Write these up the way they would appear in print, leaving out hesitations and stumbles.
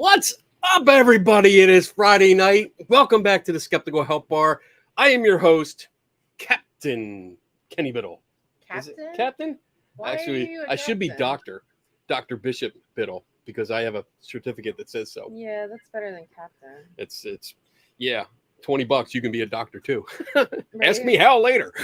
What's up, everybody? It is Friday night. Welcome back to the Skeptical Help Bar. I am your host, Captain Kenny Biddle. Captain? Is it Captain? Why Actually, are you a I should be captain? Dr. Bishop Biddle, because I have a certificate that says so. Yeah, that's better than captain. It's yeah, $20. You can be a doctor too. Right. Ask me how later.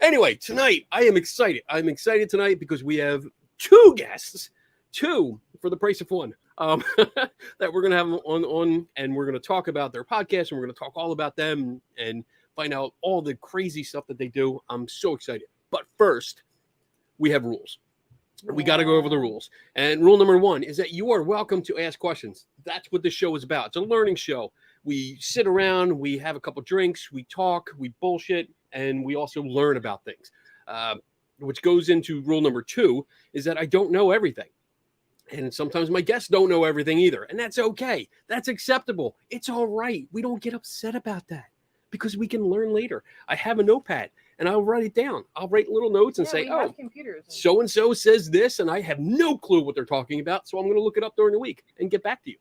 Anyway, tonight I am excited. I'm excited tonight because we have two guests, two for the price of one. That we're gonna have on, and we're gonna talk about their podcast, and we're gonna talk all about them and find out all the crazy stuff that they do. I'm so excited. But first, we have rules. We got to go over the rules. And rule number one is that you are welcome to ask questions. That's what the show is about. It's a learning show. We sit around, we have a couple drinks, we talk, we bullshit, and we also learn about things. Which goes into rule number two is that I don't know everything. And sometimes my guests don't know everything either. And that's okay. That's acceptable. It's all right. We don't get upset about that because we can learn later. I have a notepad and I'll write it down. I'll write little notes and say, oh, so-and-so says this, and I have no clue what they're talking about. So I'm going to look it up during the week and get back to you.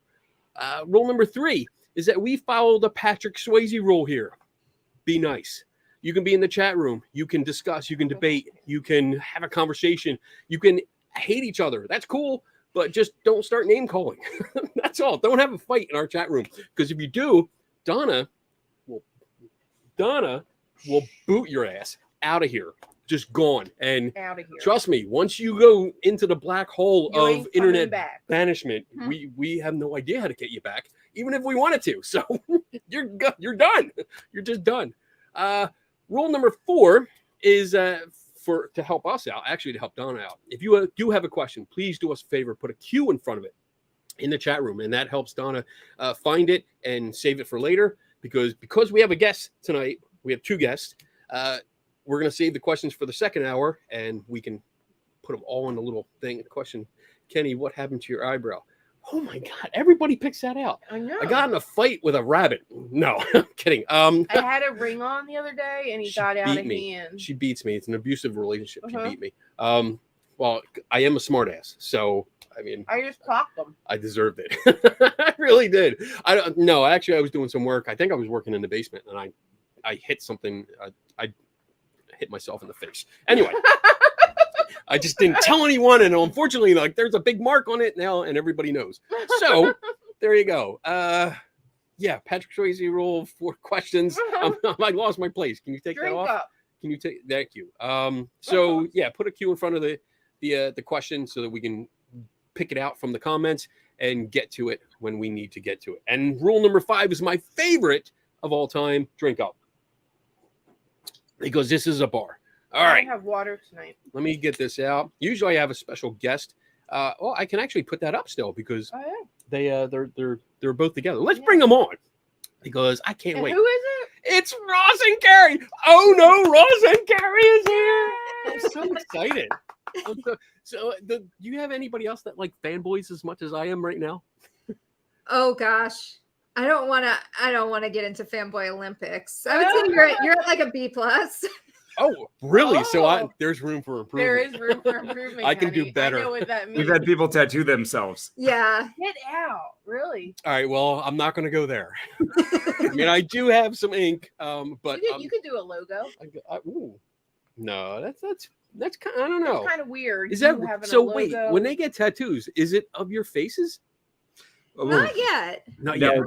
Rule number three is that we follow the Patrick Swayze rule here. Be nice. You can be in the chat room. You can discuss. You can debate. You can have a conversation. You can hate each other. That's cool. But just don't start name calling. That's all. Don't have a fight in our chat room. Because if you do, Donna will boot your ass out of here. Just gone. And trust me, once you go into the black hole of internet banishment, we have no idea how to get you back, even if we wanted to. So you're done. You're just done. Rule number four is to help us out, actually to help Donna out. If you do have a question, please do us a favor, put a Q in front of it in the chat room, and that helps Donna find it and save it for later. Because we have a guest tonight, we have two guests. We're going to save the questions for the second hour, and we can put them all in a little thing. Question, Kenny, what happened to your eyebrow? Oh my God, everybody picks that out. I know. I got in a fight with a rabbit. No, I'm kidding. I had a ring on the other day, and he got out of hand. She beats me. It's an abusive relationship. She beat me. Well, I am a smartass, so I mean, I just clocked them. I deserved it. I really did. I don't know. Actually, I was doing some work. I think I was working in the basement, and I hit something. I hit myself in the face. Anyway. I just didn't tell anyone, and unfortunately, like, there's a big mark on it now, and everybody knows. So there you go. Yeah, Patrick Swayze rule, 4 questions. I lost my place. Can you take that off? Can you take? Thank you. So yeah, put a Q in front of the question so that we can pick it out from the comments and get to it when we need to get to it. And rule number 5 is my favorite of all time: drink up, because this is a bar. All right. I have water tonight. Let me get this out. Usually I have a special guest. Well, I can actually put that up still because they're both together. Let's bring them on because I can't wait. Who is it? It's Ross and Carrie. Oh no, Ross and Carrie is here. I'm so excited. Do you have anybody else that like fanboys as much as I am right now? Oh gosh. I don't want to get into fanboy Olympics. I would say you're at like a B+. Oh, really? So there's room for improvement. There is room for improvement. I can do better. I know what that means. We've had people tattoo themselves. Yeah. Get out. Really? All right. Well, I'm not going to go there. I mean, I do have some ink, but you could do a logo. No, that's kind of, I don't know. It's kind of weird. Is that so? Wait, when they get tattoos, is it of your faces? Not yet. Not yet.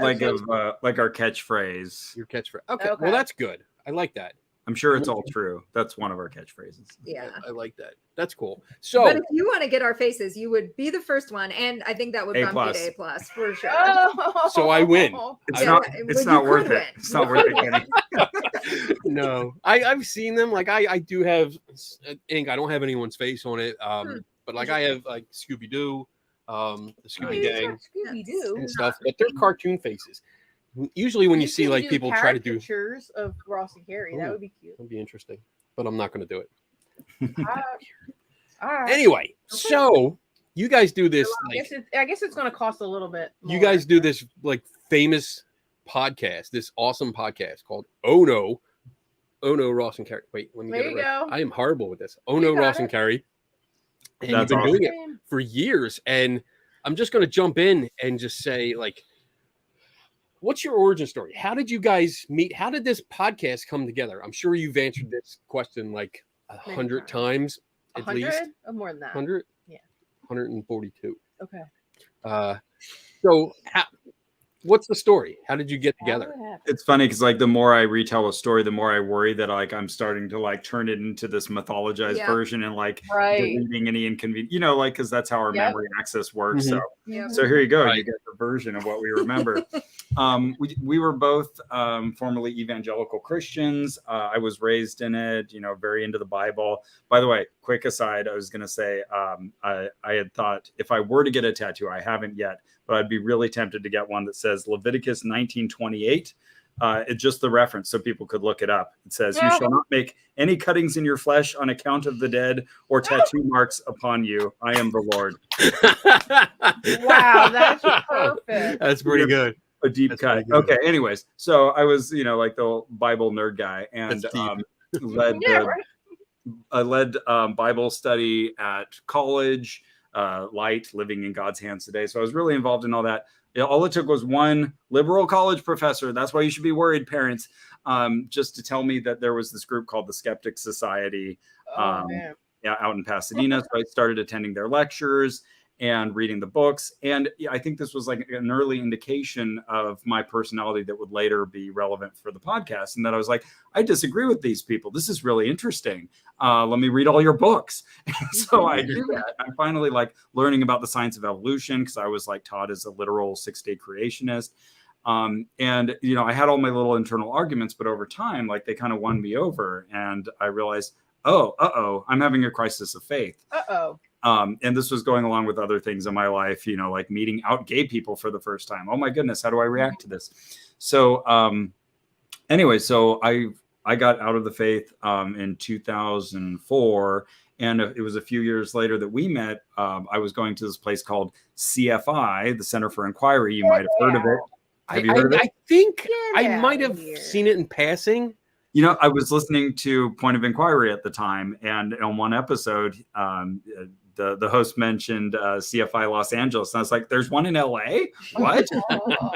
Like our catchphrase. Your catchphrase. Okay. Well, that's good. I like that. I'm sure it's all true. That's one of our catchphrases. Yeah. I like that. That's cool. So, but if you want to get our faces, you would be the first one. And I think that would bump you to A+ for sure. So I win. It's not worth it. It's not worth it, Kenny. No. I've seen them. Like I do have ink. I don't have anyone's face on it. But like I have like Scooby-Doo, the Scooby Gang and stuff. But they're cartoon faces. Usually when you see like people try to do pictures of Ross and Carrie, that would be cute. That'd be interesting, but I'm not going to do it. All right. Anyway, so you guys do this. I guess it's going to cost a little bit more. You guys do this like famous podcast, this awesome podcast called Oh No, Ross and Carrie. Wait, let me get it right. I am horrible with this. Oh No, Ross and Carrie. And you've been doing it for years. And I'm just going to jump in and just say, like, what's your origin story? How did you guys meet? How did this podcast come together? I'm sure you've answered this question like 100 times at 100 least. or more than that? 100? Yeah. 142. Okay. So what's the story? How did you get together? It's funny because like the more I retell a story, the more I worry that like I'm starting to like turn it into this mythologized version and like deleting any inconvenience, like because that's how our memory access works. Mm-hmm. So here you go. You get the version of what we remember. We were both formerly evangelical Christians. I was raised in it, very into the Bible. By the way, quick aside, I was going to say I had thought if I were to get a tattoo, I haven't yet, but I'd be really tempted to get one that says Leviticus 19:28. It's just the reference so people could look it up. It says, "You shall not make any cuttings in your flesh on account of the dead or tattoo marks upon you. I am the Lord." Wow, that's perfect. That's pretty good. A deep cut. Okay. Anyways, so I was, like the Bible nerd guy and led Bible study at college, Light, Living in God's Hands Today. So I was really involved in all that. All it took was one liberal college professor. That's why you should be worried, parents, just to tell me that there was this group called the Skeptic Society out in Pasadena. So I started attending their lectures and reading the books. And I think this was like an early indication of my personality that would later be relevant for the podcast. And that I was like, I disagree with these people. This is really interesting. Let me read all your books. And so I do that. I'm finally like learning about the science of evolution because I was like taught as a literal 6-day creationist. And, I had all my little internal arguments, but over time, like they kind of won me over. And I realized, I'm having a crisis of faith. And this was going along with other things in my life, like meeting out gay people for the first time. Oh my goodness, how do I react to this? So anyway, so I got out of the faith in 2004. And it was a few years later that we met. I was going to this place called CFI, the Center for Inquiry. You might have heard of it. Have you heard of it? I think I might have seen it in passing. I was listening to Point of Inquiry at the time. And on one episode, the host mentioned CFI Los Angeles. And I was like, there's one in LA? What?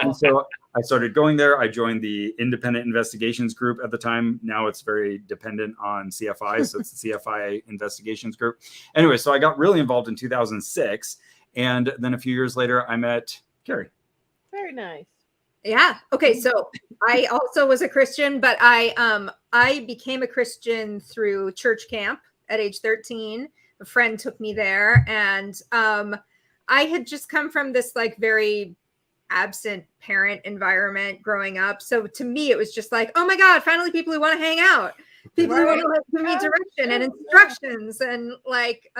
And so I started going there. I joined the Independent Investigations Group at the time. Now it's very dependent on CFI. So it's the CFI Investigations Group. Anyway, so I got really involved in 2006. And then a few years later, I met Carrie. Very nice. Yeah. Okay. So I also was a Christian, but I became a Christian through church camp at age 13. A friend took me there, and I had just come from this like very absent parent environment growing up. So to me, it was just like, oh my God, finally people who want to hang out, people who want to give me direction and instructions and like,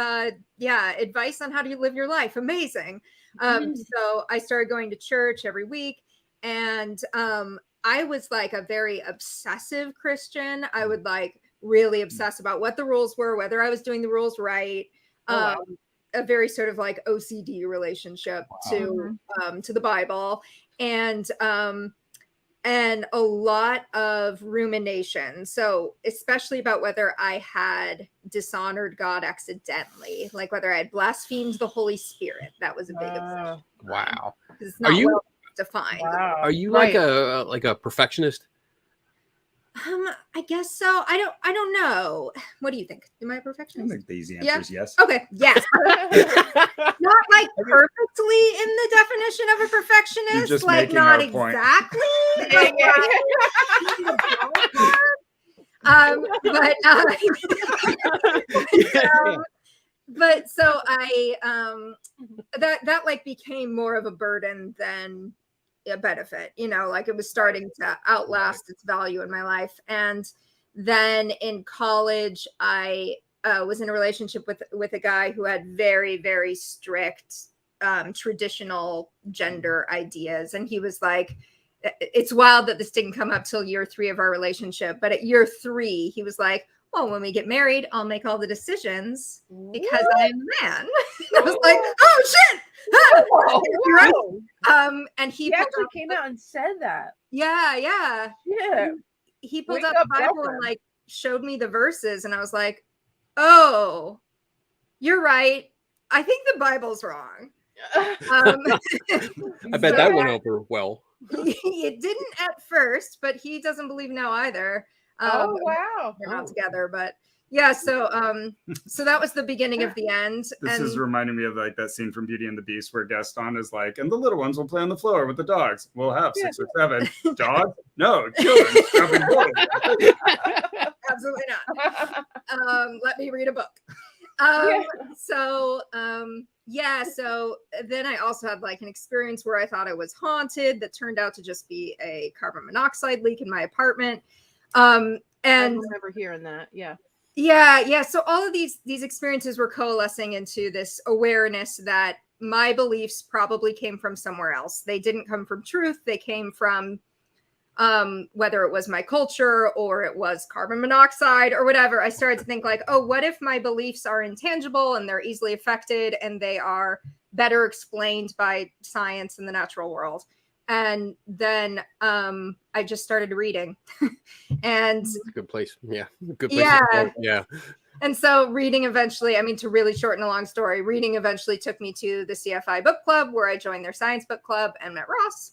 advice on how to live your life. Amazing. So I started going to church every week. And I was like a very obsessive Christian. I would like really obsess about what the rules were, whether I was doing the rules right. A very sort of like OCD relationship to the Bible, and a lot of rumination. So especially about whether I had dishonored God accidentally, like whether I had blasphemed the Holy Spirit. That was a big obsession. Wow. It's not well defined. Wow. Are you like a perfectionist? I guess so. I don't know. What do you think? Am I a perfectionist? I think the easy answer is yes. Okay. Yes. Not like perfectly in the definition of a perfectionist. Just like not exactly. But so I that like became more of a burden than a benefit, like it was starting to outlast its value in my life. And then in college, I was in a relationship with a guy who had very, very strict traditional gender ideas. And he was like, it's wild that this didn't come up till year 3 of our relationship. But at year 3, he was like, well, when we get married, I'll make all the decisions because I'm a man. I was like, oh shit. And he actually came out and said that. Yeah. He pulled out the Bible and like showed me the verses, and I was like, oh, you're right. I think the Bible's wrong. Um, I bet that went over well. it didn't at first, but he doesn't believe now either. Oh wow. They're not together, but yeah. So that was the beginning of the end. This and is reminding me of like that scene from Beauty and the Beast where Gaston is like, and the little ones will play on the floor with the dogs. We'll have 6 or 7 dogs. No, children. Absolutely not. Let me read a book. So then I also had like an experience where I thought I was haunted that turned out to just be a carbon monoxide leak in my apartment. And I remember hearing that. Yeah. So all of these experiences were coalescing into this awareness that my beliefs probably came from somewhere else. They didn't come from truth. They came from whether it was my culture or it was carbon monoxide or whatever. I started to think like, oh, what if my beliefs are intangible and they're easily affected and they are better explained by science in the natural world? And then I just started reading. And That's a good place. Yeah. Good place. Yeah. And so reading eventually, I mean, to really shorten a long story, reading eventually took me to the CFI book club where I joined their science book club and met Ross.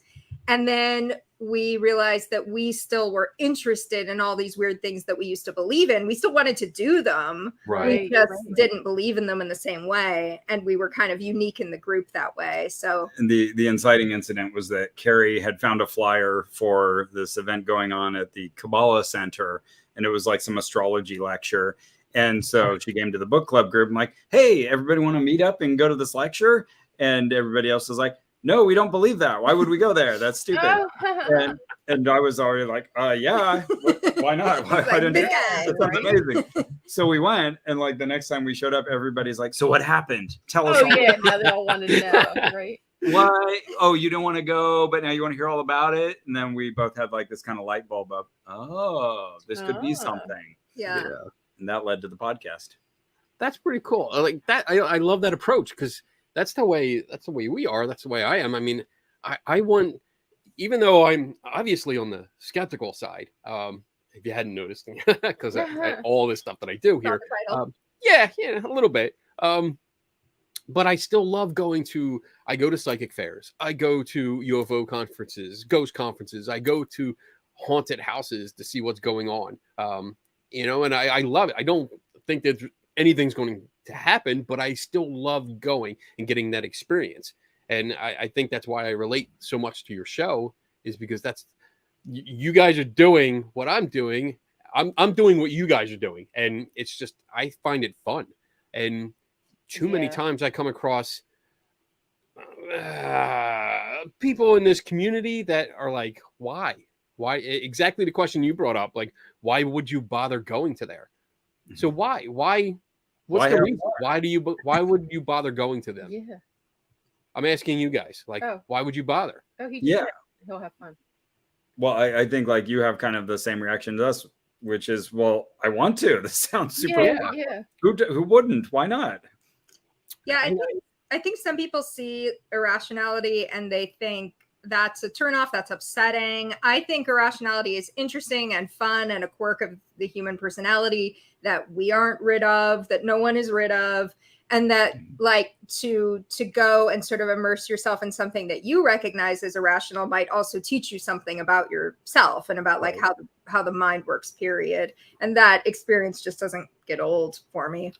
And then we realized that we still were interested in all these weird things that we used to believe in. We still wanted to do them. Right. We just didn't believe in them in the same way. And we were kind of unique in the group that way. So and the inciting incident was that Carrie had found a flyer for this event going on at the Kabbalah Center. And it was like some astrology lecture. And so she came to the book club group and like, hey, everybody want to meet up and go to this lecture? And everybody else was like, no, we don't believe that. Why would we go there? That's stupid. And I was already like, yeah, why not? Why didn't you? That sounds amazing. So we went, and like the next time we showed up, everybody's like, so what happened? Tell us. Oh yeah, now they all wanted to know, right? Why? Oh, you don't want to go, but now you want to hear all about it. And then we both had like this kind of light bulb of, oh, this could be something. Yeah. And that led to the podcast. That's pretty cool. Like that. I love that approach because that's the way we are. That's the way I am. I mean, I want, even though I'm obviously on the skeptical side, if you hadn't noticed, because all this stuff that I do here, yeah, a little bit. But I still love I go to psychic fairs. I go to UFO conferences, ghost conferences. I go to haunted houses to see what's going on. And I love it. I don't think that anything's going to happen, but I still love going and getting that experience. And I think that's why I relate so much to your show, is because you guys are doing what I'm doing. I'm doing what you guys are doing. And it's just, I find it fun. And too many times I come across people in this community that are like, why exactly the question you brought up, like, why would you bother going to there? So why what's the reason? Why would you bother going to them? Yeah, I'm asking you guys, like, why would you bother? He'll have fun. Well, I think like you have kind of the same reaction to us, which is, well, I want to. This sounds super fun. Yeah. Who wouldn't? Why not? Yeah, I think some people see irrationality and they think that's a turnoff, that's upsetting. I think irrationality is interesting and fun and a quirk of the human personality that we aren't rid of, that no one is rid of, and that like to go and sort of immerse yourself in something that you recognize as irrational might also teach you something about yourself and about like how the mind works, period. And that experience just doesn't get old for me.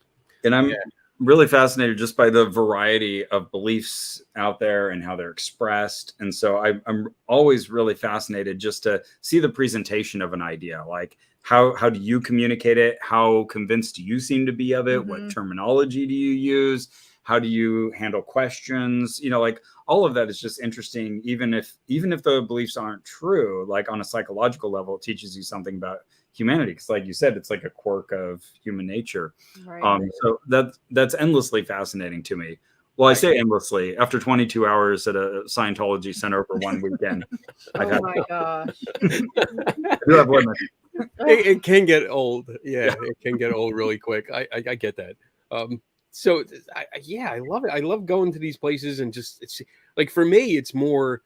And I'm really fascinated just by the variety of beliefs out there and how they're expressed. And so I'm always really fascinated just to see the presentation of an idea. Like, how do you communicate it? How convinced do you seem to be of it? What terminology do you use? How do you handle questions? Like all of that is just interesting. Even if the beliefs aren't true, like on a psychological level, it teaches you something about humanity. Because like you said, it's like a quirk of human nature. Right. So that's endlessly fascinating to me. Well, I say endlessly. After 22 hours at a Scientology center for one weekend. Oh my gosh. I do have limits. It can get old. Yeah, it can get old really quick. I get that. So I love it. I love going to these places and just, it's like, for me, it's more,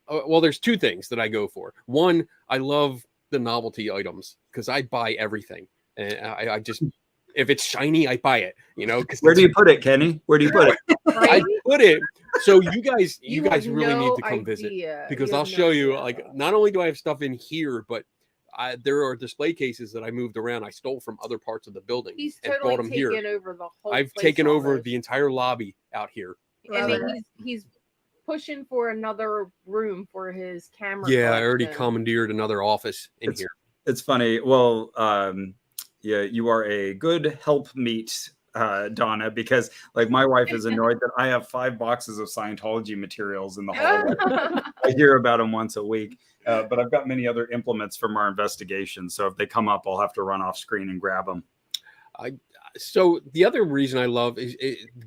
well, there's two things that I go for. One, I love the novelty items because I buy everything. And I just, If it's shiny, I buy it. You know, because Where do you put it, Kenny? Where do you put it? I put it. So you guys have really need no to come visit, idea. because You I'll have no show you. idea. Like, not only do I have stuff in here, but there are display cases that I moved around. I stole from other parts of the building He's and totally brought them here. taken over the whole. I've place taken over almost. the entire lobby out here. And Love then he's pushing for another room for his camera. Yeah, I already collection. commandeered another office in here. It's funny. Well, yeah, you are a good helpmeet, Donna, because like my wife is annoyed that I have 5 boxes of Scientology materials in the hallway. I hear about them once a week, but I've got many other implements from our investigation. So if they come up, I'll have to run off screen and grab them. So the other reason I love is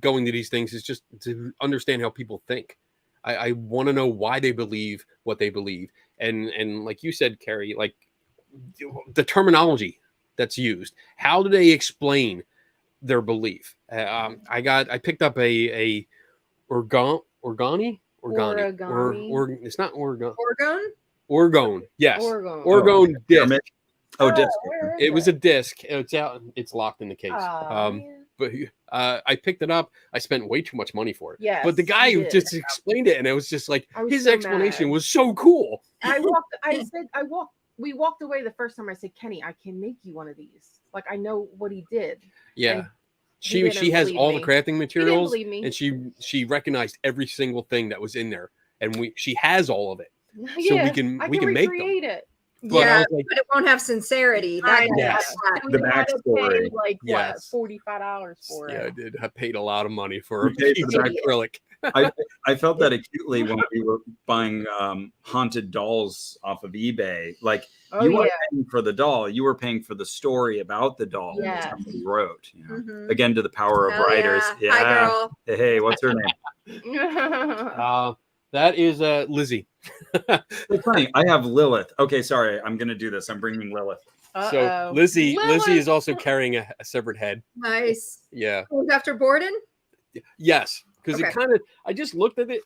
going to these things is just to understand how people think. I want to know why they believe what they believe, and like you said, Carrie, like the terminology that's used. How do they explain their belief? I picked up a organi. It's not organ. Orgone. Yes. Orgone disc. Oh, disc. It was a disc. It's out. It's locked in the case. Man. But I picked it up. I spent way too much money for it. Yes, But the guy you did. just explained it, and it was just like I was his so explanation mad. was so cool. We walked away the first time. I said, Kenny, I can make you one of these. Like, I know what he did. Yeah. And he She didn't has believe all me. the crafting He didn't materials, believe me. and she recognized every single thing that was in there, and she has all of it. Yeah, we can I make them. recreate it. But I Yeah, was like, but it won't have sincerity. I know. Yes. The We had to backstory. pay, like, Yes. what, $45 for yeah, I it. did. I paid a lot of money for a You paid piece for of the acrylic. I felt that acutely when we were buying haunted dolls off of eBay. Like Oh, you weren't yeah. paying for the doll, you were paying for the story about the doll that Yes. somebody wrote. You know? Mhm. Again, to the power of Hell writers. yeah. Hi, girl. Hey, what's her name? That is Lizzie. It's funny. I have Lilith. Okay, sorry. I'm gonna do this. I'm bringing Lilith. So Uh-oh. Lizzie Lilith! is also carrying a severed head. Nice. Yeah. Who's after Borden? Yes, because Okay. it kind of. I just looked at it.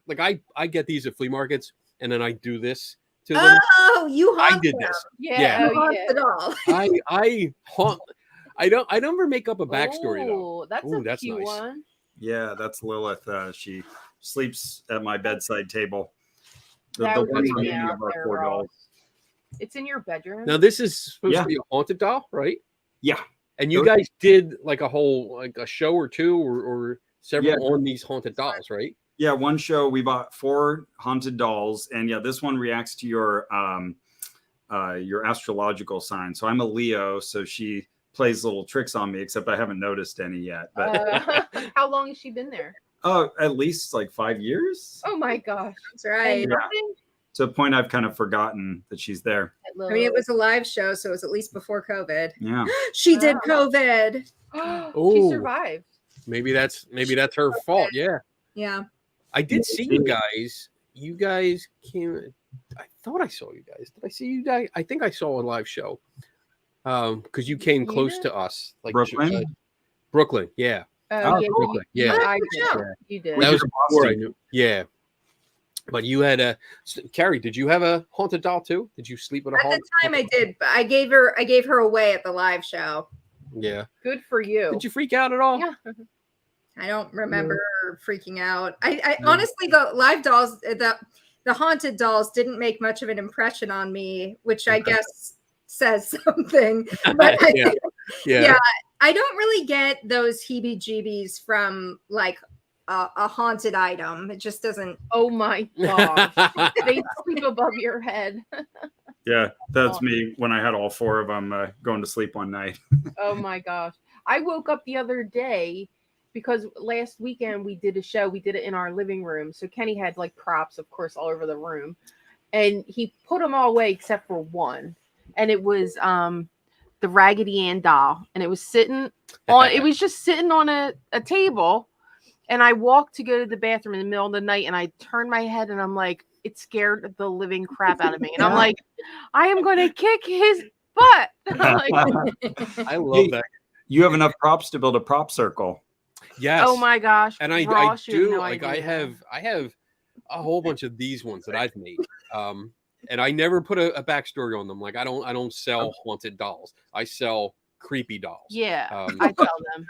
Like I get these at flea markets, and then I do this to them. Oh, you I haunt did them. this. Yeah. Yeah. You Oh, haunt yeah. the doll. I haunt. I never make up a backstory though. Ooh, that's Ooh, a that's cute nice. one. Yeah, that's Lilith. She sleeps at my bedside table. That The would one be remaining out of our there, 4 Ross. dolls. It's in your bedroom. Now this is supposed Yeah. to be a haunted doll, right? Yeah. And you Okay. guys did like a show or two or several Yeah. on these haunted dolls, right? Yeah, one show we bought 4 haunted dolls, and yeah, this one reacts to your astrological sign. So I'm a Leo, so she plays little tricks on me, except I haven't noticed any yet. But How long has she been there? at least like 5 years. Oh my gosh. That's right. And Yeah. nothing? To a point I've kind of forgotten that she's there. That I mean, it was a live show, so it was at least before COVID. Yeah. She did Wow. COVID. Oh. She survived. Maybe that's her fault. Yeah. Yeah. I did see you guys. You guys came. I thought I saw you guys. Did I see you guys? I think I saw a live show. Because you came You close did? to us, like Brooklyn? Brooklyn, yeah, Oh, yeah. Brooklyn, yeah. I Yeah. did. You did. We That did was a before I Boston. knew. Yeah, but you had a Carrie. Did you have a haunted doll too? Did you sleep with a At the haunted? time I did, but I gave her away at the live show. Yeah. Good for you. Did you freak out at all? Yeah. I don't remember freaking out. I honestly, the live dolls, the haunted dolls didn't make much of an impression on me, which I guess says something. But Yeah. yeah, I don't really get those heebie-jeebies from like a haunted item. It just doesn't. Oh my gosh. They sleep above your head. Yeah, that's me when I had all 4 of them going to sleep one night. Oh my gosh. I woke up the other day because last weekend we did a show. We did it in our living room. So Kenny had like props, of course, all over the room. And he put them all away except for one. And it was the Raggedy Ann doll. And it was sitting on, it was just sitting on a table. And I walked to go to the bathroom in the middle of the night and I turned my head and I'm like, it scared the living crap out of me. And I'm like, I am going to kick his butt. Like, I love that. You have enough props to build a prop circle. Yes. oh my gosh. And I Ross, you have do no like idea. I have a whole bunch of these ones that I've made. And I never put a backstory on them. Like I don't sell haunted dolls. I sell creepy dolls. Yeah, Um, I tell them.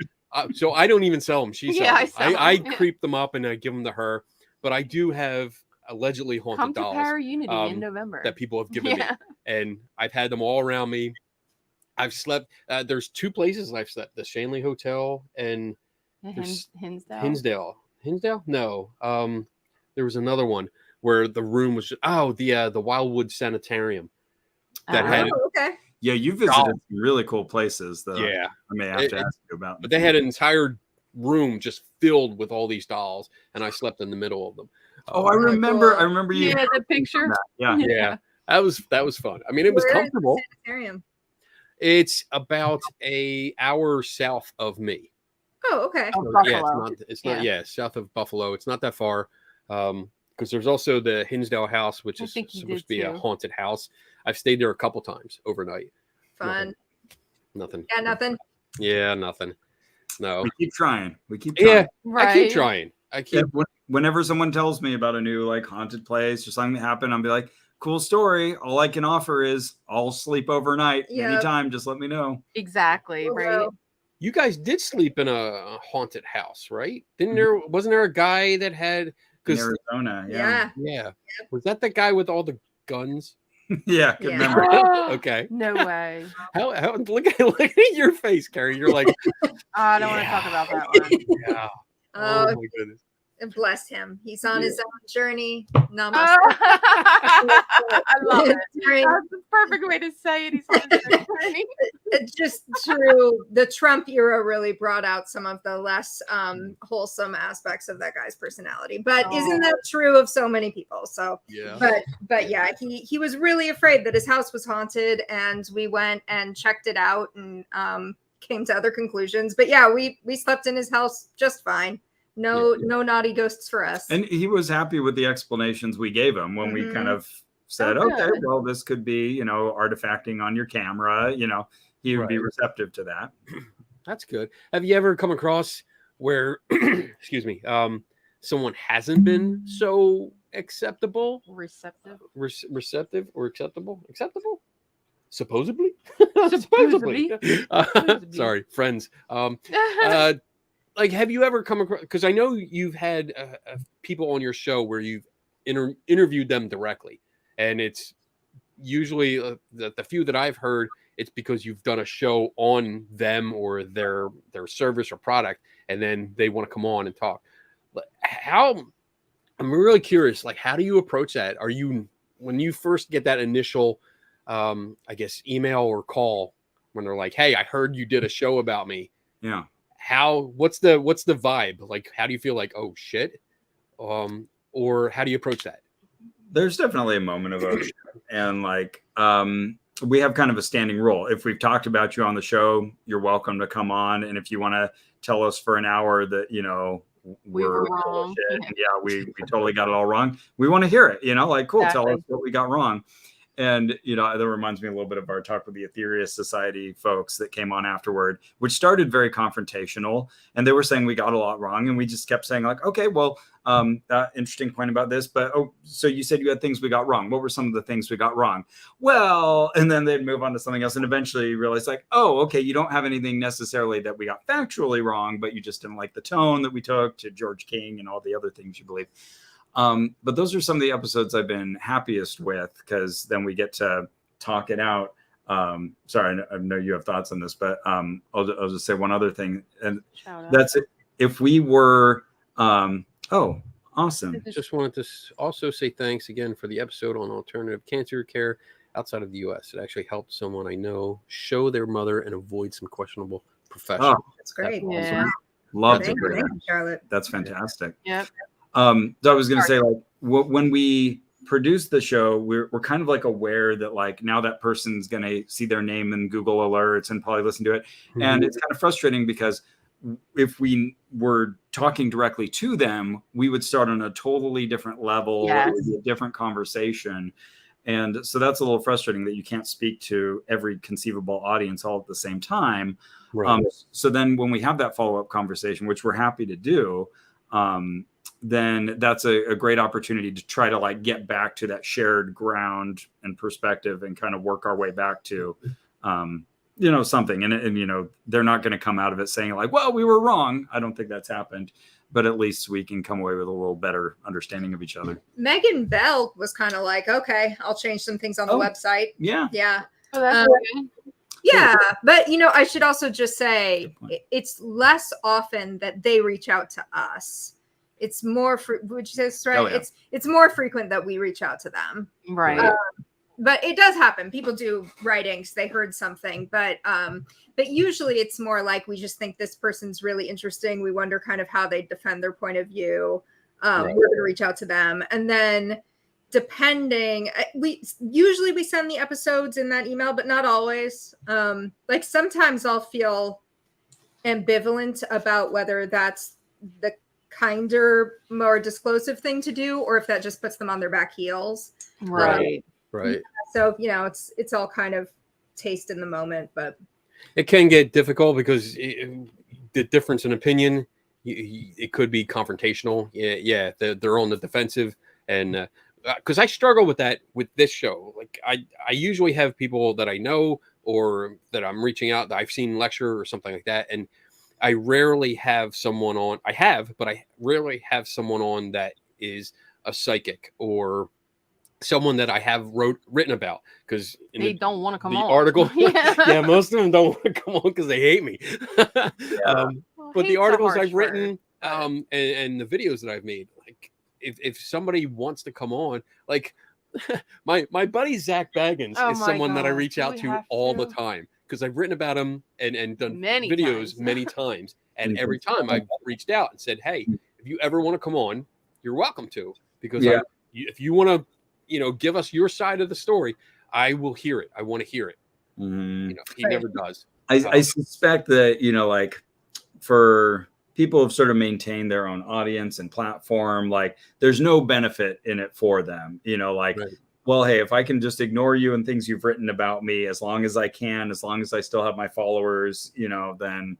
So I don't even sell them. She sells Yeah, I them. sell I them, yeah. creep them up and I give them to her. But I do have allegedly haunted Come to dolls Para Unity in um, November. that people have given me, Yeah. and I've had them all around me. I've slept. There's 2 places I've slept: the Shanley Hotel and there's Hinsdale. Hinsdale. No, there was another one where the room was the Wildwood Sanitarium that had Oh, okay. Yeah, you visited some really cool places that yeah. I may have to ask you about. But they had an entire room just filled with all these dolls, and I slept in the middle of them. Oh, I remember. I remember you. Yeah, the picture. That. Yeah. Yeah, that was fun. I mean, it was Where is the comfortable. sanitarium? It's about an hour south of me. Oh, okay. Oh, So, Buffalo. it's not south of Buffalo. It's not that far. Because there's also the Hinsdale House, which I is think you supposed to did be a too. haunted house. I've stayed there a couple times overnight. Fun. Nothing. Yeah, nothing. Yeah, nothing. No. We keep trying. We keep trying. Yeah, Right. I keep trying. Yeah, whenever someone tells me about a new like haunted place or something that happened, I'll be like, cool story. All I can offer is I'll sleep overnight anytime. Just let me know. Exactly. We'll Right. go. You guys did sleep in a haunted house, right? Wasn't there a guy that had In Arizona. Yeah. yeah. Was that the guy with all the guns? Yeah, good Yeah. memory. Okay. No way. How look at your face, Carrie. You're like, I don't want to talk about that one. yeah. Oh, Oh my goodness. bless him. He's on his own journey. Namaste. I love it. During- That's the perfect way to say it. He's on his journey. It's just true. The Trump era really brought out some of the less wholesome aspects of that guy's personality. But isn't that true of so many people? So Yeah. but yeah, he was really afraid that his house was haunted, and we went and checked it out and came to other conclusions. But yeah, we slept in his house just fine. No naughty ghosts for us. And he was happy with the explanations we gave him when we kind of said, Oh, okay, good. well, this could be, artifacting on your camera. He would be receptive to that. That's good. Have you ever come across where, excuse me, someone hasn't been so acceptable, Receptive. receptive, or acceptable? Supposedly. Supposedly. Sorry, friends. Like, have you ever come across? Because I know you've had people on your show where you've interviewed them directly, and it's usually the few that I've heard. It's because you've done a show on them or their service or product, and then they want to come on and talk. I'm really curious. Like, how do you approach that? Are you, when you first get that initial, I guess, email or call when they're like, "Hey, I heard you did a show about me." Yeah. What's the vibe? Like, how do you feel? Like, oh shit, or how do you approach that? There's definitely a moment of ocean, and like we have kind of a standing rule. If we've talked about you on the show, you're welcome to come on, and if you want to tell us for an hour that We were wrong. bullshit, yeah, we totally got it all wrong, we want to hear it. Like, cool, Exactly. tell us what we got wrong. And that reminds me a little bit of our talk with the Aetherius Society folks that came on afterward, which started very confrontational, and they were saying we got a lot wrong, and we just kept saying like, okay, well, interesting point about this, but so you said you had things we got wrong. What were some of the things we got wrong? Well, and then they'd move on to something else, and eventually realize like, oh, okay, you don't have anything necessarily that we got factually wrong, but you just didn't like the tone that we took to George King and all the other things you believe. But those are some of the episodes I've been happiest with, because then we get to talk it out. Sorry, I know you have thoughts on this, but I'll just say one other thing, and that's it. If we were, awesome. Just wanted to also say thanks again for the episode on alternative cancer care outside of the U.S. It actually helped someone I know show their mother and avoid some questionable profession. Oh, That's great. That's Yeah. love to Thank hear you, that. Charlotte. That's fantastic. Yep. So I was going to say, like, when we produce the show, we're kind of like aware that like now that person's going to see their name in Google alerts and probably listen to it. Mm-hmm. And it's kind of frustrating because if we were talking directly to them, we would start on a totally different level. Yes. It would be a different conversation. And so that's a little frustrating that you can't speak to every conceivable audience all at the same time. Right. So then when we have that follow-up conversation, which we're happy to do, then that's a great opportunity to try to like get back to that shared ground and perspective and kind of work our way back to, something. And they're not going to come out of it saying like, well, we were wrong. I don't think that's happened. But at least we can come away with a little better understanding of each other. Megan Bell was kind of like, okay, I'll change some things on the website. Yeah. Yeah. Oh, that's okay. Yeah. But, I should also just say it's less often that they reach out to us. It's more, would you say this right? Oh, yeah. It's more frequent that we reach out to them. Right. But it does happen. People do writings. They heard something, but usually it's more like we just think this person's really interesting. We wonder kind of how they defend their point of view. We're going to reach out to them, and then depending, we send the episodes in that email, but not always. Like sometimes I'll feel ambivalent about whether that's the kinder, more disclosive thing to do, or if that just puts them on their back heels. Right. Right. So, it's all kind of taste in the moment, but it can get difficult because the difference in opinion, it could be confrontational. Yeah. They're on the defensive, and because I struggle with that with this show. Like I usually have people that I know or that I'm reaching out that I've seen lecture or something like that, and I rarely have someone on. But I rarely have someone on that is a psychic or someone that I have written about, because they don't want to come on. The article, yeah, most of them don't want to come on because they hate me. But the articles I've written, and the videos that I've made, like if somebody wants to come on, like my buddy Zach Baggins is someone that I reach out to all the time because I've written about him and done videos many times, and every time I've reached out and said, hey, if you ever want to come on, you're welcome to, because if you want to give us your side of the story, I will hear it. I want to hear it. He never does. I suspect that, like for people who've sort of maintained their own audience and platform, like there's no benefit in it for them, well, hey, if I can just ignore you and things you've written about me, as long as I can, as long as I still have my followers, then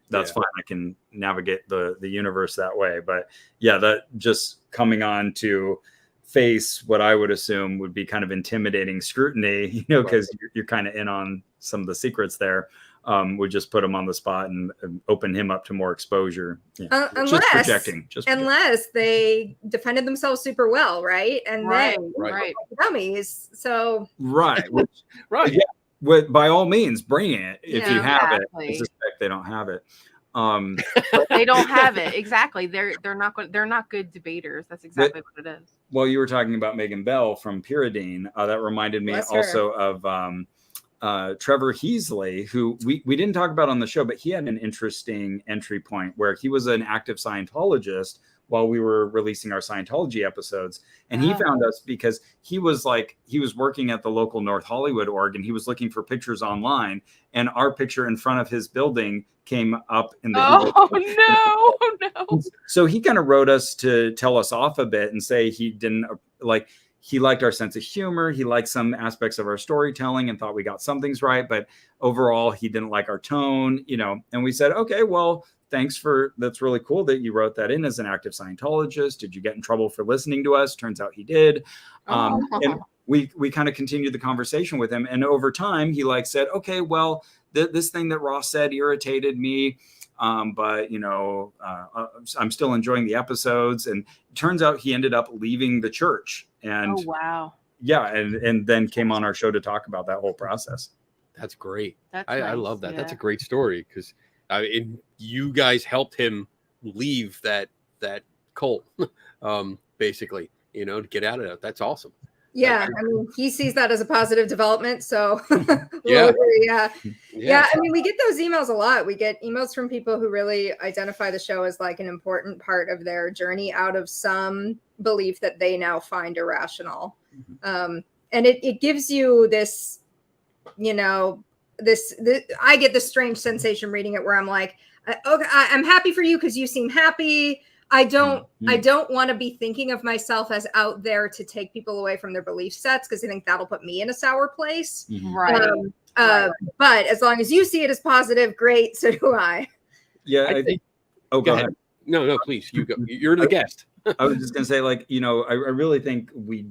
that's fine. I can navigate the universe that way. But yeah, that just coming on to face what I would assume would be kind of intimidating scrutiny, because you're kind of in on some of the secrets there, would just put him on the spot and open him up to more exposure. Unless they defended themselves super well, right? And then dummies. So by all means, bring it if you have it. I suspect they don't have it. They don't have it. Exactly. They're not good debaters. That's exactly what it is. Well, you were talking about Megan Bell from Pyridine. That reminded me also of Trevor Heasley, who we didn't talk about on the show, but he had an interesting entry point where he was an active Scientologist while we were releasing our Scientology episodes. And he found us because he was working at the local North Hollywood org, and he was looking for pictures online, and our picture in front of his building came up in the no. So he kind of wrote us to tell us off a bit and say he didn't he liked our sense of humor. He liked some aspects of our storytelling and thought we got some things right, but overall he didn't like our tone, and we said, okay, well, thanks that's really cool that you wrote that in as an active Scientologist. Did you get in trouble for listening to us? Turns out he did. And we kind of continued the conversation with him. And over time, he said, okay, well, this thing that Ross said irritated me. But I'm still enjoying the episodes. And it turns out he ended up leaving the church. And and then came on our show to talk about that whole process. That's great. I love that. Yeah. That's a great story, because you guys helped him leave that cult, basically, to get out of it. That's awesome. Yeah, I mean, he sees that as a positive development. So yeah. I mean, we get those emails a lot. We get emails from people who really identify the show as like an important part of their journey out of some belief that they now find irrational. And it gives you this, this I get this strange sensation reading it where I'm like, okay, I'm happy for you because you seem happy. I don't want to be thinking of myself as out there to take people away from their belief sets, because I think that'll put me in a sour place. Right. But as long as you see it as positive, great. So do I. Yeah. I think. Oh, go ahead. No, please. You go. You're the guest. I was just going to say, I really think we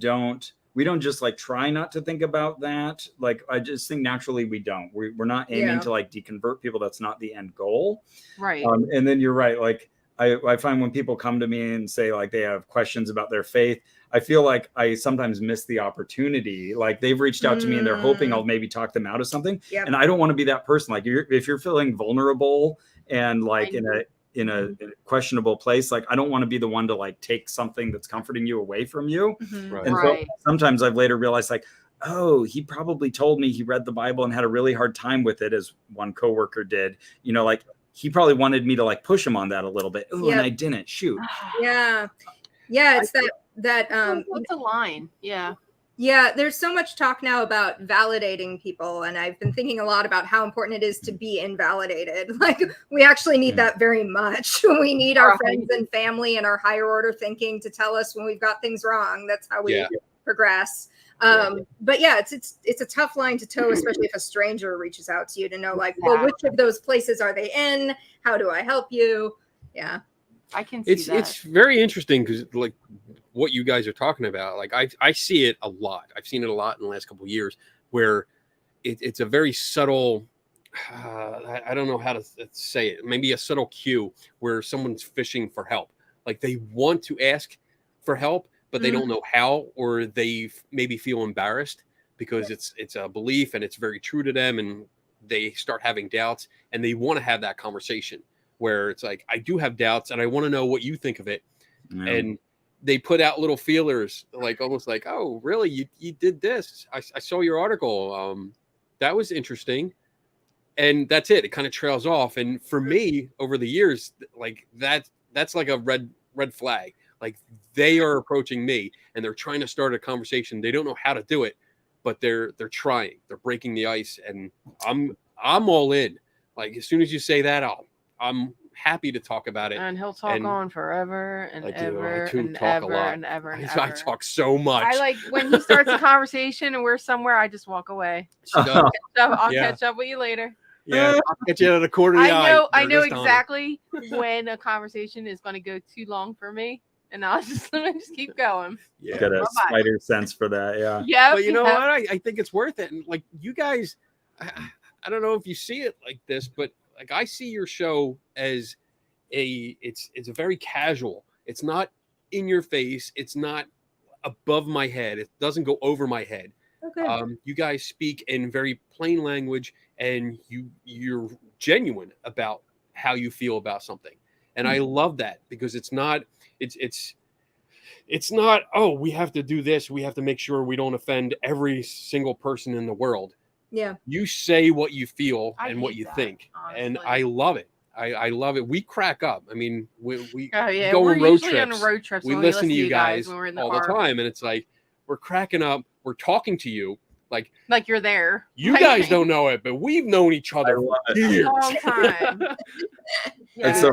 we don't just like try not to think about that. Like, I just think naturally we don't. We're not aiming to like deconvert people. That's not the end goal. Right. And then you're right. Like, I find when people come to me and say like they have questions about their faith, I feel like I sometimes miss the opportunity. Like, they've reached out to me and they're hoping I'll maybe talk them out of something. Yep. And I don't want to be that person. Like, if you're feeling vulnerable and like in a questionable place, like I don't want to be the one to like take something that's comforting you away from you. Right. And so sometimes I've later realized like, oh, he probably told me he read the Bible and had a really hard time with it, as one coworker did. You know, like he probably wanted me to like push him on that a little bit. Oh, and I didn't. Shoot. Yeah. It's that what's the line? Yeah. Yeah, there's so much talk now about validating people, and I've been thinking a lot about how important it is to be invalidated. Like, we actually need that very much. We need our friends and family and our higher order thinking to tell us when we've got things wrong. That's how we progress. But yeah, it's a tough line to toe, especially if a stranger reaches out to you to know, like, well, which of those places are they in? How do I help you? Yeah. I can see that. It's very interesting because like what you guys are talking about, like I see it a lot. I've seen it a lot in the last couple of years where it's a very subtle, I don't know how to say it, maybe a subtle cue where someone's fishing for help. Like they want to ask for help, but they don't know how, or they maybe feel embarrassed because it's a belief and it's very true to them, and they start having doubts and they want to have that conversation where it's like, I do have doubts and I want to know what you think of it. And they put out little feelers, like almost like, oh, really? You did this. I saw your article. That was interesting. And that's it. It kind of trails off. And for me, over the years, like that's like a red flag. Like they are approaching me and they're trying to start a conversation. They don't know how to do it, but they're trying. They're breaking the ice, and I'm all in. Like as soon as you say that, I'm happy to talk about it. And he'll talk on forever and ever and talk ever a lot. and ever and I ever. talk so much. I like when he starts a conversation and we're somewhere, I just walk away. I'll catch up with you later. Yeah, I'll get you out of the corner of the eye. I know exactly when a conversation is going to go too long for me, and I'll just keep going. Yeah, got a spider sense for that. Yeah, but you know what? I think it's worth it. And like you guys, I don't know if you see it like this, but like I see your show as it's a very casual. It's not in your face. It's not above my head. It doesn't go over my head. Okay. You guys speak in very plain language, and you're genuine about how you feel about something. And I love that because it's not, oh, we have to do this. We have to make sure we don't offend every single person in the world. Yeah. You say what you feel and what you think. Honestly. And I love it. I love it. We crack up. I mean, we go on road trips. We listen to you guys all the time. And it's like, we're cracking up. We're talking to you. Like you're there. You guys don't know it, but we've known each other for years. A long time. And so,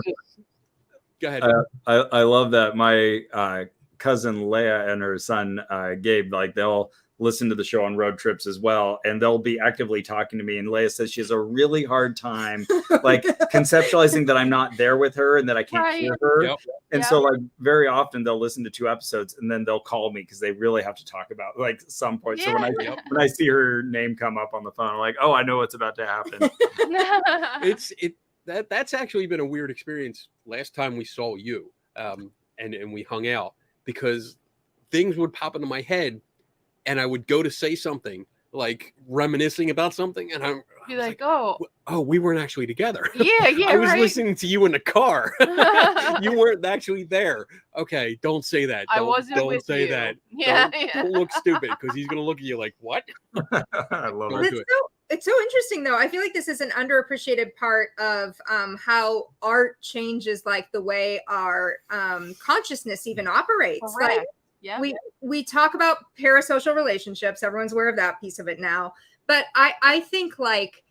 go ahead. I love that. My cousin Leah and her son Gabe, like they'll listen to the show on road trips as well, and they'll be actively talking to me. And Leah says she has a really hard time like conceptualizing that I'm not there with her and that I can't hear her. Yep. And so like very often they'll listen to 2 episodes and then they'll call me because they really have to talk about like some point. So when I see her name come up on the phone, I'm like, oh, I know what's about to happen. That's actually been a weird experience. Last time we saw you and we hung out, because things would pop into my head and I would go to say something, like reminiscing about something, and I'm like, oh, we weren't actually together. Yeah, I was listening to you in the car. You weren't actually there. Okay, don't say that. I wasn't don't with say you. that. Yeah, don't look stupid, because he's gonna look at you like, what? I love it. It's so interesting, though. I feel like this is an underappreciated part of how art changes, like the way our consciousness even operates. Correct. Like, yeah. We talk about parasocial relationships. Everyone's aware of that piece of it now. But I think like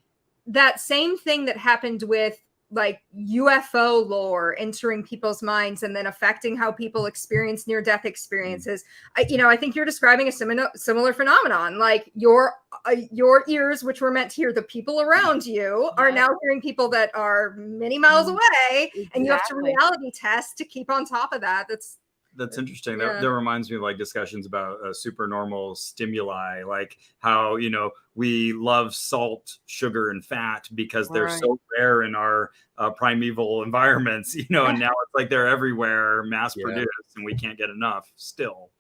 that same thing that happened with like UFO lore entering people's minds and then affecting how people experience near-death experiences. I think you're describing a similar phenomenon. Like your ears, which were meant to hear the people around you, are now hearing people that are many miles away, and you have to reality test to keep on top of that. That's interesting. Yeah. That reminds me of like discussions about supernormal stimuli, like how, we love salt, sugar, and fat because they're so rare in our primeval environments, and now it's like they're everywhere, mass produced, and we can't get enough still.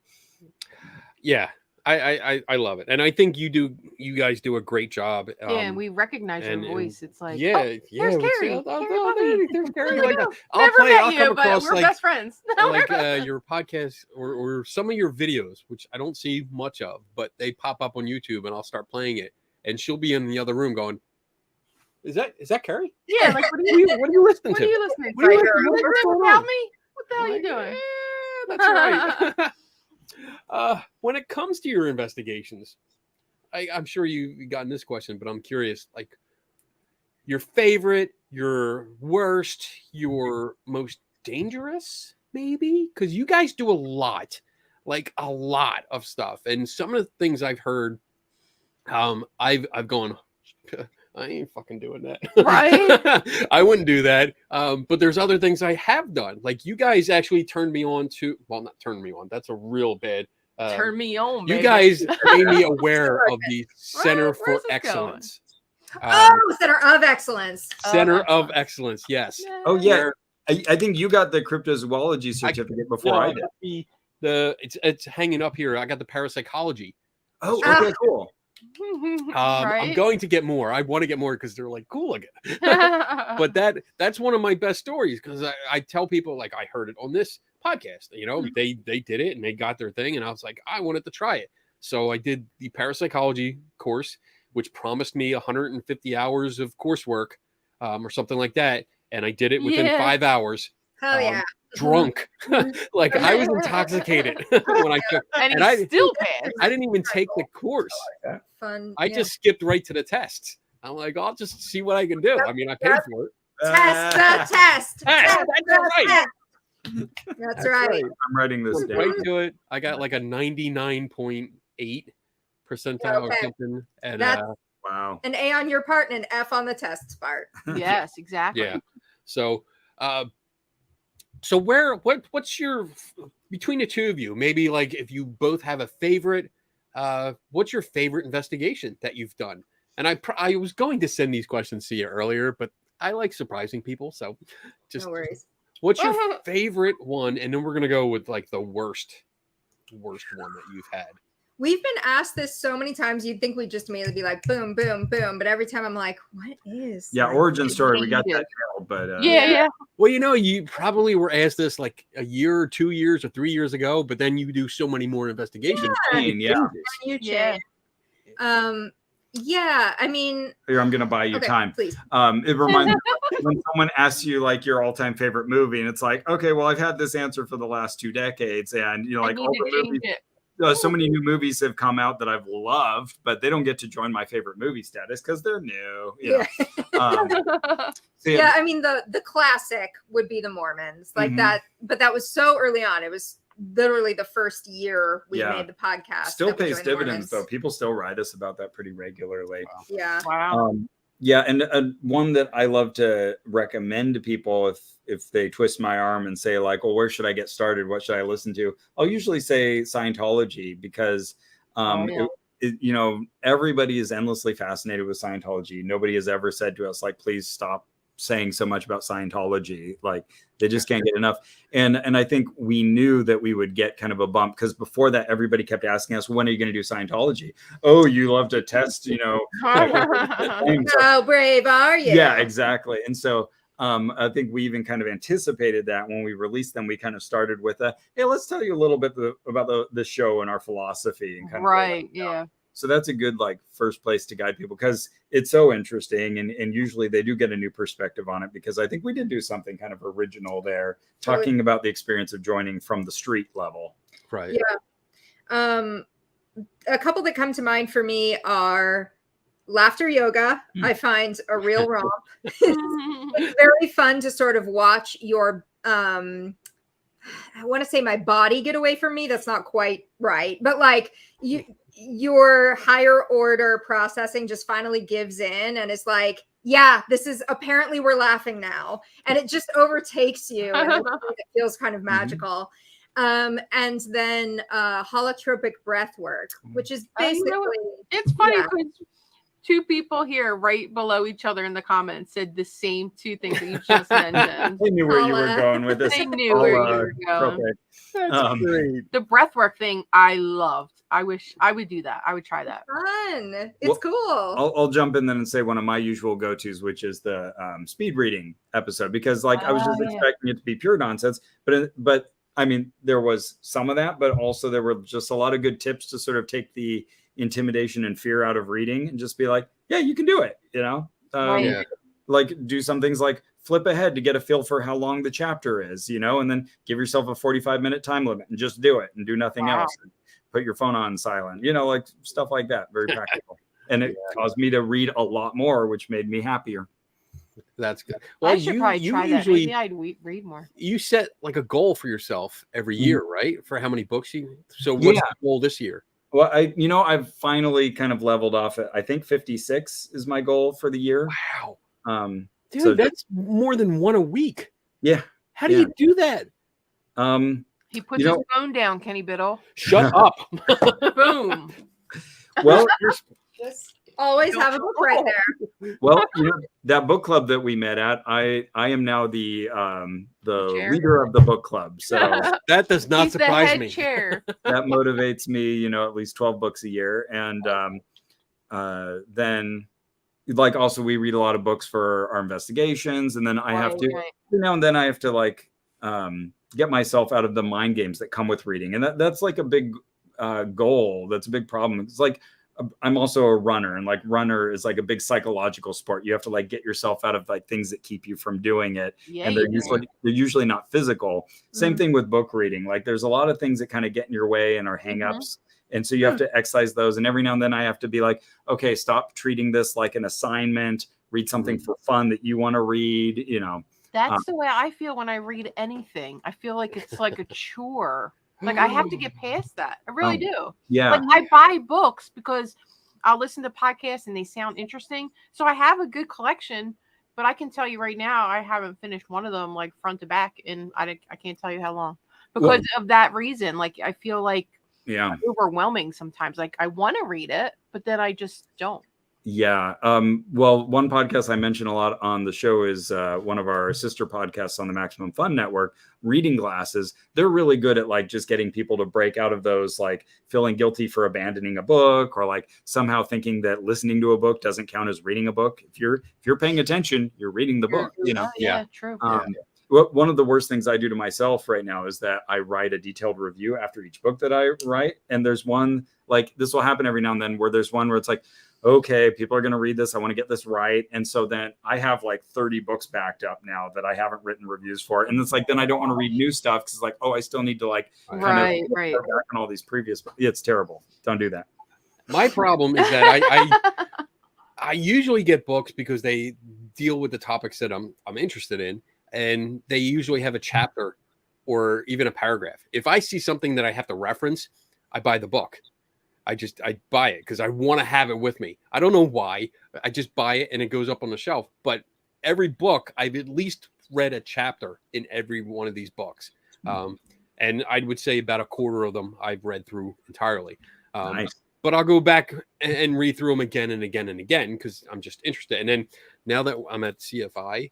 Yeah. I love it, and I think you guys do a great job. And we recognize your voice. It's like, there's Carrie. Carrie Poppy. there's Carrie. Like, I'll come across we're best friends. like your podcast or some of your videos, which I don't see much of, but they pop up on YouTube, and I'll start playing it, and she'll be in the other room going, "Is that Carrie? Yeah, like what are you listening to? What are you listening to? What are you What's going without on? me? What the hell are you doing?" Yeah, that's right. When it comes to your investigations, I'm sure you've gotten this question, but I'm curious, like your favorite, your worst, your most dangerous, maybe? Because you guys do a lot of stuff. And some of the things I've heard, I've gone, I ain't fucking doing that. Right? I wouldn't do that. But there's other things I have done. Like you guys actually turned me on to, well, not turned me on. That's a real bad. Turn me on, You baby. guys made me aware of the Center Where's for this Excellence. Center of Excellence. Center of Excellence. Yes. Oh yeah. I think you got the cryptozoology certificate before I did. It's hanging up here. I got the parapsychology. Oh, okay, cool. I'm going to get more. I want to get more because they're like cool again. But that's one of my best stories because I tell people like I heard it on this podcast. They did it and they got their thing, and I was like, I wanted to try it. So I did the parapsychology course, which promised me 150 hours of coursework or something like that, and I did it within 5 hours. Hell yeah. Drunk. Like I was intoxicated when I took, and I still passed. I didn't even take the course. Fun. I just skipped right to the tests. I'm like, I'll just see what I can do. I mean, I paid for it. Test the test. That's right. That's right. I'm writing this down. Right to it. I got like a 99.8 percentile or something. And wow. An A on your part and an F on the test part. Yes, exactly. Yeah. So what's your, between the two of you, maybe like if you both have a favorite, what's your favorite investigation that you've done? And I was going to send these questions to you earlier, but I like surprising people. So just no worries. What's your favorite one? And then we're going to go with like the worst one that you've had. We've been asked this so many times. You'd think we'd just immediately be like, boom, boom, boom. But every time I'm like, what is? Yeah, origin story. We got that nailed, but yeah. Well, you probably were asked this like a year or 2 years or 3 years ago, but then you do so many more investigations. You change. Yeah, I mean, here, I'm gonna buy you time. Please. It reminds me when someone asks you like your all-time favorite movie, and it's like, okay, well, I've had this answer for the last 2 decades, and like all the movies, so many new movies have come out that I've loved, but they don't get to join my favorite movie status because they're new. Yeah, I mean the classic would be the Mormons, like that, but that was so early on. It was literally the first year we made the podcast. Still pays dividends though. People still write us about that pretty regularly. Wow. Yeah. Wow. Yeah, and one that I love to recommend to people if they twist my arm and say like, well, where should I get started? What should I listen to? I'll usually say Scientology because everybody is endlessly fascinated with Scientology. Nobody has ever said to us like, please stop saying so much about Scientology. Like they just can't get enough. And I think we knew that we would get kind of a bump because before that, everybody kept asking us, when are you going to do Scientology? Oh, you love to test, How brave are you? Yeah, exactly. And so I think we even kind of anticipated that when we released them, we kind of started with hey, let's tell you a little bit about the show and our philosophy and kind of yeah. So that's a good like first place to guide people because it's so interesting and usually they do get a new perspective on it because I think we did do something kind of original there talking about the experience of joining from the street level. Right. Yeah. A couple that come to mind for me are laughter yoga. I find a real romp. It's very fun to sort of watch your I want to say my body get away from me. That's not quite right. But like your higher order processing just finally gives in and it's like, yeah, this is apparently we're laughing now. And it just overtakes you. And it feels kind of magical. And then holotropic breath work, which is Oh, you basically know what? It's funny yeah. because two people here right below each other in the comments said the same two things that you just mentioned. I knew where you were Holla. going with this. They knew where you were going. Holotropic. That's great. The breathwork thing I loved. I wish I would do that. I would try that. fun. It's Well, cool. I'll jump in then and say one of my usual go-tos, which is the speed reading episode, because like I was just Yeah. expecting it to be pure nonsense, but I mean there was some of that, but also there were just a lot of good tips to sort of take the intimidation and fear out of reading and just be like, yeah, you can do it, you know. Right. Yeah. Like do some things like flip ahead to get a feel for how long the chapter is, you know, and then give yourself a 45-minute time limit and just do it and do nothing Wow. else. Put your phone on silent, you know, like stuff like that. Very practical. And it caused me to read a lot more, which made me happier. That's good. I should probably try that. usually Maybe I'd read more. you set like a goal for yourself every year, right? For how many books you. So what's Yeah. the goal this year? Well, I've finally kind of leveled off at, I think 56 is my goal for the year. Wow, dude, so that's more than one a week. Yeah. How do you do that? He puts his phone down, Kenny Biddle. Shut up. Boom. Well, Just always have a book right there. well, you know, that book club that we met at, I am now the chair? leader of the book club. So That does not He's the surprise head me. chair. that motivates me, you know, at least 12 books a year. And then like also we read a lot of books for our investigations, and then I have to Right. every now and then I have to like get myself out of the mind games that come with reading. And that's like a big goal. That's a big problem. It's like I'm also a runner, and like runner is like a big psychological sport. You have to like get yourself out of like things that keep you from doing it. Yeah, And they're usually not physical. Same thing with book reading. Like there's a lot of things that kind of get in your way and are hangups. And so you have to exercise those. And every now and then I have to be like, okay, stop treating this like an assignment, read something for fun that you want to read, you know. That's the way I feel when I read anything. I feel like it's like a chore. Like I have to get past that. I really do. Yeah. Like I buy books because I'll listen to podcasts and they sound interesting. So I have a good collection, but I can tell you right now, I haven't finished one of them like front to back, and I can't tell you how long because of that reason. Like I feel like overwhelming sometimes. Like I want to read it, but then I just don't. Yeah. Well, one podcast I mention a lot on the show is one of our sister podcasts on the Maximum Fun Network, Reading Glasses. They're really good at like just getting people to break out of those like feeling guilty for abandoning a book, or like somehow thinking that listening to a book doesn't count as reading a book. If you're paying attention, you're reading the book, you know? Yeah, true. One of the worst things I do to myself right now is that I write a detailed review after each book that I write. And there's one, like this will happen every now and then, where there's one where it's like, okay, people are going to read this. I want to get this right. And so then I have like 30 books backed up now that I haven't written reviews for. And it's like, then I don't want to read new stuff because it's like, oh, I still need to like right. back on all these previous books. It's terrible. Don't do that. My problem is that I usually get books because they deal with the topics that I'm interested in, and they usually have a chapter or even a paragraph. If I see something that I have to reference, I buy the book. I buy it because I want to have it with me. I don't know why. I just buy it and it goes up on the shelf. But every book, I've at least read a chapter in every one of these books. And I would say about a quarter of them I've read through entirely. Nice. But I'll go back and read through them again and again and again because I'm just interested. And then now that I'm at CFI,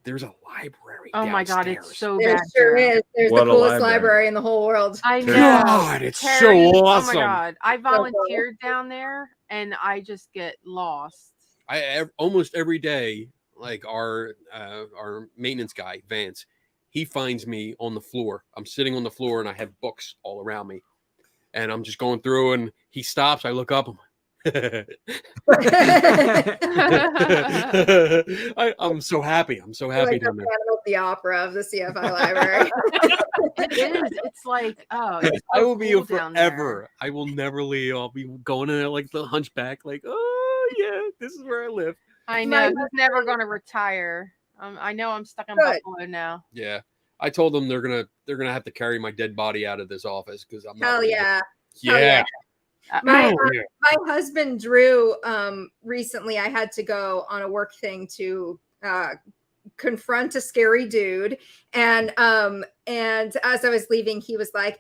there's a library. Oh my God, downstairs. it's so There bad. sure is. There's What the a coolest library. library in the whole world. I know. God, it's so Terry, awesome. Oh my God. I volunteered down there and I just get lost. I almost every day, like our maintenance guy, Vance, he finds me on the floor. I'm sitting on the floor and I have books all around me. And I'm just going through and he stops. I look up. I'm so happy. I'm so happy Like down the there. Phantom of the Opera of the CFI library. It is. It's like, oh, it's I so will be cool here down there. forever. I will never leave. I'll be going in there like the hunchback, like, oh yeah, this is where I live. I know. He's never going to retire. I know I'm stuck in Good. Buffalo now. Yeah. I told them they're gonna have to carry my dead body out of this office because I'm not Hell leaving. yeah. Yeah. My, Oh, yeah. my husband Drew, recently I had to go on a work thing to confront a scary dude. And as I was leaving, he was like,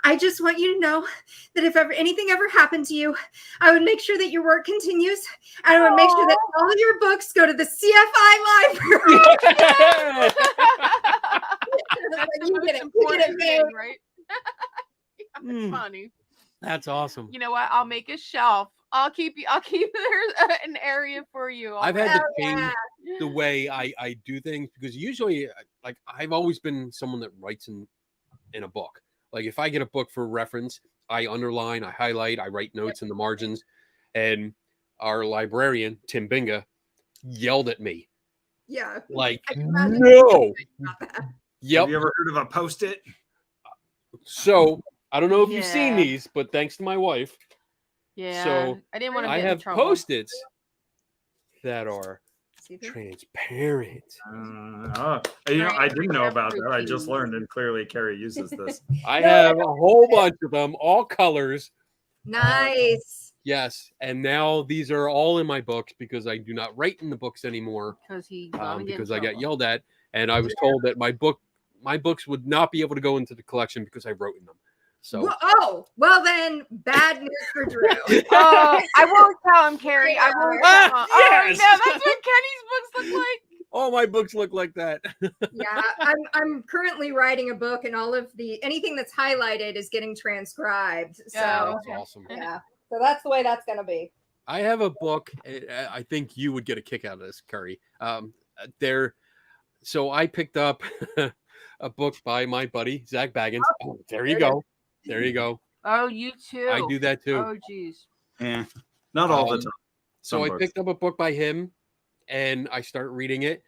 I just want you to know that if ever anything ever happened to you, I would make sure that your work continues. And I would make sure that all of your books go to the CFI library. That's the You most get it, important thing, babe. right? It's Mm. funny. That's awesome. You know what? I'll make a shelf. I'll keep there an area for you. I've all had to Hell change yeah. the way I do things because usually, like, I've always been someone that writes in a book. Like, if I get a book for reference, I underline, I highlight, I write notes in the margins. And our librarian, Tim Binga, yelled at me. Yeah. Like, I can imagine no. about that. Yep. Have you ever heard of a Post-it? So I don't know if you've seen Yeah. these, but thanks to my wife, Yeah. So, I didn't want to I get in have trouble. Post-its that are See this? transparent. I didn't know about that. I just learned, and clearly Carrie uses this. I have a whole bunch of them, all colors. Nice. Yes, and now these are all in my books because I do not write in the books anymore Because I got yelled at, and I was told that my books would not be able to go into the collection because I wrote in them. So Well then, bad news for Drew. Oh, I won't tell him, Carrie. I won't tell him. Yes! Oh, no, that's what Kenny's books look like. all my books look like that. Yeah, I'm currently writing a book, and all of anything that's highlighted is getting transcribed. So Oh, That's awesome. yeah, so that's the way that's gonna be. I have a book. I think you would get a kick out of this, Curry. So I picked up a book by my buddy Zach Baggins. Oh, there you go. There you go. Oh, you too. I do that too. Oh, geez. Yeah, not all the time. So Some I books. picked up a book by him, and I start reading it,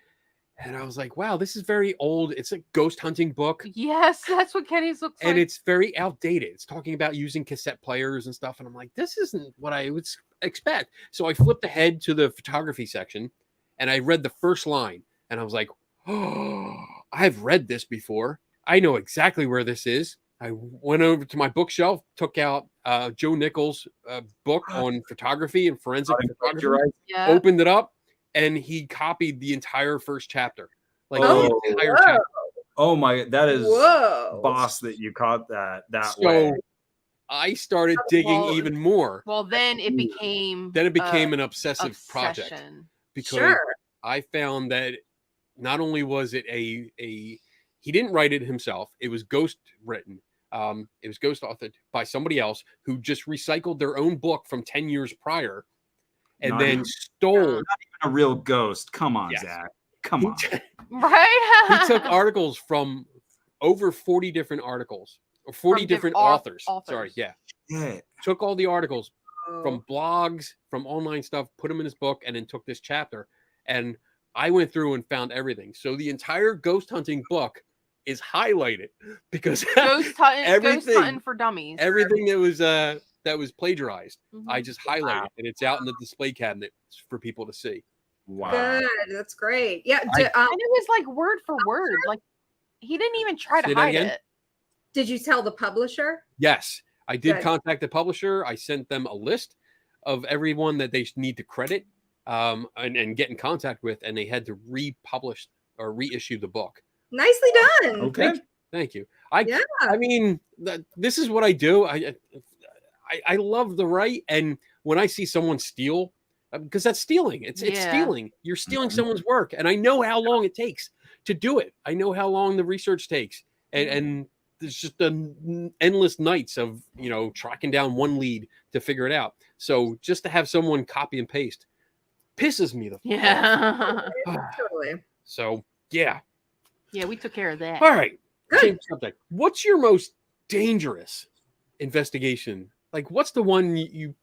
and I was like, "Wow, this is very old. It's a ghost hunting book, Yes, that's what Kenny's looks and like. it's very outdated. It's talking about using cassette players and stuff." And I'm like, "This isn't what I would expect." So I flipped ahead to the photography section, and I read the first line, and I was like, "Oh, I've read this before. I know exactly where this is." I went over to my bookshelf, took out Joe Nichols' book on photography and forensic photography, You're right. Yeah. opened it up, and he copied the entire first chapter. Like Oh, the entire whoa. chapter. Oh my, that is Whoa. boss that you caught that So way. I started digging Well, even more. Well, then it became. Then it became an obsessive project obsession. because Sure. I found that not only was it he didn't write it himself, it was ghost written. It was ghost authored by somebody else who just recycled their own book from 10 years prior and Not then even- stole. A real ghost. Come on, Yes. Zach. Come on. Right? He took articles from over 40 different articles or 40 From different authors. Sorry. Yeah. Yeah. Took all the articles Oh. from blogs, from online stuff, put them in his book, and then took this chapter. And I went through and found everything. So the entire ghost hunting book is highlighted because Ghost Everything. hunting for dummies. everything that was plagiarized, Mhm. I just highlighted, and it's out in the display cabinet for people to see. Wow. Good. That's great. Yeah. And it was like word for word. Like he didn't even try Say to that hide again? it. Did you tell the publisher? Yes, I did Good. contact the publisher. I sent them a list of everyone that they need to credit and get in contact with, and they had to republish or reissue the book. Nicely done. Okay. Thank you. Yeah. I mean, this is what I do. I love the right, and when I see someone steal, because that's stealing. It's Yeah. stealing. You're stealing Mhm. someone's work, and I know how long it takes to do it. I know how long the research takes, and there's just endless nights of tracking down one lead to figure it out. So just to have someone copy and paste pisses me the fuck Yeah. off. Totally. So yeah. Yeah, we took care of that. All right. Good. Same subject. What's your most dangerous investigation? Like, what's the one you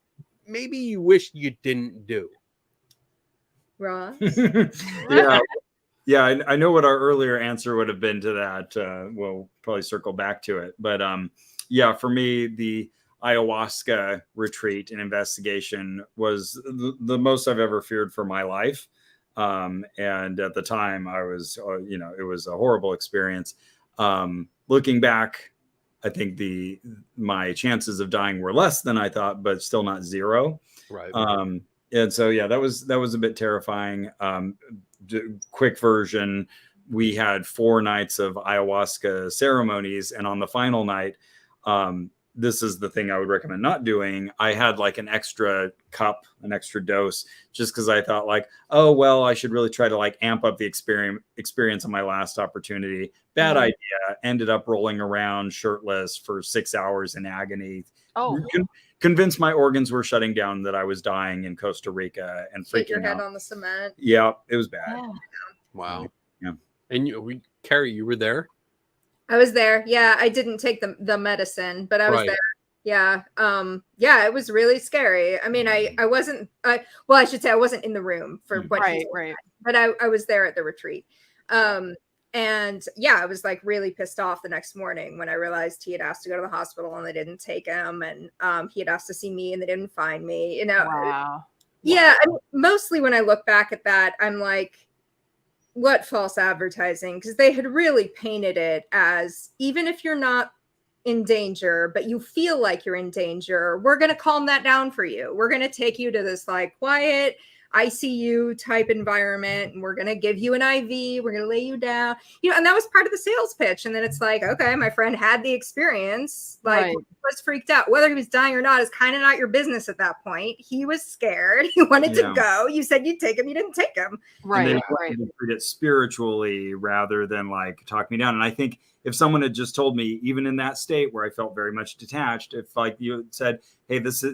maybe you wish you didn't do? Ross. yeah. Yeah, I know what our earlier answer would have been to that. We'll probably circle back to it. But yeah, for me, the ayahuasca retreat and investigation was the most I've ever feared for my life. And at the time I was, it was a horrible experience. Looking back, I think my chances of dying were less than I thought, but still not zero. Right. And so, yeah, that was a bit terrifying. quick version, we had 4 nights of ayahuasca ceremonies, and on the final night, this is the thing I would recommend not doing. I had like an extra cup, an extra dose, just because I thought like, oh, well, I should really try to like amp up the experience of my last opportunity. Bad idea. Ended up rolling around shirtless for 6 hours in agony. Oh, Convinced my organs were shutting down, that I was dying in Costa Rica, and Hit your freaking head out. on the cement. Yeah, it was bad. yeah. Wow. Yeah. And Carrie, you were there? I was there. Yeah, I didn't take the medicine, but I was Right. there. Yeah. Yeah, it was really scary. I mean, I wasn't well, I should say I wasn't in the room for what he Right. said, but I was there at the retreat. And yeah, I was like really pissed off the next morning when I realized he had asked to go to the hospital and they didn't take him, and he had asked to see me and they didn't find me, you know. Wow. Yeah, I mean, mostly when I look back at that, I'm like, what false advertising? Because they had really painted it as, even if you're not in danger, but you feel like you're in danger, we're going to calm that down for you. We're going to take you to this like quiet ICU type environment, and we're going to give you an IV. We're going to lay you down, you know, and that was part of the sales pitch. And then it's like, okay, my friend had the experience, like Right. was freaked out. Whether he was dying or not is kind of not your business at that point. He was scared. He wanted to go. You said you'd take him. You didn't take him. And Right. they Right. wanted to treat it spiritually rather than like talk me down. And I think if someone had just told me, even in that state where I felt very much detached, if like you had said, hey, this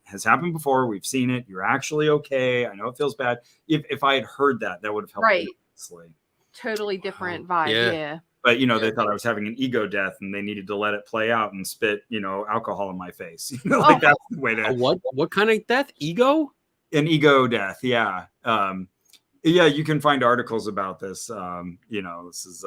has happened before, we've seen it, you're actually okay, I know it feels bad. If I had heard that, that would have helped Right. me immensely. Totally different vibe. Yeah. Yeah. But you know, Yeah. they thought I was having an ego death, and they needed to let it play out and spit, you know, alcohol in my face. You know, like Oh. that's the way A to what kind of death? Ego? an ego death. Yeah. Yeah, you can find articles about this. You know, this is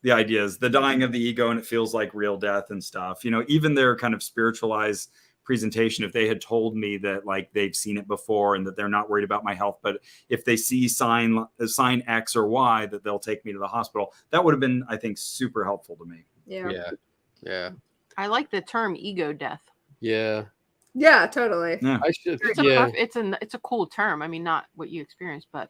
the idea is the dying of the ego, and it feels like real death and stuff. You know, even their kind of spiritualized presentation, if they had told me that like they've seen it before and that they're not worried about my health, but if they see sign X or Y, that they'll take me to the hospital, that would have been, I think, super helpful to me. Yeah. Yeah. I like the term ego death. Yeah. Yeah, totally. Yeah. I should. It's a Yeah. it's a cool term. I mean, not what you experienced, but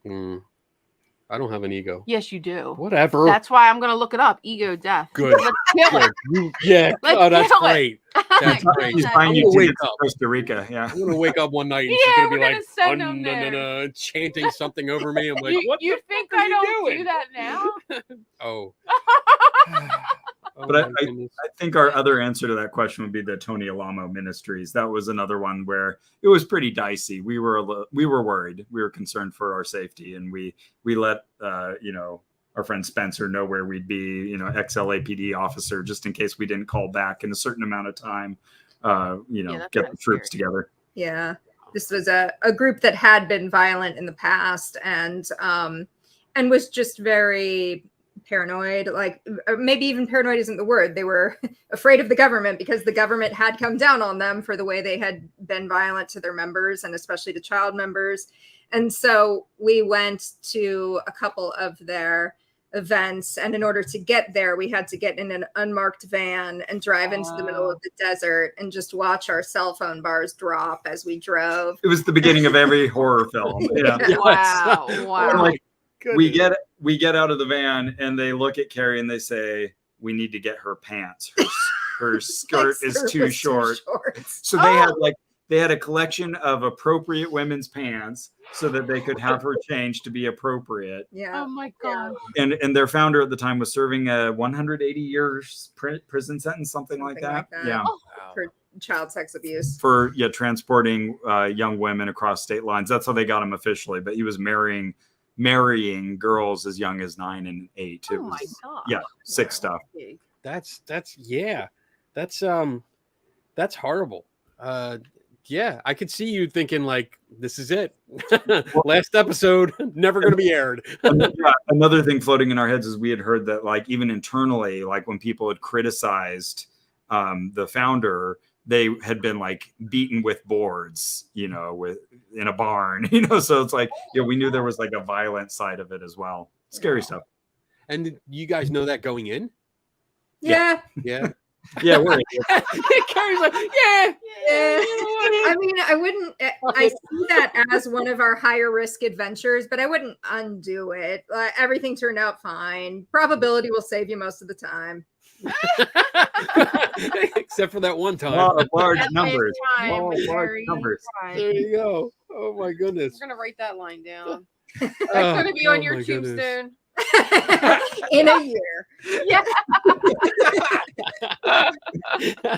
I don't have an ego. yes, you do. Whatever. That's why I'm gonna look it up. Ego death. Good. Let's kill it. Good. Yeah. Let's Oh, that's kill it. great. That's great. He's I'm buying you gonna wake tickets to up. Costa Rica. Yeah. I'm gonna wake up one night and Yeah, she's gonna we're be like, gonna send them there. chanting something over me. I'm like, what you the think fuck are I you don't doing? do that now? Oh. Oh, But my goodness. I think our other answer to that question would be the Tony Alamo Ministries. That was another one where it was pretty dicey. We were worried. We were concerned for our safety, and we let you know, our friend Spencer know where we'd be. You know, ex-LAPD officer, just in case we didn't call back in a certain amount of time. You know, that's get kinda the troops scary. together. Yeah. This was a group that had been violent in the past, and was just very paranoid. Like, maybe even paranoid isn't the word. They were afraid of the government because the government had come down on them for the way they had been violent to their members, and especially to child members. And so we went to a couple of their events, and in order to get there, we had to get in an unmarked van and drive into the middle of the desert and just watch our cell phone bars drop as we drove. It was the beginning of every horror film. Yeah. Yes. Wow. Oh, Wow. my goodness. We get out of the van, and they look at Carrie and they say, we need to get her pants. Her skirt My is skirt too was short. short. So they had a collection of appropriate women's pants so that they could have her changed to be appropriate. Yeah. Oh my god. And their founder at the time was serving a 180 years prison sentence, something like that. Yeah. Oh. For child sex abuse. For transporting young women across state lines. That's how they got him officially. But he was marrying girls as young as 9 and 8. It Oh was, my god. yeah, sick stuff. That's horrible. Yeah, I could see you thinking like, this is it. Last episode, never going to be aired. Another thing floating in our heads is we had heard that like even internally, like when people had criticized the founder, they had been like beaten with boards, you know, in a barn, you know. So it's like, yeah, we knew there was like a violent side of it as well. Scary stuff. And you guys know that going in? Yeah. Yeah. Yeah, we're Carrie's like, yeah. I mean, I wouldn't. I see that as one of our higher risk adventures, but I wouldn't undo it. Everything turned out fine. Probability will save you most of the time. Except for that one time. large That numbers. time, Law of large Harry, numbers. time. There you go. Oh my goodness. We're gonna write that line down. Oh, That's gonna be on your my goodness. tombstone. In a year. Yeah.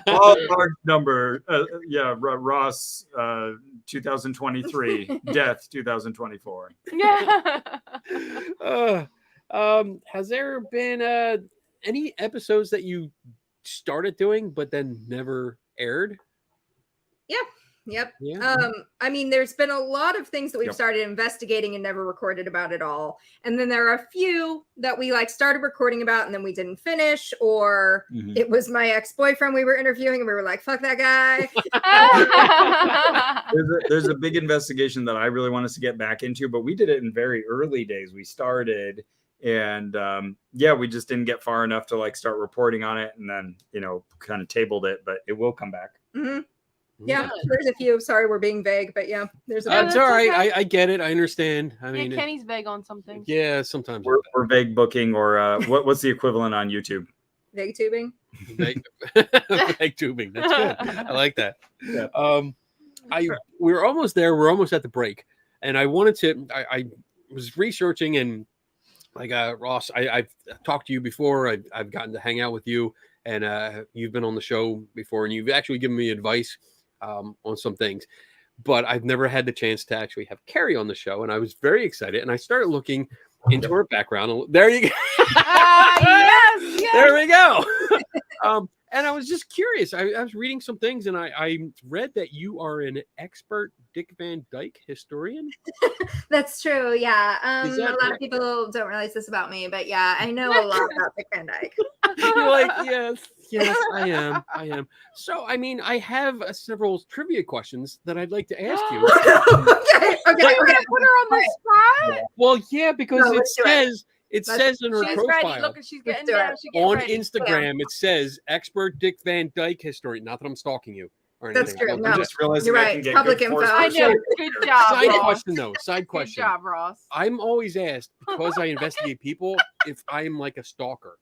Law of large number. Ross, 2023. Death, 2024. Yeah. Has there been any episodes that you started doing but then never aired? Yep. Yeah. I mean, there's been a lot of things that we've Yep. started investigating and never recorded about at all. And then there are a few that we like started recording about and then we didn't finish, or Mhm. it was my ex-boyfriend we were interviewing and we were like, fuck that guy. There's a big investigation that I really want us to get back into, but we did it in very early days. We started and we just didn't get far enough to like start reporting on it, and then kind of tabled it, but it will come back. Mhm. Yeah, there's a few. Sorry, we're being vague, but yeah, there's a Oh, It's that's all right. okay. I get it. I understand. I mean, Kenny's vague on something. yeah, sometimes We're vague booking, or what's the equivalent on YouTube? vague tubing. vague, vague tubing. That's good. I like that. Yeah. We're almost there. We're almost at the break, and I wanted to. I was researching, and like Ross, I've talked to you before. I've gotten to hang out with you, and you've been on the show before, and you've actually given me advice on some things, but I've never had the chance to actually have Carrie on the show, and I was very excited, and I started looking into her background. There you go. Yes. There we go. And I was just curious. I was reading some things, and I read that you are an expert Dick Van Dyke historian. That's true. Yeah. Is A that lot right? of people don't realize this about me, but yeah, I know a lot about Dick Van Dyke. You're like, yes, I am. So, I mean, I have several trivia questions that I'd like to ask you. okay. You're gonna put her on the spot. Well, yeah, because No, it let's do it. says in her She's profile ready. Look, she's getting do down. it. She's getting on ready. Instagram. It says expert Dick Van Dyke historian. Not that I'm stalking you or That's anything. true. I'm No. I'm just- just realizing You're I right. can get Public good info. force I know. Good job, Side Ross. question though. Side Good question. job, Ross. I'm always asked, because I investigate people, if I'm like a stalker.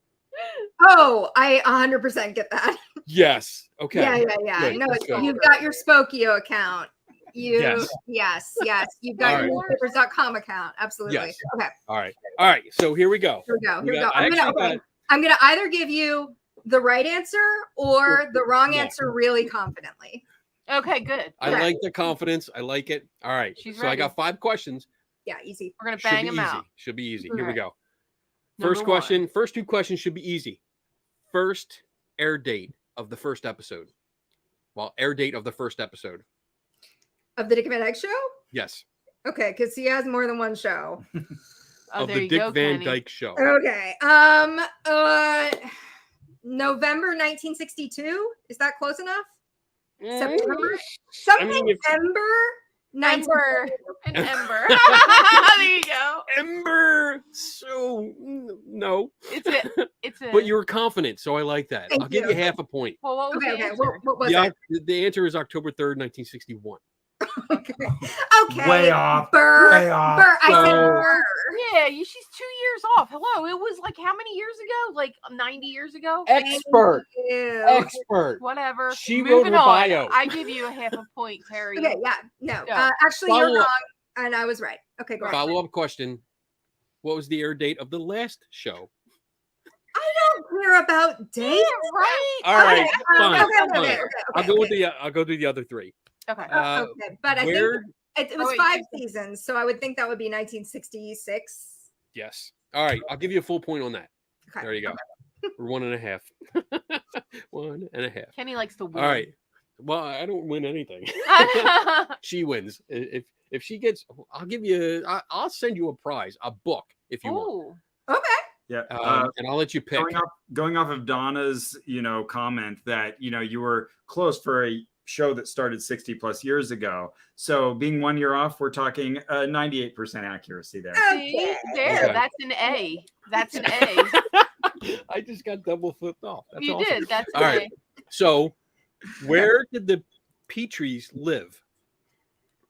Oh, I 100% get that. Yes. Okay. Yeah. Good, No, good. you've got your Spokio account. Yes. Yes. You've got All your right. newspapers.com account. Absolutely. Yes. Okay, All right. So here we go. here we go. We got- I actually I'm gonna either give you the right answer or the wrong Yeah. answer really confidently. Okay, good. I Okay. like the confidence. I like it. All right. She's so I ready. got 5 questions. Yeah, easy. We're gonna Should bang be them easy. out. Should be easy. Here we Okay. go. Number First question. First 2 questions should be easy. First air date of the first episode. Well, air date of the first episode. Of the Dick Van Dyke Show? Yes. Okay, because he has more than one show. Oh, Of there the you Dick go, Van Kenny. Dyke show. Okay. November 1962. Is that close enough? September? Something mean, if- Ember? Ember. An ember. There you go. Ember. So no. It's a. But you were confident, so I like that. Thank I'll give you. you half a point. Well, what was Okay, the okay. answer? What was it? The answer is October 3rd, 1961. Okay. Way off. Burr. Way off. Burr. I said So- Burr. Yeah, she's 2 years off. Hello, it was like how many years ago? Like 90 years ago? Expert. Ew. Expert. Whatever. She wrote Moving her on. bio. I give you a half a point, Carrie. Okay, yeah, no. Yeah. Actually, you're Follow up. wrong, and I was right. Okay, go ahead. Follow-up question. What was the air date of the last show? I don't care about dates. Right? All right, Okay, fine, okay. I'll go with I'll go through the other 3. Okay. Okay, but I think Where? it was wait, 5 seasons, so I would think that would be 1966. Yes. All right. I'll give you a full point on that. Okay. There you go. We're 1.5. 1.5. Kenny likes to win. All right. Well, I don't win anything. She wins. If she gets, I'll give you. I'll send you a prize, a book, if you want. Oh. Okay. Yeah. And I'll let you pick. Going off of Donna's, comment that, you were close for a show that started 60 plus years ago. So being 1 year off, we're talking 98% accuracy there. See, Okay. there. Okay. That's an A. That's an A. I just got double flipped off. That's You awesome. did. That's All right. So, where did the Petries live?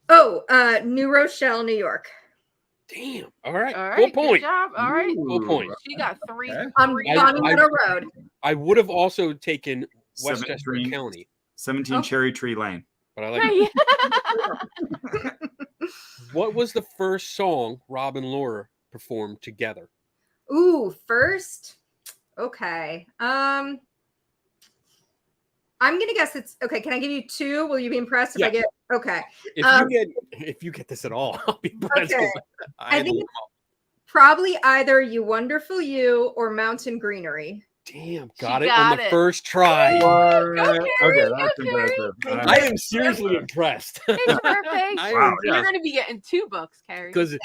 Oh, New Rochelle, New York. Damn. All right. All right. Full Good point. job. All right. Full point. She got three. Okay. On three- Meadow Road. I would have also taken Westchester 17 County, 17 Oh. Cherry Tree Lane. but I like. Yeah. What was the first song Rob and Laura performed together? Ooh, first. Okay. I'm gonna guess it's okay. Can I give you two? Will you be impressed if I Yeah. get okay? If you get this at all, I'll be impressed. 'Cause Okay. I think don't- it's probably either You Wonderful You or Mountain Greenery. damn, She got it got on the it. first try. Carrie, Okay, that's go, Carrie. impressive. I am seriously impressed. It's perfect. I Wow. am You're impressed. going to be getting 2 books, Carrie. Because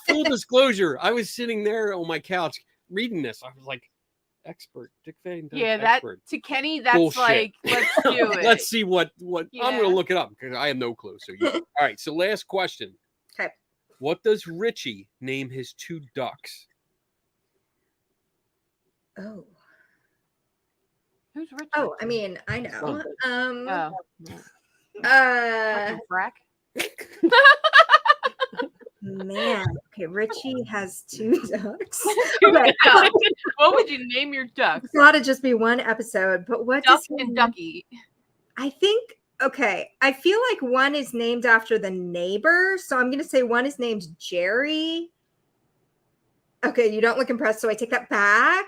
full disclosure, I was sitting there on my couch reading this. I was like, expert, Dick Van Dyke, Yeah, that expert. to Kenny, that's Bullshit. like, let's do it. Let's see what I'm Yeah. gonna look it up because I have no clue. So all right, so last question. Okay. What does Richie name his 2 ducks? Oh. Who's Richard? Oh, I mean, I know. Son. Fucking frack. Man. Okay, Richie has 2 ducks. Two Okay. ducks. What would you name your ducks? It's got to just be one episode, but what Duck does he and name- Ducky. I think okay. I feel like one is named after the neighbor, so I'm gonna say one is named Jerry. Okay, you don't look impressed, so I take that back.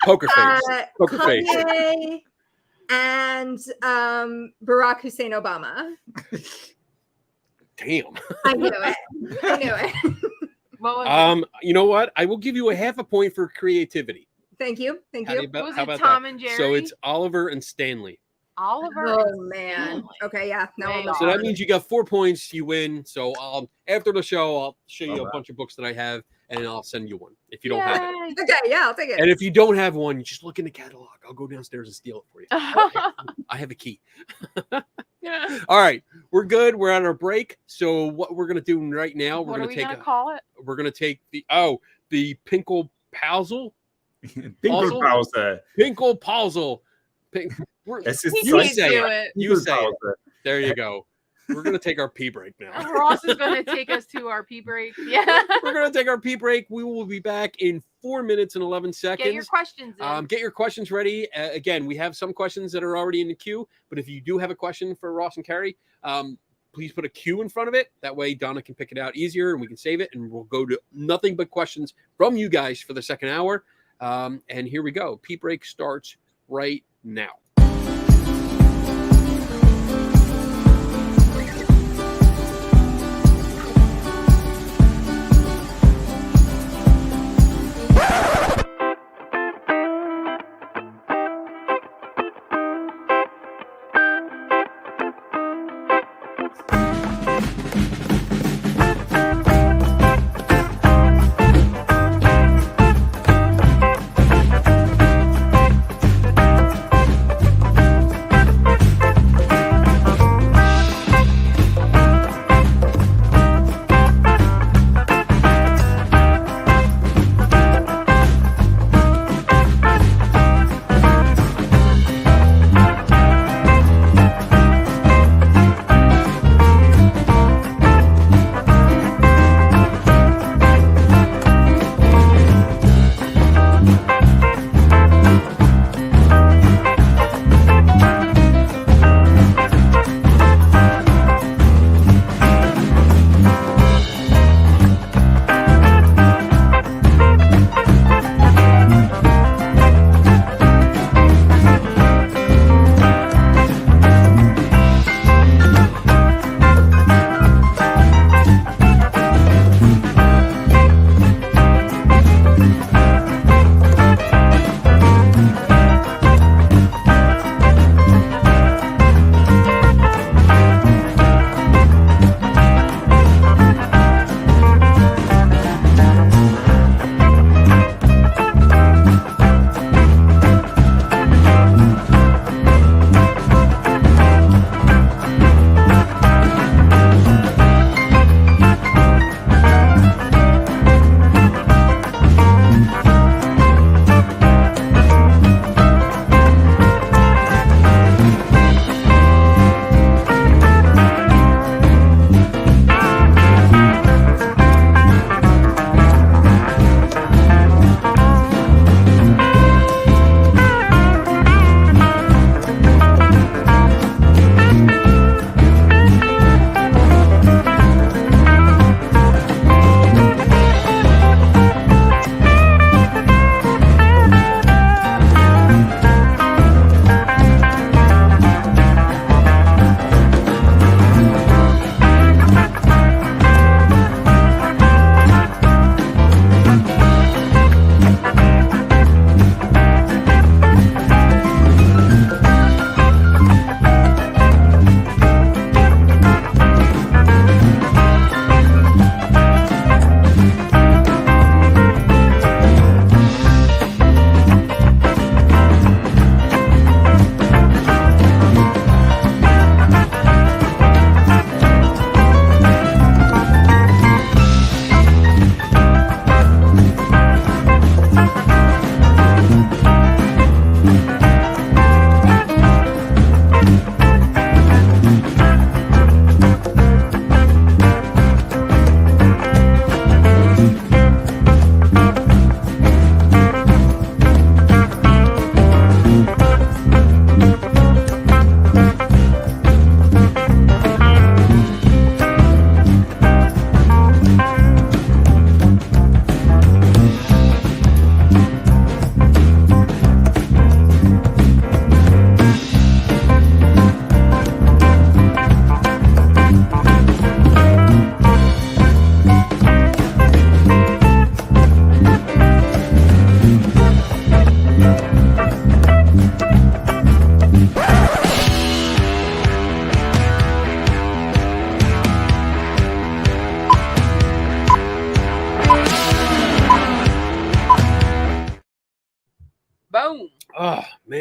Poker face. Poker face. Kanye and Barack Hussein Obama. Damn. I knew it. I knew it. What was it? You know what? I will give you a half a point for creativity. Thank you. Thank How, do you. you, Was how it about Tom that? and Jerry? So it's Oliver and Stanley. Oliver. Oh and man. Stanley. Okay, yeah. No, Way I'm off. So that means you got 4 points. You win. So after the show, I'll show you All a right. bunch of books that I have, and I'll send you one if you don't have it. Yay. okay, yeah, I'll take it. And if you don't have one, you just look in the catalog. I'll go downstairs and steal it for you. I have a key. Yeah. All right, we're good. We're on our break. So what we're gonna do right now, we're What are gonna we take gonna call it? we're gonna take the Pinkle Pausel. Pinkel Pause. Pinkle Pausel. Es ist He You can't say do it. it. You say it. There you go. We're gonna take our pee break now. Ross is going to take us to our pee break. Yeah. We're gonna take our pee break. We will be back in 4 minutes and 11 seconds. Get your questions in. Get your questions ready. Again, we have some questions that are already in the queue, but if you do have a question for Ross and Carrie, please put a Q in front of it. That way Donna can pick it out easier and we can save it, and we'll go to nothing but questions from you guys for the second hour. And here we go. Pee break starts right now.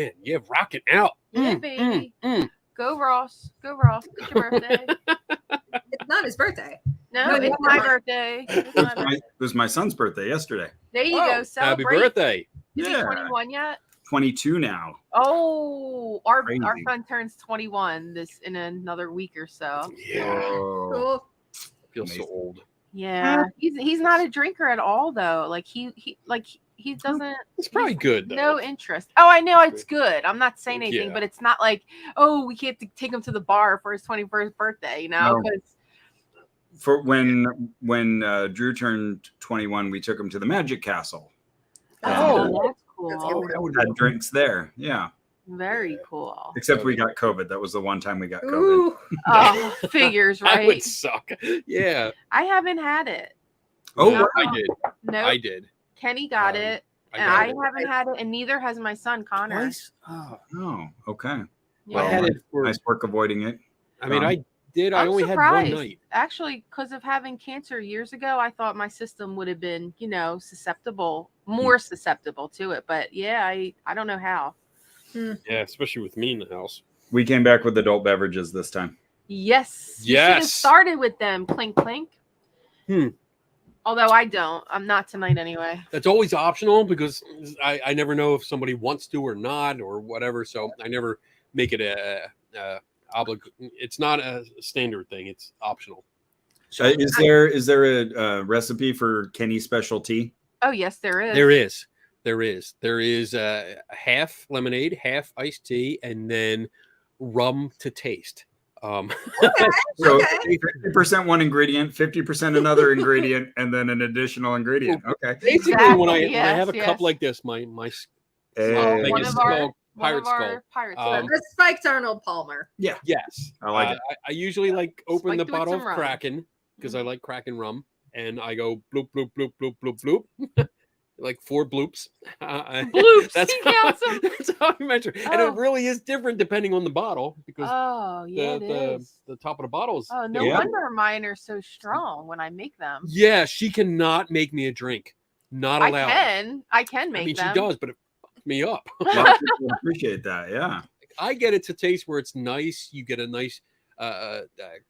man. Yeah, rocking out. Yeah, baby. Go Ross. Go Ross. It's your birthday. It's not his birthday. No, No, it's no, my no. birthday. It's my birthday. It was my son's birthday yesterday. There you Oh, go. happy Celebrate. birthday. Is he Yeah. 21 yet? 22 now. Oh, our Crazy. son turns 21 in another week or so. Yeah. Whoa. Cool. Feels so Amazing. old. Yeah, he's not a drinker at all though. Like he doesn't. It's probably good, though. No interest. Oh, I know it's good. I'm not saying anything, Yeah. but it's not like, oh, we can't take him to the bar for his 21st birthday, you know? No. 'Cause- For when Drew turned 21, we took him to the Magic Castle. oh, And, that's cool. had drinks there. Yeah. Very cool. Except we got COVID. That was the one time we got COVID. Ooh. Oh, figures, That would right? suck. Yeah. I haven't had it. Oh, No. I did. No, I did. Kenny got Um, it, I and got I it haven't had it, and neither has my son Connor. twice. Oh, oh, okay. Yeah. I had it for. Nice work avoiding it. I mean, I did. I I'm only had surprised. one night. Actually, because of having cancer years ago, I thought my system would have been, more susceptible to it. But yeah, I don't know how. Yeah, especially with me in the house. We came back with adult beverages this time. Yes. You should have Yes. started with them. Clink, clink. Hmm. Although I don't. I'm not tonight anyway. That's always optional because I never know if somebody wants to or not or whatever. So I never make it it's not a standard thing. It's optional. Is there a recipe for Kenny's special tea? Oh, yes, there is. There is half lemonade, half iced tea, and then rum to taste. So Okay. 50% one ingredient, 50% another ingredient, and then an additional ingredient. Okay. Basically, when I Yes, have a yes. cup like this, my Hey. like one a of skull, our pirate skull. pirate Um, That's spiked Arnold Palmer. Yes, I like it. I usually like open Spiked the with bottle some of rum. Kraken because I like Kraken rum, and I go bloop bloop bloop bloop bloop bloop, like 4 bloops. Bloops. That's He counts them. that's how I measure, and Oh. it really is different depending on the bottle because Oh, yeah, it is. the top of the bottle is. Oh, no Yeah. wonder mine are so strong when I make them. Yeah, she cannot make me a drink. Not allowed. I can make I mean, them. she does, but it fucks me up. A lot of people appreciate that. Yeah. I get it to taste where it's nice. You get a nice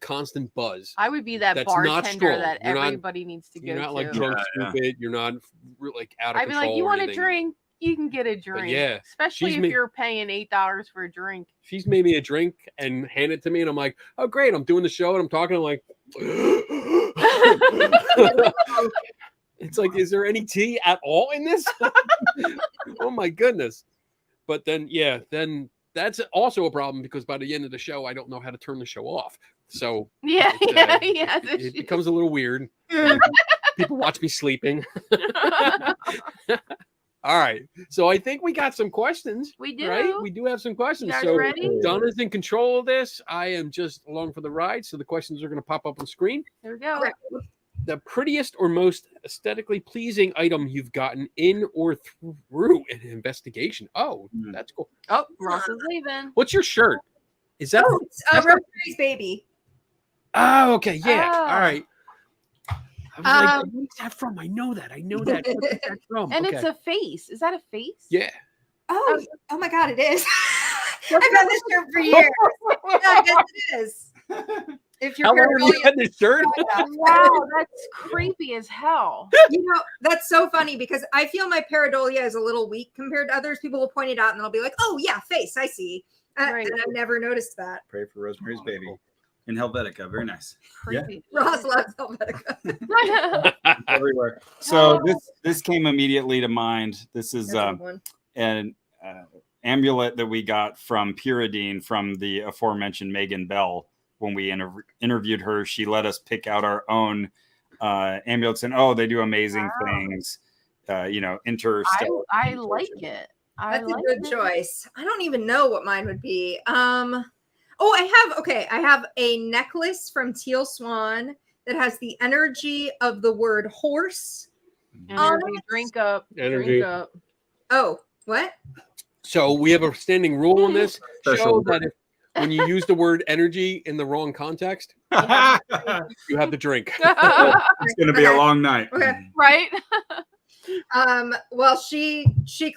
constant buzz. I would be that That's not bartender strong. that You're not- everybody needs to go You're not like to. drunk Yeah, stupid. You're not like out of I'd be control. like, you or want a anything. drink? You can get a drink. yeah, Especially she's if ma- you're paying $8 for a drink. She's made me a drink and hand it to me, and I'm like, oh great, I'm doing the show and I'm talking. I'm like, it's like, is there any tea at all in this? Oh my goodness! But then that's also a problem because by the end of the show, I don't know how to turn the show off. So Yeah, It's, yeah. it becomes a little weird. People watch me sleeping. All right. So I think we got some questions. We do. Right? We do have some questions. You guys So ready? Donna's in control of this. I am just along for the ride. So the questions are going to pop up on screen. There we go. Okay. The prettiest or most aesthetically pleasing item you've gotten in or through an investigation. Oh, Hmm. that's cool. Oh, Ross is leaving. What's your shirt? Is that? Oh, it's Rosemary's Baby. Oh, okay. Yeah. Oh. All right. I was like, where's that from? I know that. What's that from? And Okay. it's a face. Is that a face? Yeah. Oh my God, it is. I've had this shirt for years. Yeah, I guess it is. If you're How long have you paranoid, had this shirt? Wow, that's creepy as hell. you know, that's so funny because I feel my pareidolia is a little weak compared to others. People will point it out and they'll be like, "Oh yeah, face, I see," Right. and I've never noticed that. Pray for Rosemary's Baby in Helvetica. Very nice. Creepy. Ross loves Helvetica. Everywhere. So this came immediately to mind. This is That's a good one. an amulet that we got from Pyridine from the aforementioned Megan Bell. When we interviewed her, she let us pick out our own amulets, and they do amazing things. Interstellar. I like it. That's a good choice. I don't even know what mine would be. I have a necklace from Teal Swan that has the energy of the word horse. Energy, drink up. Energy. Drink up. Oh, what? So we have a standing rule on this show Special. that when you use the word energy in the wrong context, It's you have to drink. going to be a long night. Okay. Right? Well, she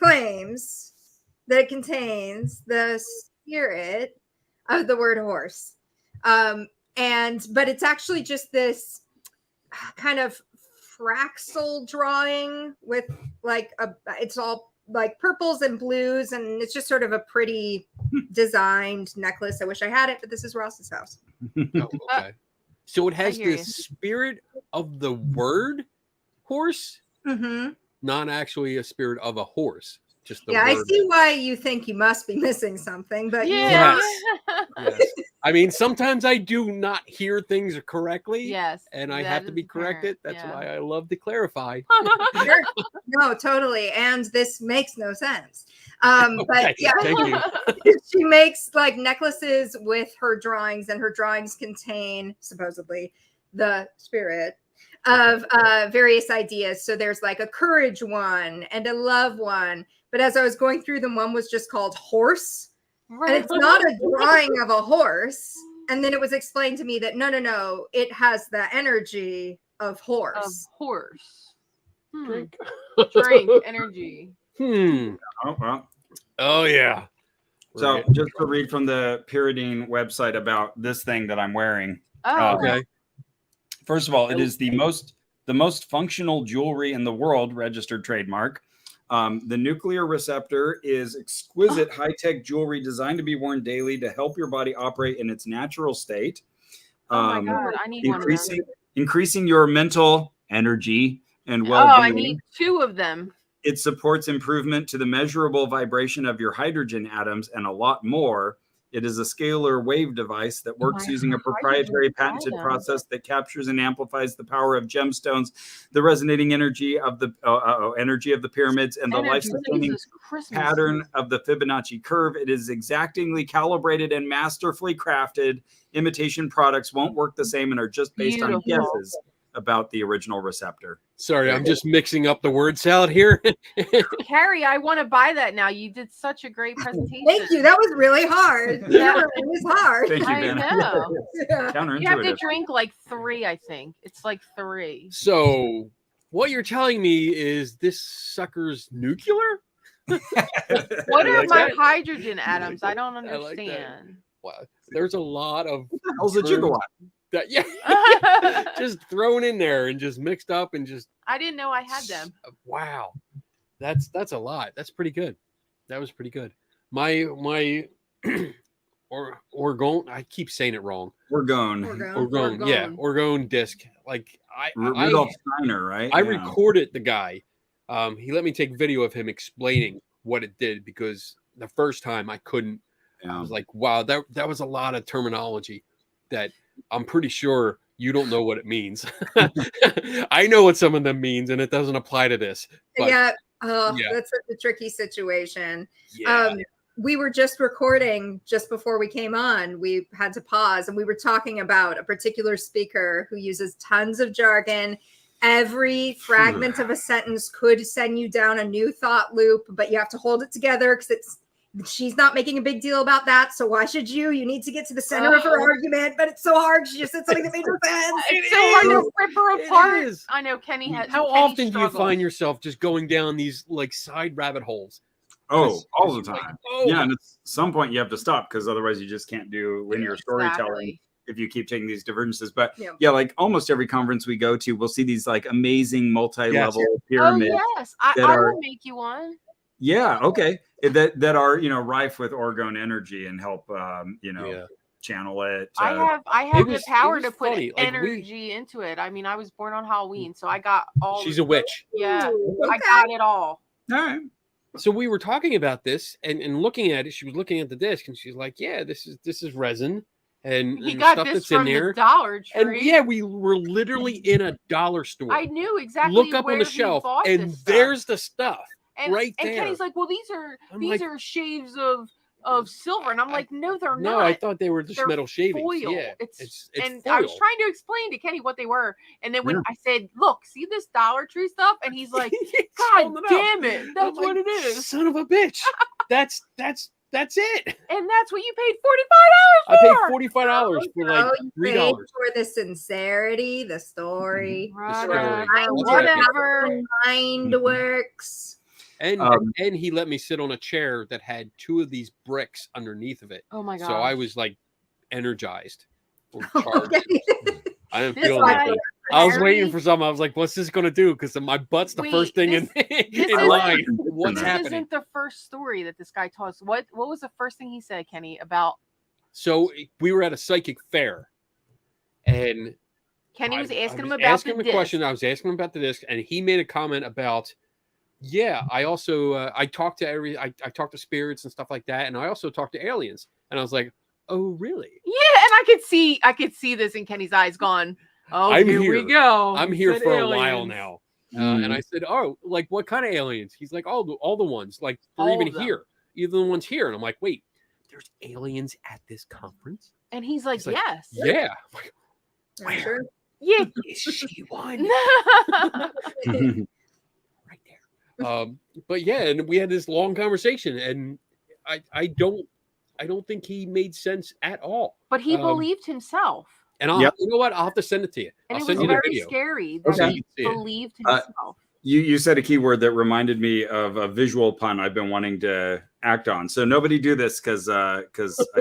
claims that contains the spirit of the word horse. But it's actually just this kind of fractal drawing with like it's all like purples and blues, and it's just sort of a pretty designed necklace. I wish I had it, but this is Ross's house. Oh, okay. So it has hear the you. spirit of the word horse, not actually a spirit of a horse. Just the Yeah, I word. see why you think you must be missing something, but Yeah. Yes. I mean, sometimes I do not hear things correctly. Yes. And I that have to is be corrected. apparent, That's yeah. why I love to clarify. Sure. No, totally. And this makes no sense. But Okay, yeah, thank you. she makes like necklaces with her drawings, and her drawings contain supposedly the spirit of various ideas. So there's like a courage one and a love one. But as I was going through them, one was just called horse. And it's not a drawing of a horse. And then it was explained to me that no, it has the energy of horse. Of horse. Drink. Drink energy. Oh, well. Oh, yeah. So Right. just to read from the Pyridine website about this thing that I'm wearing. Oh, Okay. First of all, it is the most functional jewelry in the world, registered trademark. The nuclear receptor is exquisite high-tech jewelry designed to be worn daily to help your body operate in its natural state. oh my God, I need one of those. Increasing your mental energy and Oh, well-being. I need 2 of them. It supports improvement to the measurable vibration of your hydrogen atoms and a lot more. It is a scalar wave device that works using a proprietary patented process that captures and amplifies the power of gemstones, the resonating energy of the pyramids, and the life-sustaining pattern of the Fibonacci curve. It is exactingly calibrated and masterfully crafted. Imitation products won't work the same and are just based on guesses about the original receptor. Sorry, I'm just mixing up the word salad here. Carrie, I want to buy that now. You did such a great presentation. Thank you. That was really hard. Yeah. It was hard. Thank you, I Ben. know. Yeah. You have to Counterintuitive. drink like 3, I think. It's like 3. So what you're telling me is this sucker's nuclear? What I are like my that. hydrogen atoms? I don't I like that. understand. Wow. There's a lot of How's the gigawatt? that, yeah, just thrown in there and just mixed up and just I didn't know I had them. wow. That's a lot. That's pretty good. That was pretty good. My orgone, I keep saying it wrong. Orgone. Orgone, yeah, orgone disc. Like Rudolph Steiner, right? I Yeah. recorded the guy. He let me take video of him explaining what it did because the first time I couldn't. I was like, wow, that was a lot of terminology that I'm pretty sure you don't know what it means. I know what some of them means, and it doesn't apply to this. But, yeah. yeah. That's such a tricky situation. Yeah. We were just recording just before we came on. We had to pause, and we were talking about a particular speaker who uses tons of jargon. Every fragment of a sentence could send you down a new thought loop, but you have to hold it together because she's not making a big deal about that. So why should you? You need to get to the center of her argument, but it's so hard. She just said something that made no sense. It's so hard to rip her It apart. is. I know Kenny has. How Kenny often do you struggles. find yourself just going down these like side rabbit holes? Oh, all the Just like, time. oh, Yeah, and at some point you have to stop because otherwise you just can't do linear storytelling Exactly. if you keep taking these divergences. But Yeah. yeah, like almost every conference we go to, we'll see these like amazing multi-level Oh pyramids. yes, I will make you one. Yeah, okay. That are rife with orgone energy and help yeah. channel it. I have the was- power it to was put funny, like, energy into it. I mean, I was born on Halloween, so I got all. She's a witch. Yeah, Ooh, I got it all. All right. So we were talking about this and looking at it. She was looking at the disc and she's like, "Yeah, this is resin and He and got stuff this that's in from the there." Dollar Tree. And yeah, we were literally in a dollar store. I knew exactly. Look up where on the he shelf, bought and this stuff. there's the stuff right and there. Kenny's like, "Well, these I'm are like- shaves of silver," and I'm like, "No, they're no, not. I thought they were just They're metal shavings. foil. Yeah, It's and I was foil. trying to explain to Kenny what they were, and then when Yeah. I said, "Look, see this Dollar Tree stuff," and he's like, He's "God holding it up. damn it, I'm that's what like, it is," Son of a bitch. That's it. and that's what you paid I $45 paid for. $45 for like you $3. paid for the sincerity, the story, story. Whatever. That's right. Whatever. mind works. And he let me sit on a chair that had 2 of these bricks underneath of it. Oh my god! So I was like energized or charged. Okay. I didn't This feel guy- nothing. I was waiting Harry- for something. I was like, "What's this going to do?" Because my butt's the Wait, first thing this in is- line. What's This happening? isn't the first story that this guy told us. What was the first thing he said, Kenny, about So we were at a psychic fair, and Kenny was asking him I was about asking the him a disc. question. I was asking him about the disc, and he made a comment about, yeah, I also I talked to I talked to spirits and stuff like that, and I also talked to aliens. And I was like, oh, really? Yeah, and I could see this in Kenny's eyes going, oh, I'm here we here. go. I'm He here said for a while aliens. now. And I said, oh, like what kind of aliens? He's like, all the ones, like they're All even of them. here, even the ones here. And I'm like, wait, there's aliens at this conference? And he's like, He's like, yes. Yeah. I'm like, I'm sure. Yeah. is she one? Right there. But yeah, and we had this long conversation, and I don't think he made sense at all. But he Um, believed himself. And you know what? I'll have to send it to you. And I'll it send was you the very video. scary So that you he can see it. believed himself. You said a keyword that reminded me of a visual pun I've been wanting to act on. So nobody do this because I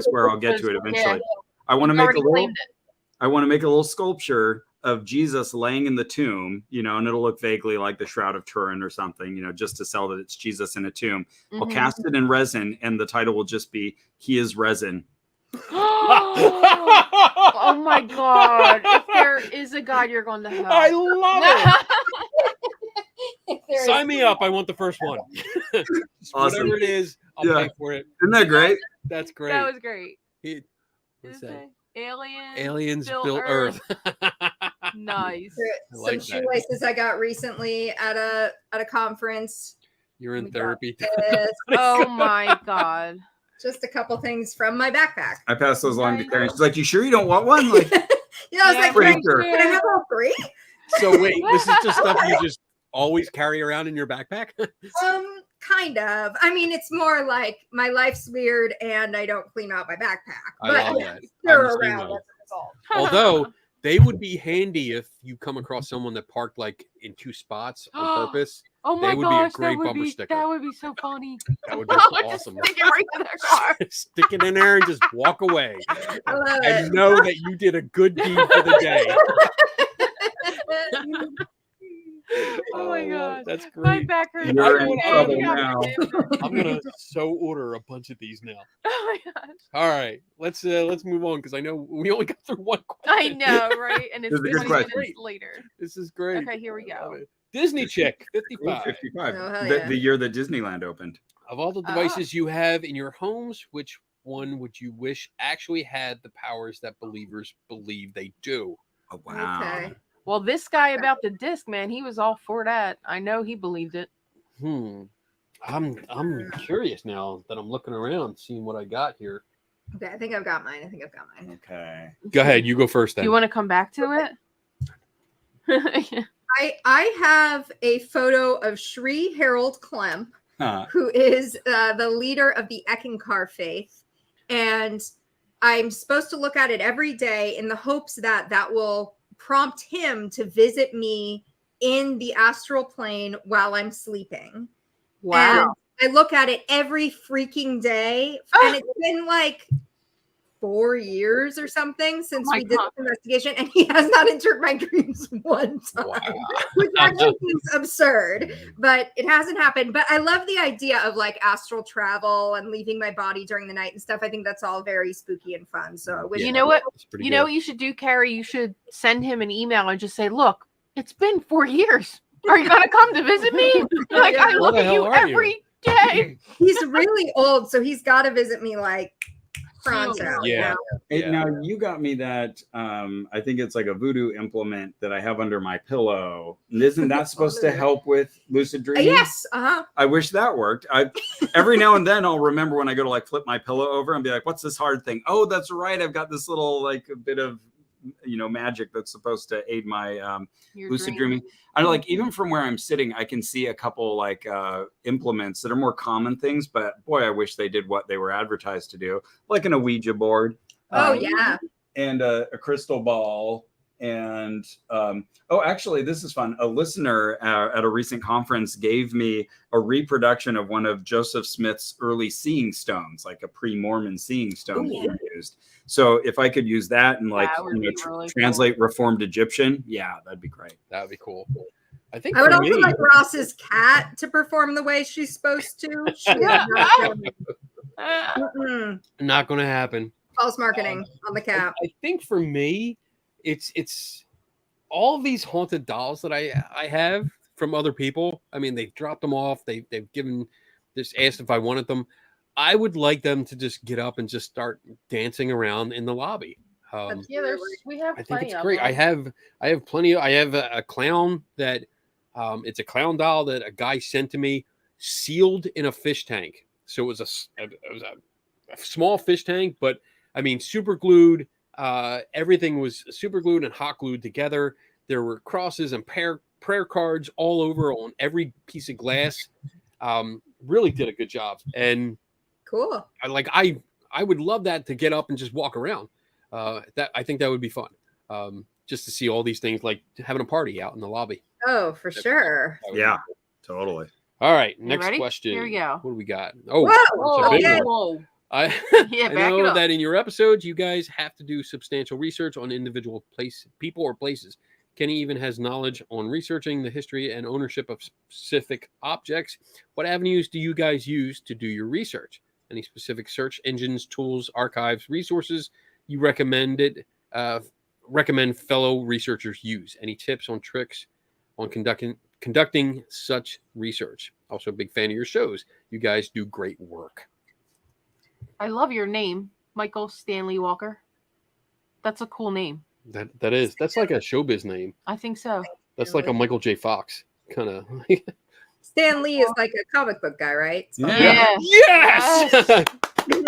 swear I'll get to it eventually. I want to He's make already a little. claimed it. I want to make a little sculpture of Jesus laying in the tomb, you know, and it'll look vaguely like the Shroud of Turin or something, you know, just to sell that it's Jesus in a tomb. I'll Mhm. cast it in resin, and the title will just be "He is Resin." Oh my god. If there is a God, you're going to hell. I love If it. there Sign is- me up. I want the first one. Just Awesome. Whatever it is, I'll Yeah. pay for it. Isn't that great? That's great. That was great. What's Is that? it? Aliens. Aliens built built Earth. Nice. I Some like that. shoelaces I got recently at a conference. You're in We got therapy. this. Oh my god. Just a couple things from my backpack. I passed those along to Nice. Karen. She's like, "You sure you don't want one?" Like, You know, I was Yeah, like, pretty can I, sure. can I have all 3? So wait, this is just stuff you just always carry around in your backpack? Kind of. I mean, it's more like my life's weird and I don't clean out my backpack. I But love that. they're I'm the same around way. as a result. Although they would be handy if you come across someone that parked like in 2 spots on purpose. Oh my They would be a gosh, great that would bumper be sticker. that would be so funny. That would be Just awesome. stick it right in their car. Stick it in there and just walk away. I love And it. know that you did a good deed for the day. Oh my gosh. That's My great. back hurts. You're in Okay, trouble yeah. now. I'm gonna so order a bunch of these now. Oh my gosh. All right, let's move on because I know we only got through one I question. know, right? And it's This is a good 20 question. minutes later. This is great. Okay, here we I love go. it. Disney chick, Ooh, 55. 55. Oh, hell the, yeah. the year that Disneyland opened. Of all the devices you have in your homes, which one would you wish actually had the powers that believers believe they do? Oh, wow. Okay. Well, this guy about the disc, man, he was all for that. I know he believed it. I'm curious now that I'm looking around, seeing what I got here. Okay, I think I've got mine. Okay. Go ahead, you go first Do then. you want to come back to it? I have a photo of Sri Harold Klemp, Huh. who is the leader of the Eckankar faith. And I'm supposed to look at it every day in the hopes that that will prompt him to visit me in the astral plane while I'm sleeping. Wow. And I look at it every freaking day. And it's been like 4 years or something since my we did God. this investigation, and he has not entered my dreams one time, Wow. which actually seems absurd, but it hasn't happened. But I love the idea of like astral travel and leaving my body during the night and stuff. I think that's all very spooky and fun. So I wish You know what? It's pretty You good. know what you should do, Carrie? You should send him an email and just say, look, it's been 4 years. Are you going to come to visit me? Like, I Where look the at hell you are you? every day. he's really old, so he's got to visit me like pronto. Soon. you Yeah. know? Hey, Yeah. now you got me that. I think it's like a voodoo implement that I have under my pillow. And isn't that supposed to help with lucid dreaming? Yes. Uh-huh. I wish that worked. Every now and then I'll remember when I go to like flip my pillow over and be like, "What's this hard thing?" Oh, that's right. I've got this little like a bit of magic that's supposed to aid my Your lucid dream. dreaming. I like even from where I'm sitting, I can see a couple like implements that are more common things. But boy, I wish they did what they were advertised to do, like an Ouija board. Oh um, yeah. and a crystal ball And actually, this is fun. A listener at a recent conference gave me a reproduction of one of Joseph Smith's early seeing stones, like a pre-Mormon seeing stone that he used. So if I could use that and really translate Reformed Egyptian, yeah, that'd be great. That would be cool. I think I would for also me, like Ross's cat to perform the way she's supposed to. She is not doing- not going to happen. False marketing on the cat. I think for me, it's all of these haunted dolls that I have from other people. I mean, they've dropped them off. They've given, just asked if I wanted them. I would like them to just get up and just start dancing around in the lobby. Yeah, we have. I think plenty it's of great. them. I have plenty. I have a clown that it's a clown doll that a guy sent to me, sealed in a fish tank. So it was a small fish tank, but I mean, super glued. Everything was super glued and hot glued together. There were crosses and prayer cards all over on every piece of glass. Really did a good job. And Cool. I would love that to get up and just walk around. I think that would be fun. Just to see all these things, like having a party out in the lobby. Oh, for sure. Yeah, totally. All right, You next ready? question. Here we go. What do we got? Oh, Whoa, it's a big okay. one. I Yeah, I back it know up. that in your episodes, you guys have to do substantial research on individual people or places. Kenny even has knowledge on researching the history and ownership of specific objects. What avenues do you guys use to do your research? Any specific search engines, tools, archives, resources you recommend fellow researchers use? Any tips on tricks on conducting such research? Also a big fan of your shows. You guys do great work. I love your name, Michael Stanley Walker. That's a cool name. That's like a showbiz name. I think so. That's like a Michael J. Fox kind of. Stan Lee is like a comic book guy, right? Yeah. Yes.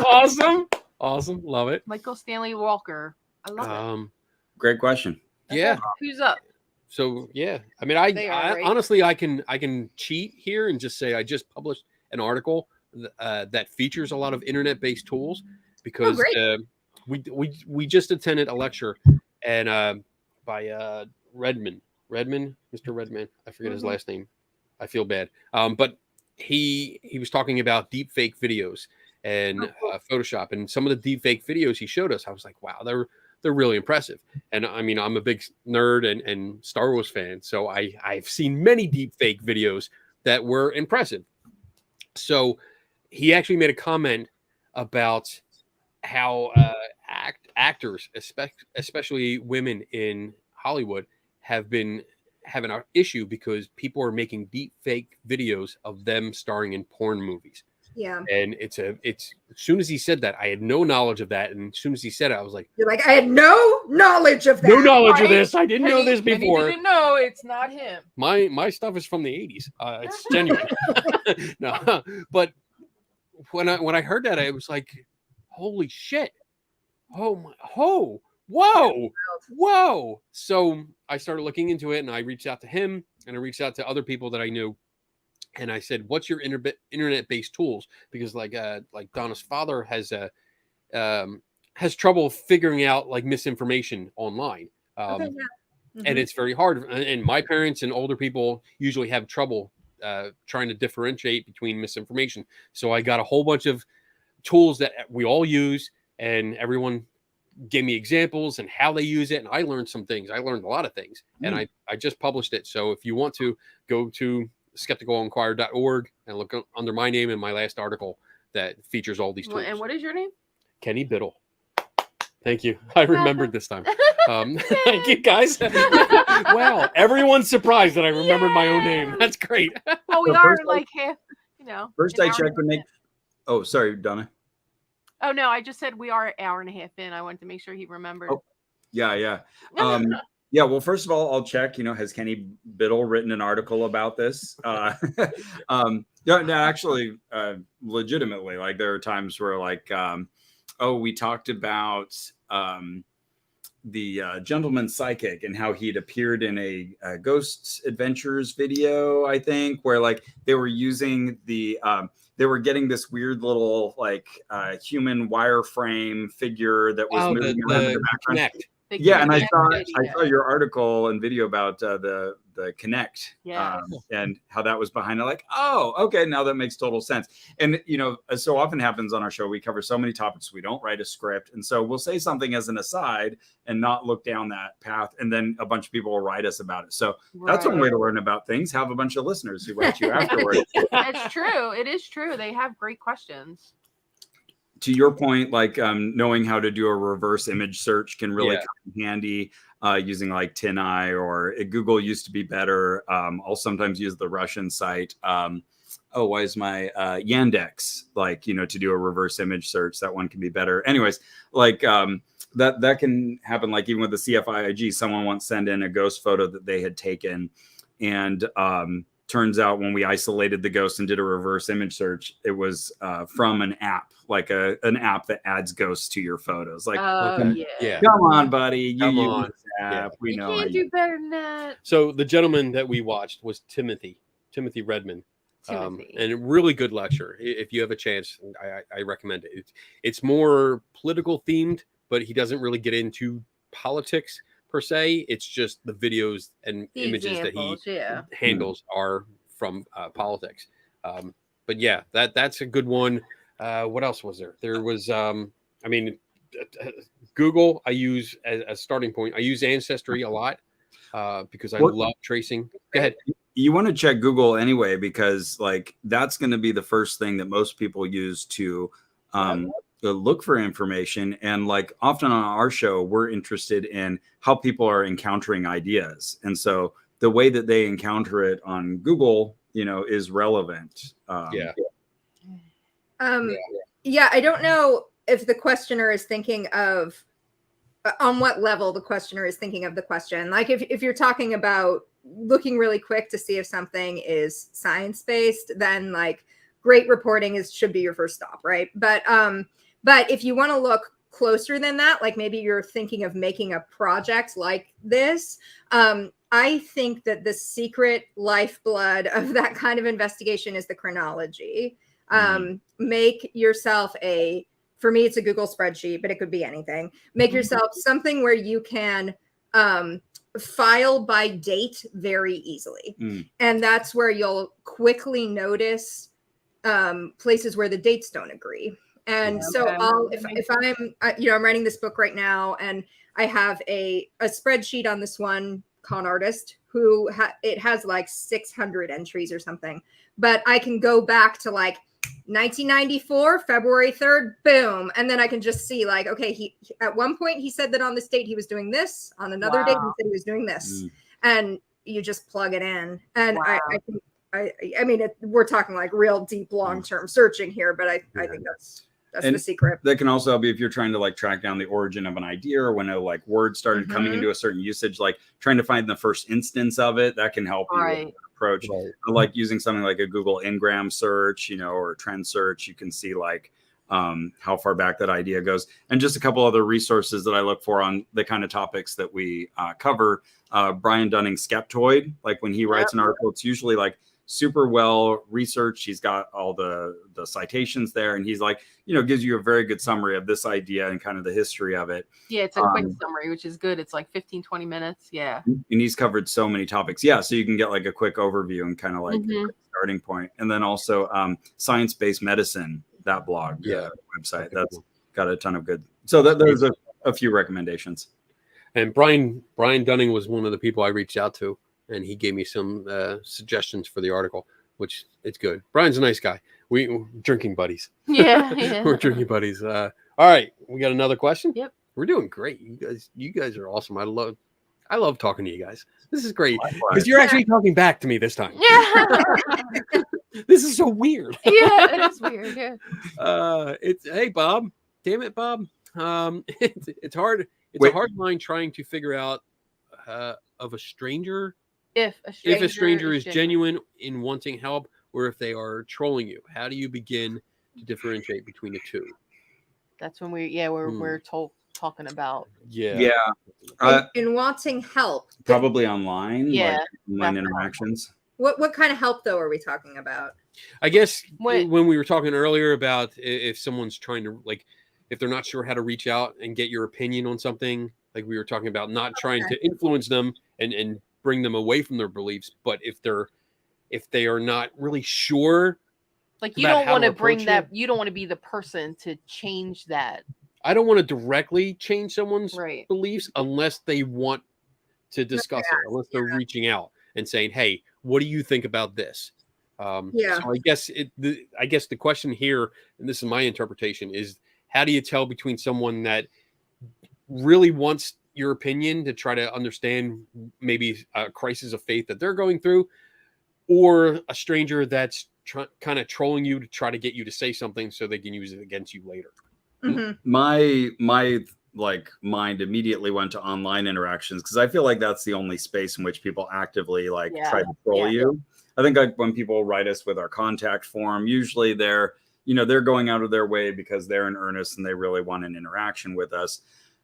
Awesome. Love it. Michael Stanley Walker. I love it. Great question. Yeah. Who's up? So yeah, I mean, I honestly, I can cheat here and just say I just published an article that features a lot of internet-based tools because we just attended a lecture and by Redman, Mr. Redman. I forget his last name. I feel bad. But he was talking about deep fake videos and Photoshop, and some of the deep fake videos he showed us. I was like, wow, they're really impressive. And I mean, I'm a big nerd and Star Wars fan, so I've seen many deep fake videos that were impressive. So he actually made a comment about how actors, especially women in Hollywood, have been having an issue because people are making deep fake videos of them starring in porn movies. Yeah. And it's as soon as he said that, I had no knowledge of that. And as soon as he said it, I was like, You're like, I had no knowledge of that. no knowledge of Right? this. I didn't know this Kenny before. didn't know it's not him. My stuff is from the 80s. It's genuine. No, but when I heard that, I was like, holy shit. Whoa. So I started looking into it and I reached out to him and I reached out to other people that I knew. And I said, what's your internet-based tools? Because like Donna's father has trouble figuring out like misinformation online. And it's very hard. And my parents and older people usually have trouble trying to differentiate between misinformation. So I got a whole bunch of tools that we all use, and everyone gave me examples and how they use it. And I learned some things. I learned a lot of things. And I just published it. So if you want to go to skepticalinquirer.org and look under my name in my last artical that features all these tools. And what is your name? Kenny Biddle. Thank you. I remembered this time. Thank you, guys. Wow. Everyone's surprised that I remembered my own name. That's great. Well, we So are first like half, First, an I hour checked and to a make. half. Oh, sorry, Donna. Oh, no, I just said we are an hour and a half in. I wanted to make sure he remembered. Oh, yeah. Yeah, well, first of all, I'll check, has Kenny Biddle written an article about this? No, actually, legitimately, like there are times where like, we talked about the gentleman psychic and how he'd appeared in a Ghosts Adventures video, I think, where like they were using they were getting this weird little like human wireframe figure that was moving around in the background. Connect. They Yeah, and I connect saw your article and video about the Connect, Yes. and how that was behind it. Like, oh, okay, now that makes total sense. And as so often happens on our show, we cover so many topics, we don't write a script, and so we'll say something as an aside and not look down that path, and then a bunch of people will write us about it. So that's one way to learn about things. Have a bunch of listeners who write you afterwards. That's true. It is true. They have great questions. To your point, like knowing how to do a reverse image search can really come in handy, using like TinEye, or Google used to be better. I'll sometimes use the Russian site. Why is my Yandex, to do a reverse image search? That one can be better. Anyways, that can happen. Like even with the CFIIG, someone once sent in a ghost photo that they had taken, and turns out when we isolated the ghost and did a reverse image search, it was from an app, like an app that adds ghosts to your photos. Like, come on, buddy, you use this app. Yeah. We know You can't do better than that. So the gentleman that we watched was Timothy Redman. And a really good lecture. If you have a chance, I recommend it. It's more political themed, but he doesn't really get into politics per se. It's just the videos and images that he handles are from politics. But yeah, that's a good one. What else was there? There was, Google I use as a starting point. I use Ancestry a lot because I love tracing. Go ahead. You want to check Google anyway, because that's going to be the first thing that most people use to look for information. And often on our show, we're interested in how people are encountering ideas. And so the way that they encounter it on Google, is relevant. I don't know if the questioner is thinking of on what level the questioner is thinking of the question. Like if you're talking about looking really quick to see if something is science-based, then great reporting should be your first stop, right? But if you want to look closer than that, maybe you're thinking of making a project like this, I think that the secret lifeblood of that kind of investigation is the chronology. Make yourself for me, it's a Google spreadsheet, but it could be anything. Make yourself something where you can file by date very easily. And that's where you'll quickly notice places where the dates don't agree. And so if I'm writing this book right now, and I have a spreadsheet on this one con artist who it has 600 entries or something, but I can go back to 1994, February 3rd, boom. And then I can just see okay, he at one point he said that on this date he was doing this, on another date he said he was doing this. And you just plug it in. And I mean, we're talking real deep, long-term searching here, but I think that's the secret. That can also help you if you're trying to track down the origin of an idea, or when a word started coming into a certain usage, trying to find the first instance of it. That can help you with an approach. Right. Using something like a Google Ngram search, or a trend search, you can see how far back that idea goes. And just a couple other resources that I look for on the kind of topics that we cover. Brian Dunning's Skeptoid, when he writes an article, it's usually super well researched. He's got all the citations there, and he's gives you a very good summary of this idea and kind of the history of it. Yeah, it's a quick summary, which is good. It's 15-20 minutes. Yeah. And he's covered so many topics. Yeah, so you can get a quick overview and kind of a starting point. And then also Science-Based Medicine, that blog website. That's got a ton of good. So there's a few recommendations. And Brian Dunning was one of the people I reached out to, and he gave me some suggestions for the article, which it's good. Brian's a nice guy. We're drinking buddies. Yeah. We're drinking buddies. All right, we got another question. Yep. We're doing great. You guys are awesome. I love talking to you guys. This is great because you're actually talking back to me this time. Yeah. This is so weird. Yeah, it is weird. Yeah. Hey Bob. Damn it, Bob. It's hard. It's a hard line trying to figure out of a stranger. If a stranger is genuine in wanting help, or if they are trolling you. How do you begin to differentiate between the two? That's when we're talking about. Yeah. In wanting help. Probably online. Yeah. Online interactions. What kind of help though are we talking about? I guess when we were talking earlier about if someone's trying to if they're not sure how to reach out and get your opinion on something, like we were talking about, not trying to influence them and bring them away from their beliefs, but if they are not really sure, like you don't want to bring that, you don't want to be the person to change that. I don't want to directly change someone's Right. beliefs unless they want to discuss it, unless they're reaching out and saying, "Hey, what do you think about this?" So I guess the question here, and this is my interpretation, is how do you tell between someone that really wants your opinion to try to understand maybe a crisis of faith that they're going through, or a stranger that's kind of trolling you to try to get you to say something so they can use it against you later? Mm-hmm. My like mind immediately went to online interactions, because I feel like that's the only space in which people actively try to troll you. I think when people write us with our contact form, usually they're going out of their way because they're in earnest and they really want an interaction with us.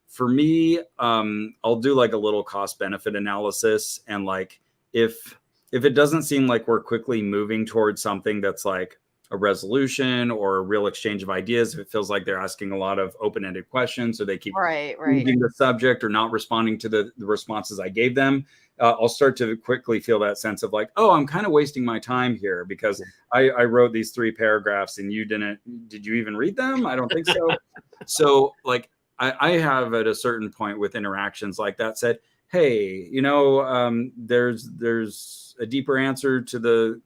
For me, I'll do like a little cost benefit analysis, and like if it doesn't seem like we're quickly moving towards something that's like a resolution or a real exchange of ideas, if it feels like they're asking a lot of open-ended questions, or they keep moving the subject or not responding to the responses I gave them, I'll start to quickly feel that sense of like, oh, I'm kind of wasting my time here because I wrote these 3 paragraphs and did you even read them? I don't think so. So like I have at a certain point with interactions like that said, hey, there's a deeper answer to the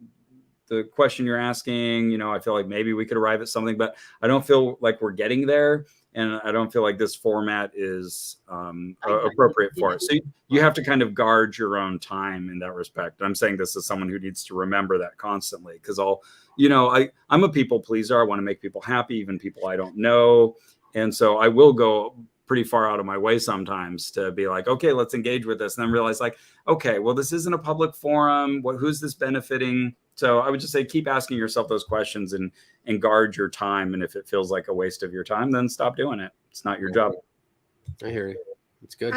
question you're asking. I feel like maybe we could arrive at something, but I don't feel like we're getting there. And I don't feel like this format is appropriate for it. So you have to kind of guard your own time in that respect. I'm saying this as someone who needs to remember that constantly, because I'm a people pleaser. I want to make people happy, even people I don't know. And so I will go pretty far out of my way sometimes to be like, okay, let's engage with this. And then realize like, okay, well, this isn't a public forum. Who's this benefiting? So I would just say, keep asking yourself those questions and guard your time. And if it feels like a waste of your time, then stop doing it. It's not your job. I hear you. It's good.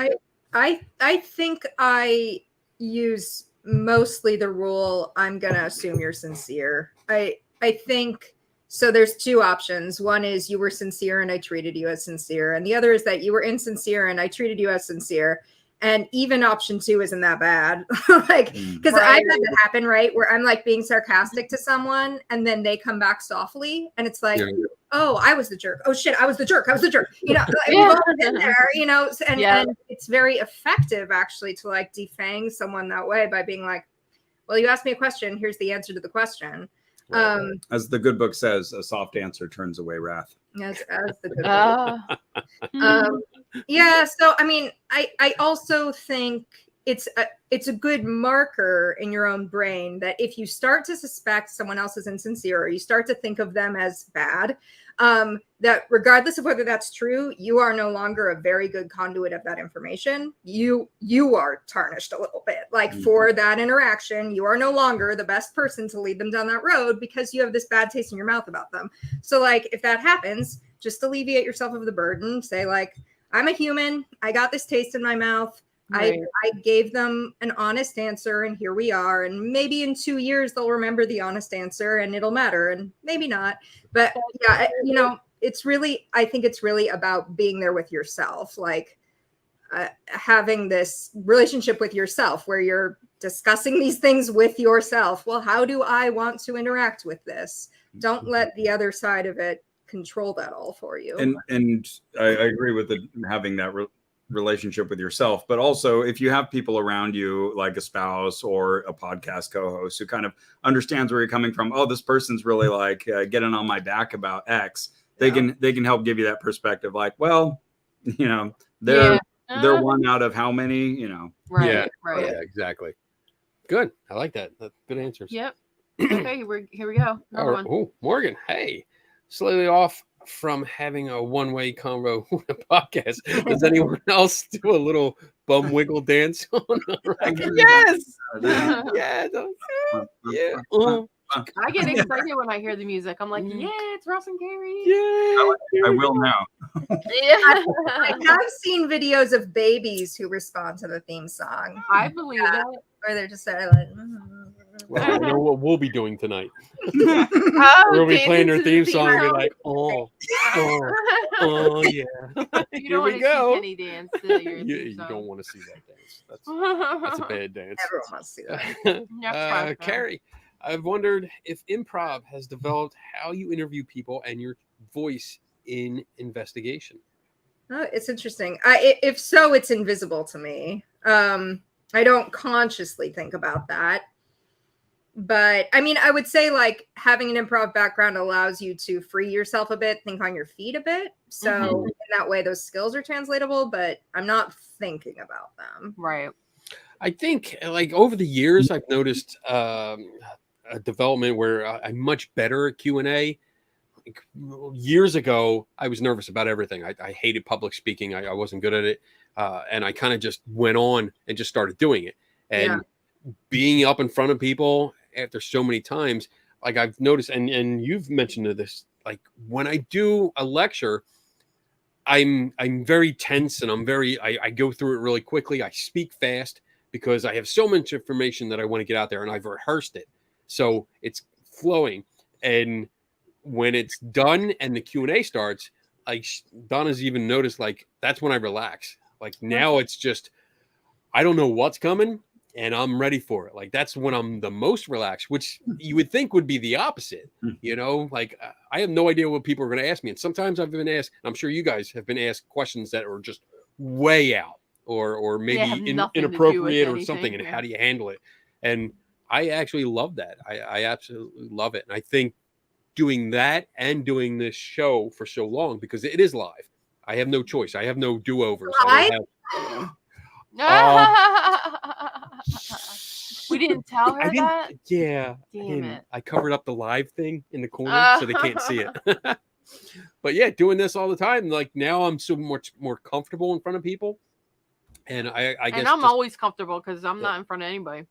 I think I use mostly the rule, I'm going to assume you're sincere. I think, so there's 2 options. One is you were sincere and I treated you as sincere. And the other is that you were insincere and I treated you as sincere. And even option 2 isn't that bad. Because I've had that happen, right? Where I'm like being sarcastic to someone and then they come back softly and it's like, oh, I was the jerk. Oh shit, I was the jerk. We've all been there, and it's very effective actually to like defang someone that way by being like, well, you asked me a question. Here's the answer to the question. As the good book says, a soft answer turns away wrath. As the good book. So I mean, I also think it's a good marker in your own brain that if you start to suspect someone else is insincere, or you start to think of them as bad, that regardless of whether that's true, you are no longer a very good conduit of that information. You are tarnished a little bit. Like for that interaction, you are no longer the best person to lead them down that road because you have this bad taste in your mouth about them. So like if that happens, just alleviate yourself of the burden. Say like, I'm a human. I got this taste in my mouth. I gave them an honest answer and here we are. And maybe in 2 years, they'll remember the honest answer and it'll matter, and maybe not. But yeah, I think it's really about being there with yourself, like having this relationship with yourself where you're discussing these things with yourself. Well, how do I want to interact with this? Don't let the other side of it control that all for you. And I agree with having that relationship with yourself, but also if you have people around you like a spouse or a podcast co-host who kind of understands where you're coming from, oh, this person's really like getting on my back about X, they can help give you that perspective, like, well, they're one out of how many, Yeah, exactly. Good. I like that. That's good answers. Yep. Okay, here we go. Oh, Morgan, hey, slightly off from having a one-way convo with a podcast. Does anyone else do a little bum wiggle dance on the record? Yes. I get excited when I hear the music. I'm like, yeah, it's Ross and Carrie. Yeah. I will now. I have seen videos of babies who respond to the theme song. I believe it. Or they're just sort of like, Well, I know what we'll be doing tonight. Oh, We'll be dancing playing their to the theme song and be song. like, yeah. You Here don't we want to go. see Kenny dance to your theme You song. don't want to see that dance. That's a bad dance. Everyone wants to see that. Carrie, I've wondered if improv has developed how you interview people and your voice in investigation. It's interesting. If so, it's invisible to me. I don't consciously think about that. But I mean, I would say like having an improv background allows you to free yourself a bit, think on your feet a bit. So in that way, those skills are translatable, but I'm not thinking about them. Right. I think like over the years, I've noticed a development where I'm much better at Q&A. Like, years ago, I was nervous about everything. I hated public speaking. I wasn't good at it. And I kind of just went on and just started doing it. And being up in front of people after so many times, like I've noticed, and you've mentioned this, like when I do a lecture, I'm very tense and I go through it really quickly. I speak fast because I have so much information that I want to get out there and I've rehearsed it. So it's flowing. And when it's done and the Q&A starts, like Donna's even noticed, like that's when I relax. Like now it's just, I don't know what's coming and I'm ready for it. Like that's when I'm the most relaxed, which you would think would be the opposite. You know, like I have no idea what people are going to ask me. And sometimes I've been asked, I'm sure you guys have been asked questions that are just way out or maybe inappropriate or something. And how do you handle it? And I actually love that. I absolutely love it. And I think doing that and doing this show for so long, because it is live. I have no choice. I have no do-overs. We didn't tell her that? Yeah. Damn it. I covered up the live thing in the corner so they can't see it. But yeah, doing this all the time, like now I'm so much more comfortable in front of people. And I guess I'm always comfortable because I'm not in front of anybody.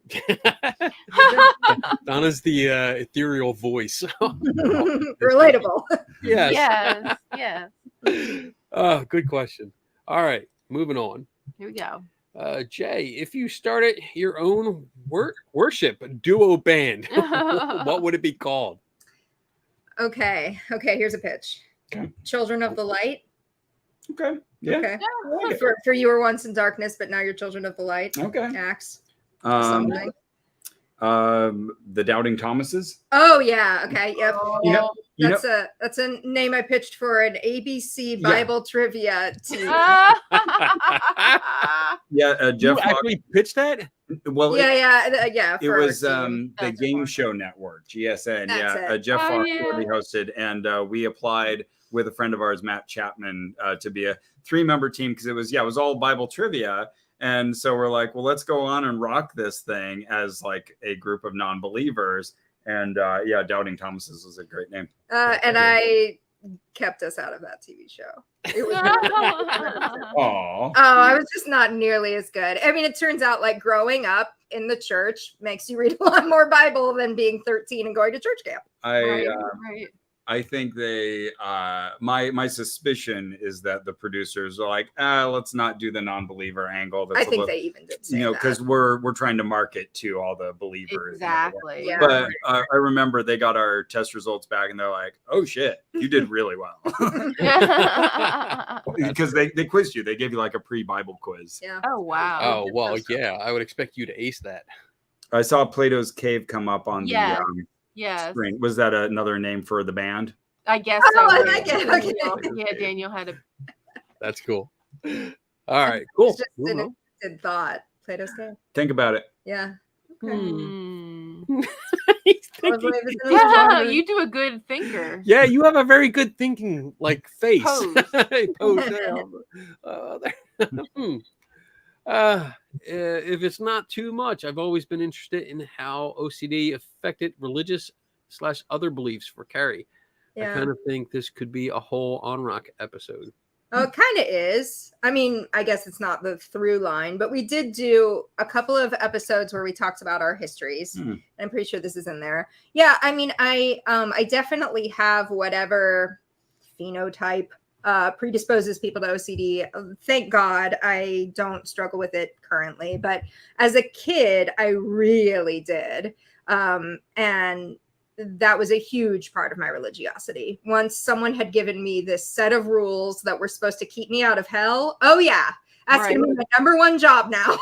Donna's the ethereal voice. Relatable. Yes. Yes. Oh, good question. All right, moving on. Here we go. Jay, if you started your own worship duo band, what would it be called? Okay, here's a pitch. Okay. Children of the Light. Okay. Yeah. Okay. Like For you were once in darkness, but now you're children of the light. Okay. Acts. The Doubting Thomases. Oh yeah. Okay. Yep. You That's a name I pitched for an ABC Bible trivia team. Jeff You actually pitched that? Well, yeah. It was the Game Show Network, GSN. That's Jeff Oh, Fox yeah. already hosted, and we applied with a friend of ours, Matt Chapman, to be a 3-member team because it was all Bible trivia. And so we're like, well, let's go on and rock this thing as like a group of non-believers. And Doubting Thomases was a great name. And I kept us out of that TV show. It was Aw. I was just not nearly as good. I mean, it turns out like growing up in the church makes you read a lot more Bible than being 13 and going to church camp. Right. I think they my suspicion is that the producers are like, let's not do the non-believer angle. I think they even did say that. Because we're trying to market to all the believers. Exactly. Yeah. But I remember they got our test results back and they're like, oh shit, you did really well. Because they quizzed you. They gave you like a pre-Bible quiz. Yeah. Oh wow. Oh, well, yeah. I would expect you to ace that. I saw Plato's Cave come up on Yes. the screen. Was that another name for the band? I guess Oh, so. I like it. Okay. Yeah, Daniel had a That's cool. All right, cool. It's just an interested thought. Plato's Cave. Think about it. Yeah. He's thinking. Yeah, you do a good thinker. Yeah, you have a very good thinking like face. Pose. Pose there. If it's not too much, I've always been interested in how OCD affected religious/other beliefs for Carrie. Yeah. I kind of think this could be a whole On Rock episode. Oh, it kind of is. I mean, I guess it's not the through line, but we did do a couple of episodes where we talked about our histories. I'm pretty sure this is in there. Yeah, I mean, I definitely have whatever phenotype predisposes people to OCD. Thank God I don't struggle with it currently, but as a kid, I really did. And that was a huge part of my religiosity. Once someone had given me this set of rules that were supposed to keep me out of hell, oh yeah, that's Right. going to be my number one job now.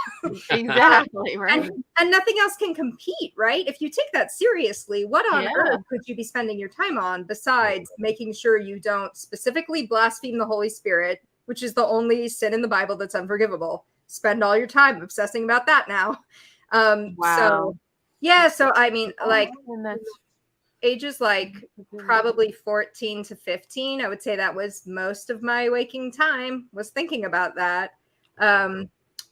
Exactly, right? And nothing else can compete, right? If you take that seriously, what on Yeah. earth could you be spending your time on besides making sure you don't specifically blaspheme the Holy Spirit, which is the only sin in the Bible that's unforgivable? Spend all your time obsessing about that now. Wow. So yeah, so I mean, like And that's ages like probably 14 to 15, I would say that was most of my waking time was thinking about that.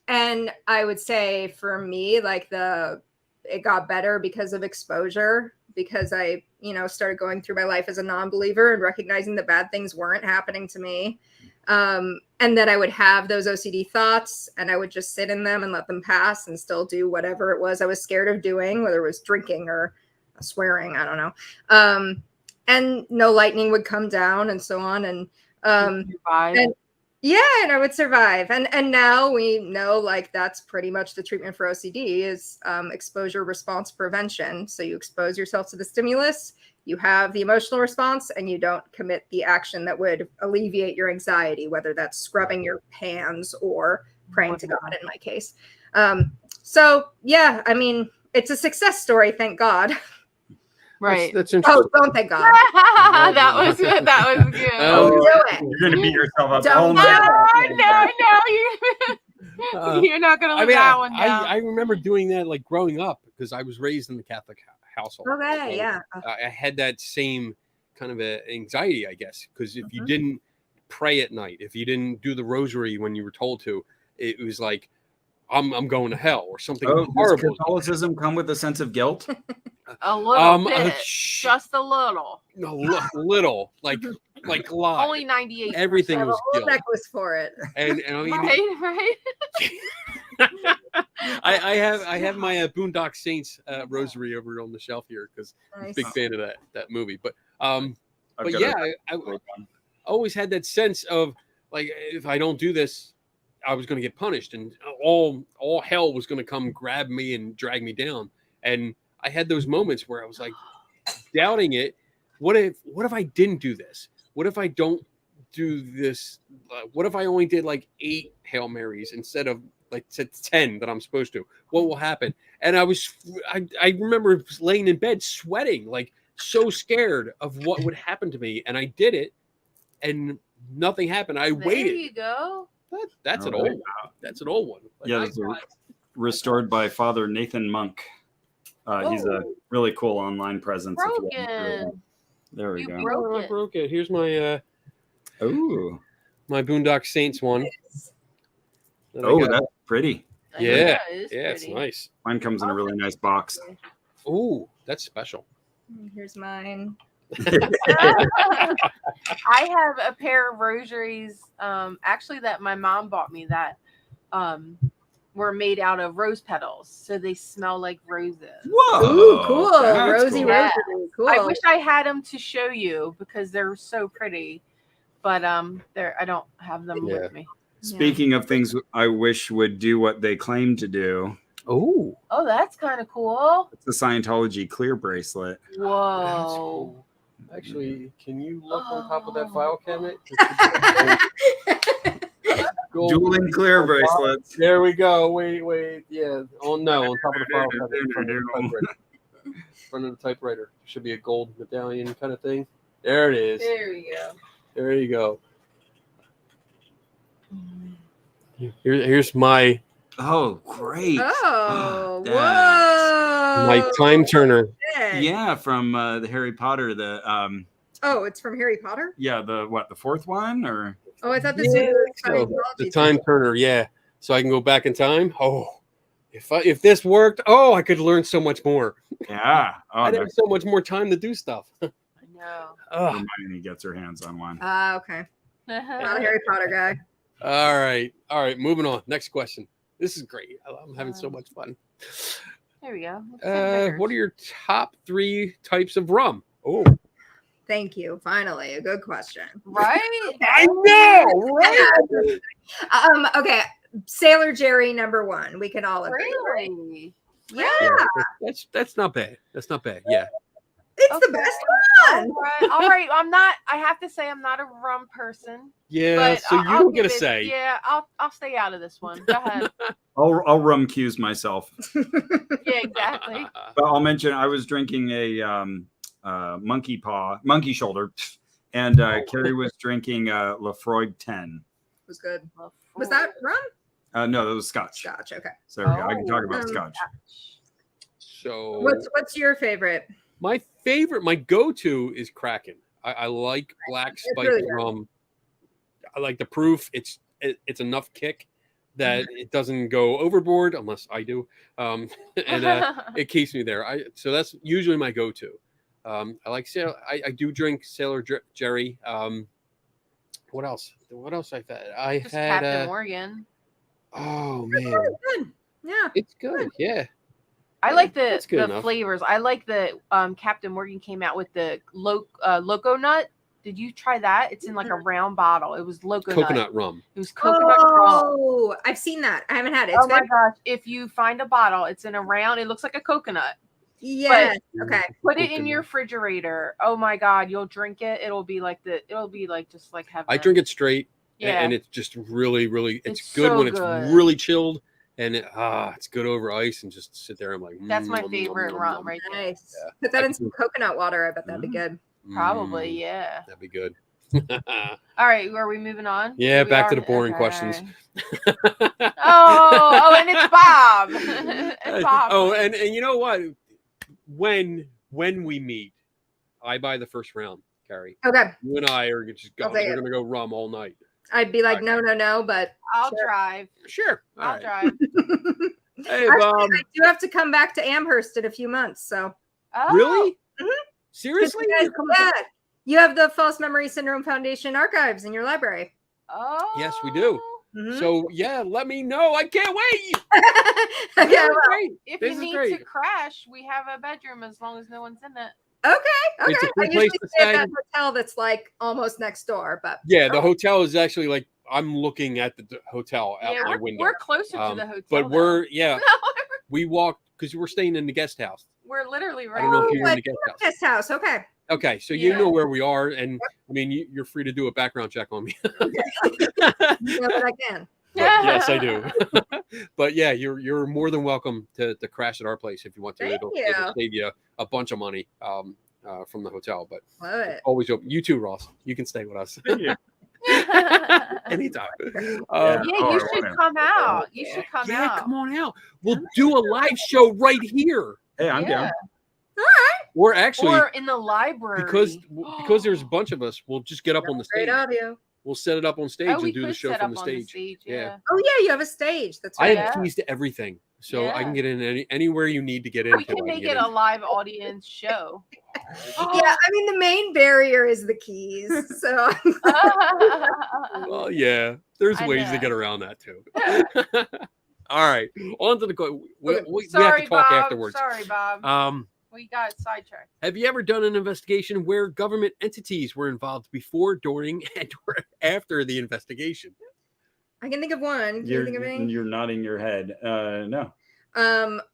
And I would say for me, like it got better because of exposure, because I, started going through my life as a non-believer and recognizing that bad things weren't happening to me. And that I would have those OCD thoughts and I would just sit in them and let them pass and still do whatever it was I was scared of doing, whether it was drinking or swearing, I don't know. And no lightning would come down and so on. And and I would survive. And now we know like that's pretty much the treatment for OCD is exposure response prevention. So you expose yourself to the stimulus, you have the emotional response, and you don't commit the action that would alleviate your anxiety, whether that's scrubbing your hands or praying to God in my case. So yeah, I mean, it's a success story, thank God. right. That's interesting. Oh, don't thank God. That was good. Oh, Don't do it. You're going to beat yourself up. Don't Only- No, you're not gonna live that one down. I remember doing that like growing up because I was raised in the Catholic household. Okay, So, yeah. I had that same kind of anxiety, I guess, because if you didn't pray at night, if you didn't do the rosary when you were told to, it was like, I'm going to hell or something Does horrible. Catholicism come with a sense of guilt? A little bit, sh- just a little. little, like a lot. Only 98. Everything I have a was whole guilt. necklace for it. And I mean, Right. I have my Boondock Saints rosary over on the shelf here because I'm a Nice. big fan of that movie. But I've got yeah, a- I always had that sense of like if I don't do this, I was going to get punished, and all hell was going to come grab me and drag me down. And I had those moments where I was like doubting it. What if I didn't do this? What if I don't do this? What if I only did like 8 Hail Marys instead of like 10 that I'm supposed to? What will happen? And I remember laying in bed sweating, like so scared of what would happen to me. And I did it, and nothing happened. I waited. There you go. That's an Oh, old there one. That's an old one. Like, Yeah, it's restored by Father Nathan Monk. He's a really cool online presence. if you haven't heard of him. Broken. There we You go. broke I it. broke it. Here's my Ooh. my Boondock Saints one. that I Oh, got. that's pretty. I know, Yeah. it is Yeah, it's pretty. nice. Mine comes in a really nice box. Ooh, that's special. Here's mine. I have a pair of rosaries, actually that my mom bought me that were made out of rose petals, so they smell like roses. Whoa. Ooh, cool. that's Rosy cool. Yeah. rosary. Cool. I wish I had them to show you because they're so pretty, but I don't have them Yeah. with me. Speaking of things I wish would do what they claim to do, Oh, Oh, that's kind of cool. it's the Scientology clear bracelet. Whoa. Actually, can you look on top of that Oh. file cabinet? Gold. Dueling clear bracelets. There we go. Wait. Yeah. Oh no, on top of the file cabinet, in front of the typewriter. In front of the typewriter. Should be a gold medallion kind of thing. There it is. There you go. There you go. Here's my Oh, great. Oh, That's- whoa. my time turner. Shit. Yeah, from the Harry Potter, Oh, it's from Harry Potter? the 4th one, or Oh, I thought this Yeah, was so Scientology. the time turner, yeah. So I can go back in time. Oh, if this worked, oh, I could learn so much more. yeah. Oh, I'd have so much more time to do stuff. I know. Ugh. Hermione gets her hands on one. Okay. Not a Harry Potter guy. All right. Moving on. Next question. This is great. I'm having so much fun. There we go. What are your top 3 types of rum? Oh, Thank you. Finally, a good question. Right? I know, right? Okay. Sailor Jerry #1. We can all agree. Right? Really? Yeah. That's not bad. That's not bad. Yeah. It's the Okay. best one. All right. I have to say I'm not a rum person. Yeah. But So you I'll don't get give a it- say. Yeah, I'll stay out of this one. Go ahead. I'll rum cues myself. Yeah, exactly. But I'll mention I was drinking a monkey shoulder, and Carrie was drinking Lafroig 10. It was good. Was that rum? No, that was Scotch. Scotch. Okay. So there we go. I can talk about Scotch. So What's your favorite? my go-to is Kraken. I like black It's spiked really good. rum. I like the proof. It's enough kick that it doesn't go overboard unless I do, and it keeps me there. So that's usually my go-to. I like I do drink Sailor Jerry. What else? What else I've had? I Just had Captain Morgan. oh man, Good. Yeah. it's good. Yeah, I like that's good the enough. flavors. I like the Captain Morgan came out with the Loco Nut. Did you try that? It's in like a round bottle. It was Loco Nut. Coconut rum. It was coconut rum. Oh, I've seen that. I haven't had it. It's Oh my good. gosh! If you find a bottle, it's in a round. It looks like a coconut. Yes. Okay. Put it in Coconut. your refrigerator. Oh my God! You'll drink it. It'll be like just like heaven. I drink it straight, Yeah. and it's just really, it's It's good so when it's good. really chilled, and it's good over ice, and just sit there. I'm like, That's my nom, favorite nom, rum nom. right there. Nice. Yeah. Put that I in some coconut water. I bet that'd be good. Probably, yeah. That'd be good. All right, are we moving on? Yeah, We back to are? the boring Okay. questions. Oh, and it's Bob. It's Bob. Oh, and you know what? When we meet, I buy the first round, Carrie. Okay. You and I are just I'll going. take We're it. gonna go rum all night. I'd be like, no, but I'll Sure. drive. Sure. All I'll right. drive. Hey, Actually, Bob. I do have to come back to Amherst in a few months. So Oh, Really? Mhm. Seriously? you you have the False Memory Syndrome Foundation archives in your library. Oh. Yes, we do. Mhm. So yeah, let me know. I can't wait. Okay. This is well, great. If This you is need great. to crash, we have a bedroom as long as no one's in it. Okay. It's a I cool usually place to stay at stay. that hotel that's like almost next door, but Yeah, the hotel is actually like I'm looking at the hotel out Yeah, my we're, window. we're closer to the hotel. But though. we're No, we walk because we're staying in the guest house. we're literally right. I don't know if you're in what? the guest house. guest house. Okay. Okay, so you Yeah. know where we are, and I mean you're free to do a background check on me. You know that I can. Yes, I do. But yeah, you're more than welcome to crash at our place if you want to. Thank It'll you. save you a bunch of money from the hotel. But Love it. always open. You too, Ross. You can stay with us Yeah. anytime. Yeah, Oh, you I should wanna- come out. You should come Yeah, out. come on out. We'll do a live show right here. Hey, I'm down. Or actually, Or in the library. because there's a bunch of us, we'll just get up on the Great stage. audio. We'll set it up on stage we and do the could show set from up the on stage. Yeah. Yeah. Oh yeah, you have a stage. That's I right. have Yeah. keys to everything, so I Yeah. can get in anywhere you need to get in. We can make it a live audience show. Yeah, I mean the main barrier is the keys. So Well, yeah, there's I ways to know. get around that too. All right, on to the we have Sorry, to talk Bob. afterwards. Sorry, Bob. We got sidetracked. Have you ever done an investigation where government entities were involved before, during, and or after the investigation? I can think of one. Can you think of any? You're nodding your head. No.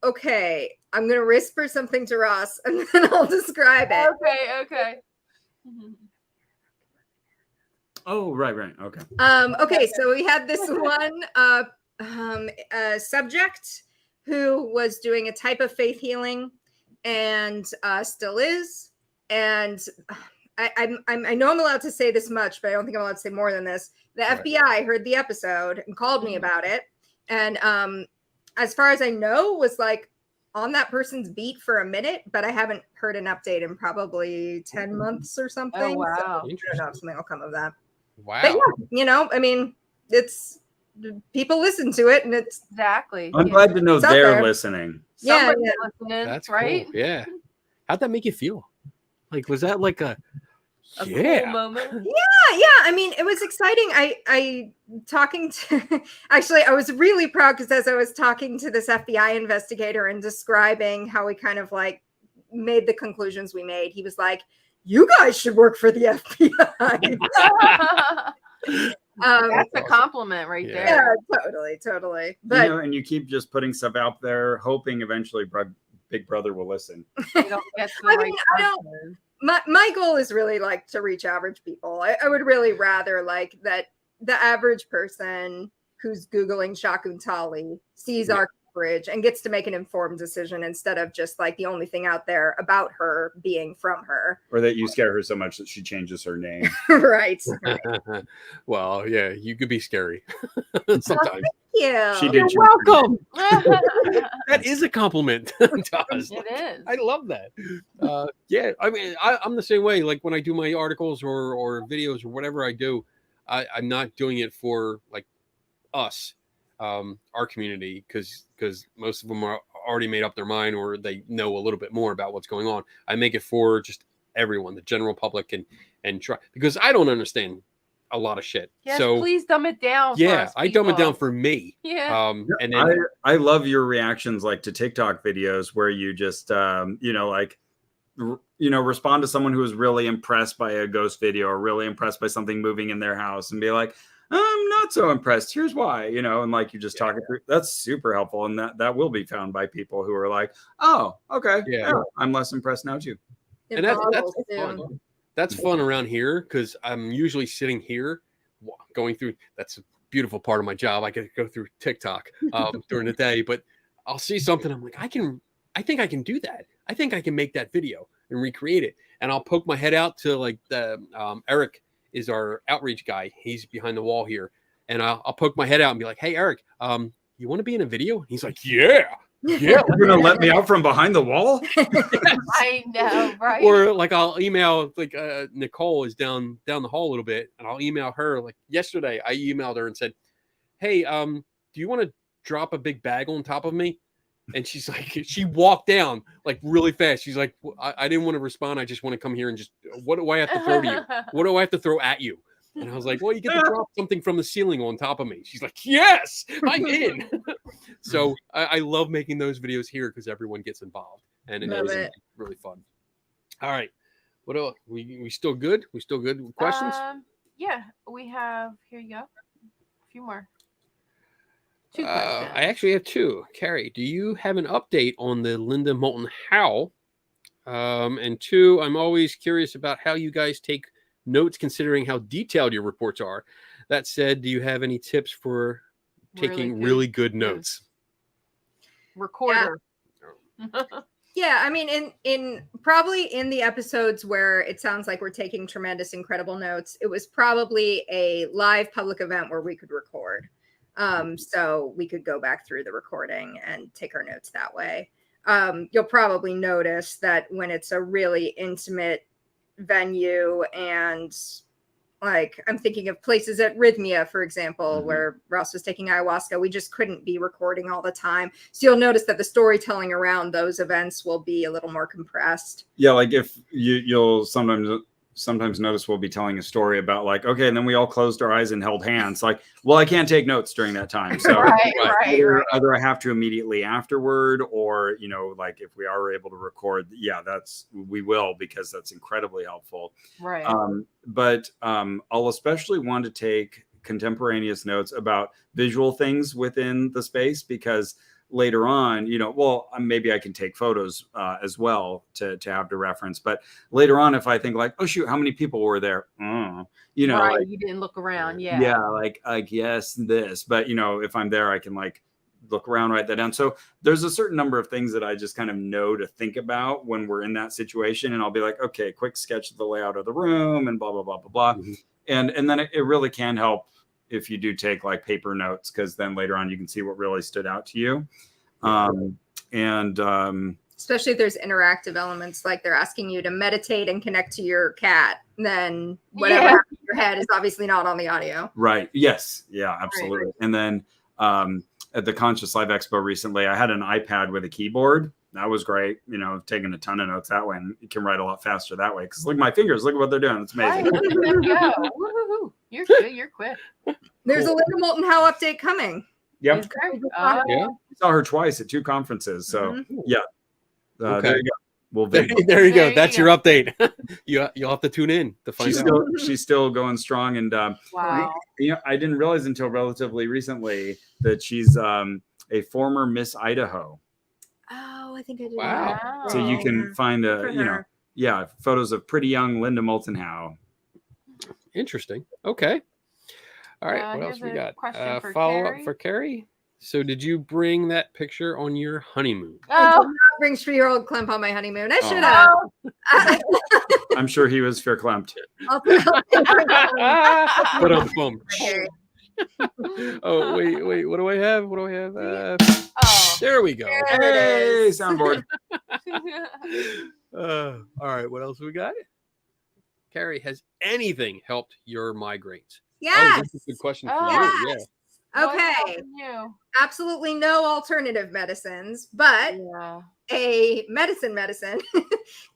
Okay. I'm gonna whisper something to Ross and then I'll describe it. Okay. Oh, right. Okay. Okay, so we had this one subject who was doing a type of faith healing and still is. And I know I'm allowed to say this much, but I don't think I'm allowed to say more than this. The Right. FBI heard the episode and called me about it. And as far as I know, was like on that person's beat for a minute, but I haven't heard an update in probably 10 months or something. Oh, So wow. I don't know if something will come of that. Wow. But yeah, you know, I mean, it's people listen to it and it's Exactly. I'm glad to know It's out they're there. listeing. Yeah, Somebody's yeah. listening, That's right? cool. Yeah. How'd that make you feel? Like, was that like a A yeah? cool moment. yeah, I mean, it was exciting. I talking to actually I was really proud because as I was talking to this FBI investigator and describing how we kind of like made the conclusions we made, he was like, you guys should work for the FBI. That's a compliment right Yeah. there. Yeah, totally. But and you keep just putting stuff out there, hoping eventually Big Brother will listen. You don't get to the I right mean, I don't- person. my goal is really like to reach average people. I would really rather like that the average person who's Googling Shakuntali sees our coverage and gets to make an informed decision instead of just like the only thing out there about her being from her. Or that you scare her so much that she changes her name. Right. Well, yeah, you could be scary sometimes. Yeah. She did. You're change her name. welcome. That is a compliment to us. It is. I love that. Yeah, I mean, I'm the same way. Like when I do my articles or videos or whatever I do, I'm not doing it for like us, our community, because most of them are already made up their mind or they know a little bit more about what's going on. I make it for just everyone, the general public, and try, because I don't understand a lot of shit. Yes, so please dumb it down. for yeah, us I dumb it people. down for me. Yeah. And then I love your reactions like to TikTok videos where you just respond to someone who is really impressed by a ghost video or really impressed by something moving in their house and be like, I'm not so impressed. Here's why, and like you just talking through. That's super helpful, and that will be found by people who are like, oh, okay, Yeah. I'm less impressed now too. and that's Impossible fun. too. That's fun around here because I'm usually sitting here going through. That's a beautiful part of my job. I get to go through TikTok during the day, but I'll see something. I'm like, I think I can do that. I think I can make that video and recreate it. And I'll poke my head out to like the Eric is our outreach guy. He's behind the wall here, and I'll poke my head out and be like, hey, Eric, you want to be in a video? And he's like, yeah. You're gonna let me out from behind the wall? I know, right? Or like I'll email like Nicole is down the hall a little bit, and I'll email her. Like yesterday, I emailed her and said, "Hey, do you want to drop a big bag on top of me?" And she's like, she walked down like really fast. She's like, I didn't want to respond. I just want to come here and just, what do I have to throw to you? What do I have to throw at you? And I was like, well, you get to drop something from the ceiling on top of me. She's like, yes, I'm in. So I love making those videos here because everyone gets involved, and it is really fun. All right, what else? We still good? We still good with questions? Yeah, we have. Here you go. A few more. Two questions. I actually have two. Carrie, do you have an update on the Linda Moulton Howe? And two, I'm always curious about how you guys take notes considering how detailed your reports are. That said, do you have any tips for taking really good notes? Recorder. Yeah, I mean, in probably in the episodes where it sounds like we're taking tremendous, incredible notes, it was probably a live public event where we could record. So we could go back through the recording and take our notes that way. You'll probably notice that when it's a really intimate venue, and like I'm thinking of places at Rhythmia, for example, where Ross was taking ayahuasca, we just couldn't be recording all the time. So you'll notice that the storytelling around those events will be a little more compressed. Yeah, like if you'll sometimes notice we'll be telling a story about like, okay, and then we all closed our eyes and held hands. Like, well, I can't take notes during that time. So Right. either I have to immediately afterward, or, like if we are able to record, we will, because that's incredibly helpful. Right. But I'll especially want to take contemporaneous notes about visual things within the space, because later on, maybe I can take photos as well to have to reference. But later on, if I think like, oh shoot, how many people were there? Right, like, you didn't look around. Yeah. Yeah, like yes, this. But if I'm there, I can like look around, write that down. So there's a certain number of things that I just kind of know to think about when we're in that situation, and I'll be like, okay, quick sketch of the layout of the room and blah blah blah blah blah. And then it really can help if you do take like paper notes, because then later on you can see what really stood out to you. Especially if there's interactive elements, like they're asking you to meditate and connect to your cat, then whatever happens in your head is obviously not on the audio. Right. Yes. Yeah, absolutely. Right. And then at the Conscious Live Expo recently, I had an iPad with a keyboard. That was great. Taking a ton of notes that way, and you can write a lot faster that way. Because look at my fingers. Look at what they're doing. It's amazing. Yeah. Woo-hoo-hoo. You're good. You're quick. There's a Linda Moulton Howe update coming. Yep. Okay. I saw her twice at 2 conferences. So yeah. Okay. There you go. We'll There video. you There go. you That's go. your update. You'll have to tune in to find out. She's still going strong, and Wow. I didn't realize until relatively recently that she's a former Miss Idaho. Oh, I think I did. Wow. So you can find For her. photos of pretty young Linda Moulton Howe. Interesting. Okay. All right. What Here's else we a got? question for Follow Carrie. up for Carrie. So did you bring that picture on your honeymoon? I did Oh, not bring 3-year-old Clemp on my honeymoon. I Oh. should have. I'm sure he was verklempt. I'll Put on phone. Okay. Oh, wait. What do I have? oh. There we go. There it Hey, is. soundboard. All right. What else we got? Carrie, has anything helped your migraines? Oh, Yes. this is a good question for Oh. you. Yes. What's Okay. helping you? Absolutely no alternative medicines, but Yeah. a medicine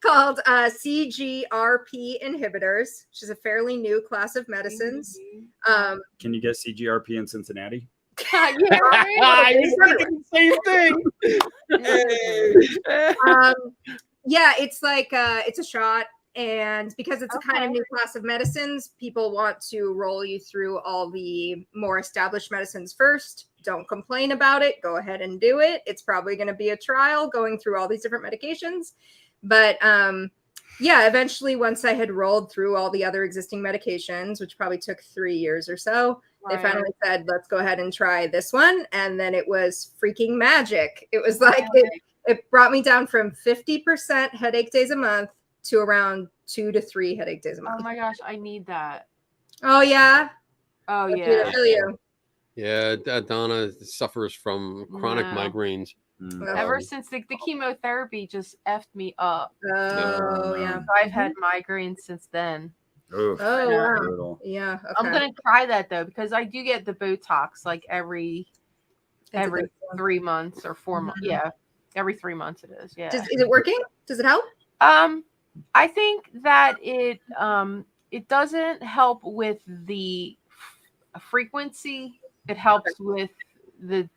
called CGRP inhibitors, which is a fairly new class of medicines. Can you get CGRP in Cincinnati? Yeah, Yeah. right? I was thinking the same thing. Yeah, it's like it's a shot, and because it's a kind of Okay. new class of medicines, people want to roll you through all the more established medicines first. Don't complain about it. Go ahead and do it. It's probably going to be a trial going through all these different medications, but yeah, eventually, once I had rolled through all the other existing medications, which probably took 3 years or so, they Right. finally said, let's go ahead and try this one. And then it was freaking magic. It was like, it brought me down from 50% headache days a month to around 2 to 3 headache days a Oh month. my gosh, I need that. Oh, yeah. Oh I yeah. feel you. Yeah, Donna suffers from chronic No. migraines. Mm. Ever since the chemotherapy just effed me up. Oh, yeah. So I've had migraines since then. Oof, Oh, wow. brutal. Yeah. Okay. I'm gonna try that though because I do get the Botox like every That's a good one. 3 months or 4 months. Mhm. Yeah, every 3 months it is. Yeah. Is it working? Does it help? I think that it doesn't help with the frequency. It helps with the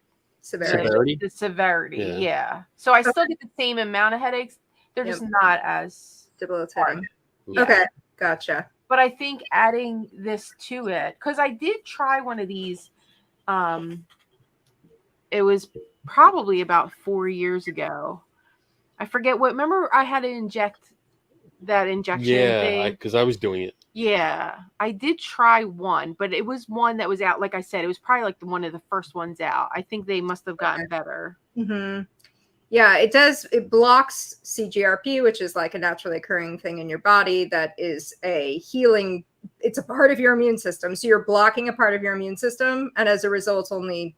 Severity. the severity. Yeah. Yeah. So I still get the same amount of headaches. They're just not as Debilitating. yeah. Okay. Gotcha. But I think adding this to it, because I did try one of these. It was probably about 4 years ago. I forget what. Remember, I had to inject that injection Yeah, thing. because I was doing it. Yeah, I did try one, but it was one that was out. Like I said, it was probably like one of the first ones out. I think they must have gotten better. Mm-hmm. Yeah, it does. It blocks CGRP, which is like a naturally occurring thing in your body that is a healing. It's a part of your immune system. So you're blocking a part of your immune system. And as a result, only,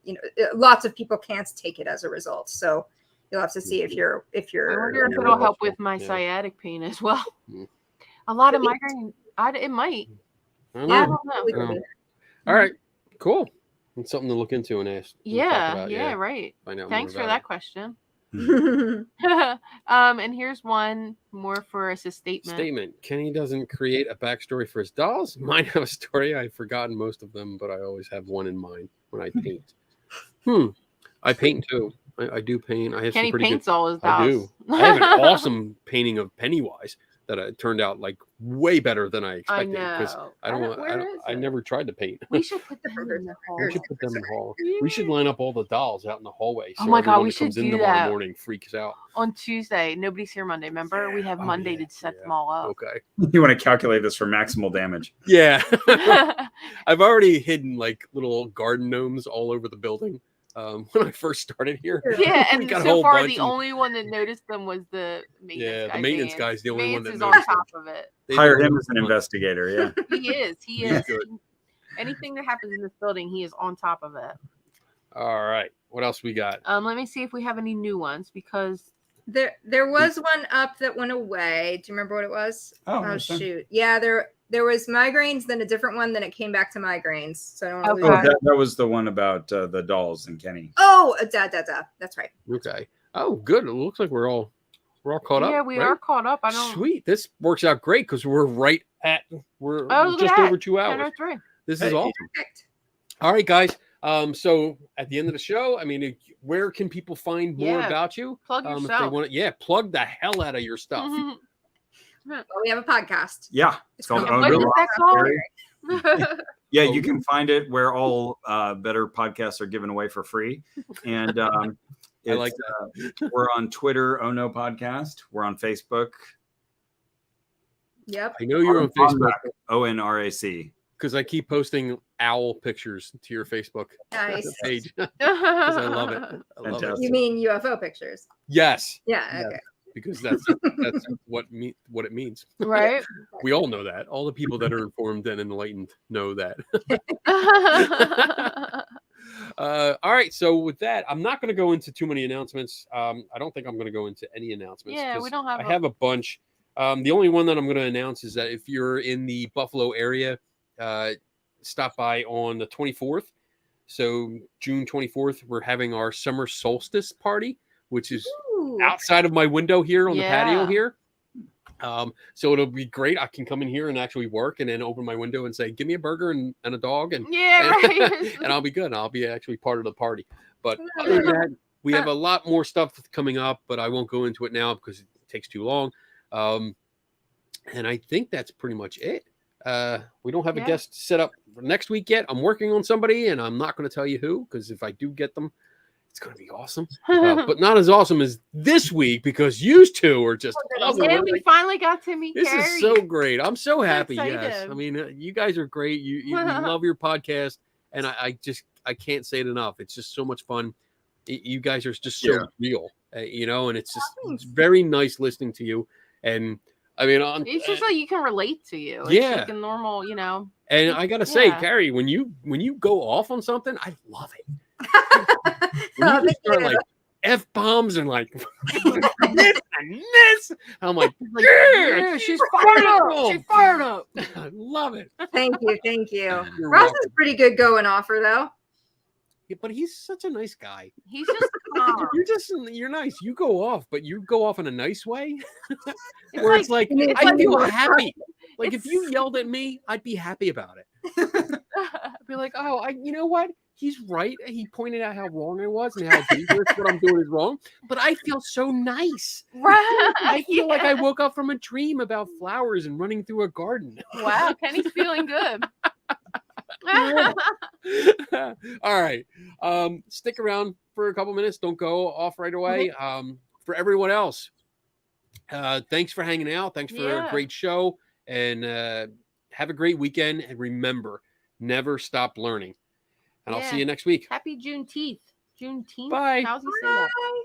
lots of people can't take it as a result. So you'll have to see if you're, I wonder if it'll help with my sciatic pain as well. A lot of migraine. It might. I don't I know. don't know. All right, cool. It's something to look into and ask. Yeah, right. Find out Thanks more for about that question. And here's one more for us a statement. Statement. Kenny doesn't create a backstory for his dolls. Mine have a story. I've forgotten most of them, but I always have one in mind when I paint. I paint too. I do paint. I have Kenny some pretty paints good. all his I dolls. do. I have an awesome painting of Pennywise that turned out like way better than I I expected. know. I never tried to paint. We should put them in the hall. We should put them in the hall. We should line up all the dolls out in the hallway. Oh my God, everyone we that comes should in do tomorrow that. morning freaks out. On Tuesday. Nobody's here Monday. Remember, we have Monday to set them all up. Okay. You want to calculate this for maximal damage. Yeah. I've already hidden like little garden gnomes all over the building. When I first started here. Yeah, We and got a so whole far bunch the and- only one that noticed them was the maintenance guy. the maintenance Vance. guy's the only one Vance that is on noticed top of it. They Hire did him it as an once. investigator. Yeah. He is. He He's is. good. Anything that happens in this building, he is on top of it. All right. What else we got? Let me see if we have any new ones because There was one up that went away. Do you remember what it was? Oh, Shoot. Yeah, there was migraines, then a different one, then it came back to migraines. So I don't know. Okay. That was the one about the dolls and Kenny. Oh, that's right. Okay. Oh, good. It looks like we're all caught up. yeah, we right? are caught up. I don't. Sweet. This works out great because we're look just at over that. 2 hours. 10:03. This is awesome. Perfect. All right, guys. So at the end of the show, I mean, where can people find more Yeah. about you? Plug If they yourself. want to, plug the hell out of your stuff. Well, we have a podcast. Yeah, it's called And Oh what No is that called? Podcast. Yeah, Oh, you can find it where all better podcasts are given away for free. And I it's, like we're on Twitter, Oh No Podcast. We're on Facebook. Yep. I know you're on Facebook ONRAC. because I keep posting owl pictures to your Facebook Nice. page because I love it. I love it. Fantastic. You mean UFO pictures? Yes, Yeah. Yeah. Okay. because that's what it means. Right? We all know that. All the people that are informed and enlightened know that. All right. So with that, I'm not going to go into too many announcements. I don't think I'm going to go into any announcements. Yeah, 'cause we don't have I have a bunch. The only one that I'm going to announce is that if you're in the Buffalo area, stop by on the 24th. So June 24th, we're having our summer solstice party, which is Ooh. outside of my window here on the patio Yeah. here. So it'll be great. I can come in here and actually work and then open my window and say, give me a burger and a dog and Yeah, right. and I'll be good. I'll be actually part of the party. But other than that, we have a lot more stuff coming up, but I won't go into it now because it takes too long. And I think that's pretty much it. We don't have a Yeah. guest set up for next week yet. I'm working on somebody and I'm not going to tell you who, because if I do get them, it's going to be awesome. But not as awesome as this week because you two are just awesome. Yeah, We're we like, finally got to meet this Carrie. is so great. I'm so happy. Yes. excited. I mean, you guys are great. You love your podcast. And I can't say it enough. It's just so much fun. You guys are just so real, and it's just it's very nice listening to you. And I mean, It's just like you can relate to you. It's Yeah. like a normal, and I gotta say, Yeah. Carrie, when you go off on something, I love it. When Oh, you just start thank you. like F-bombs and like this and this, I'm like, like, yeah, she's fired up. wonderful. She's fired up. I love it. Thank you. Thank you. You're Ross welcome. is pretty good going offer though. Yeah, but he's such a nice guy. He's just calm. You're nice. You go off, but you go off in a nice way. It's Where it's like it's I like feel more happy. Like if It's- you yelled at me, I'd be happy about it. I'd be like, oh, you know what? He's right. He pointed out how wrong I was and how dangerous what I'm doing is wrong. But I feel so nice. Right. I feel like I Yeah. woke up from a dream about flowers and running through a garden. Wow, Kenny's feeling good. All right. Stick around for a couple minutes. Don't go off right away. For everyone else, thanks for hanging out. Thanks for a Yeah. great show. And have a great weekend. And remember, never stop learning. And I'll see Yeah. you next week. Happy Juneteenth. Juneteenth. Bye. How's he say that? Bye.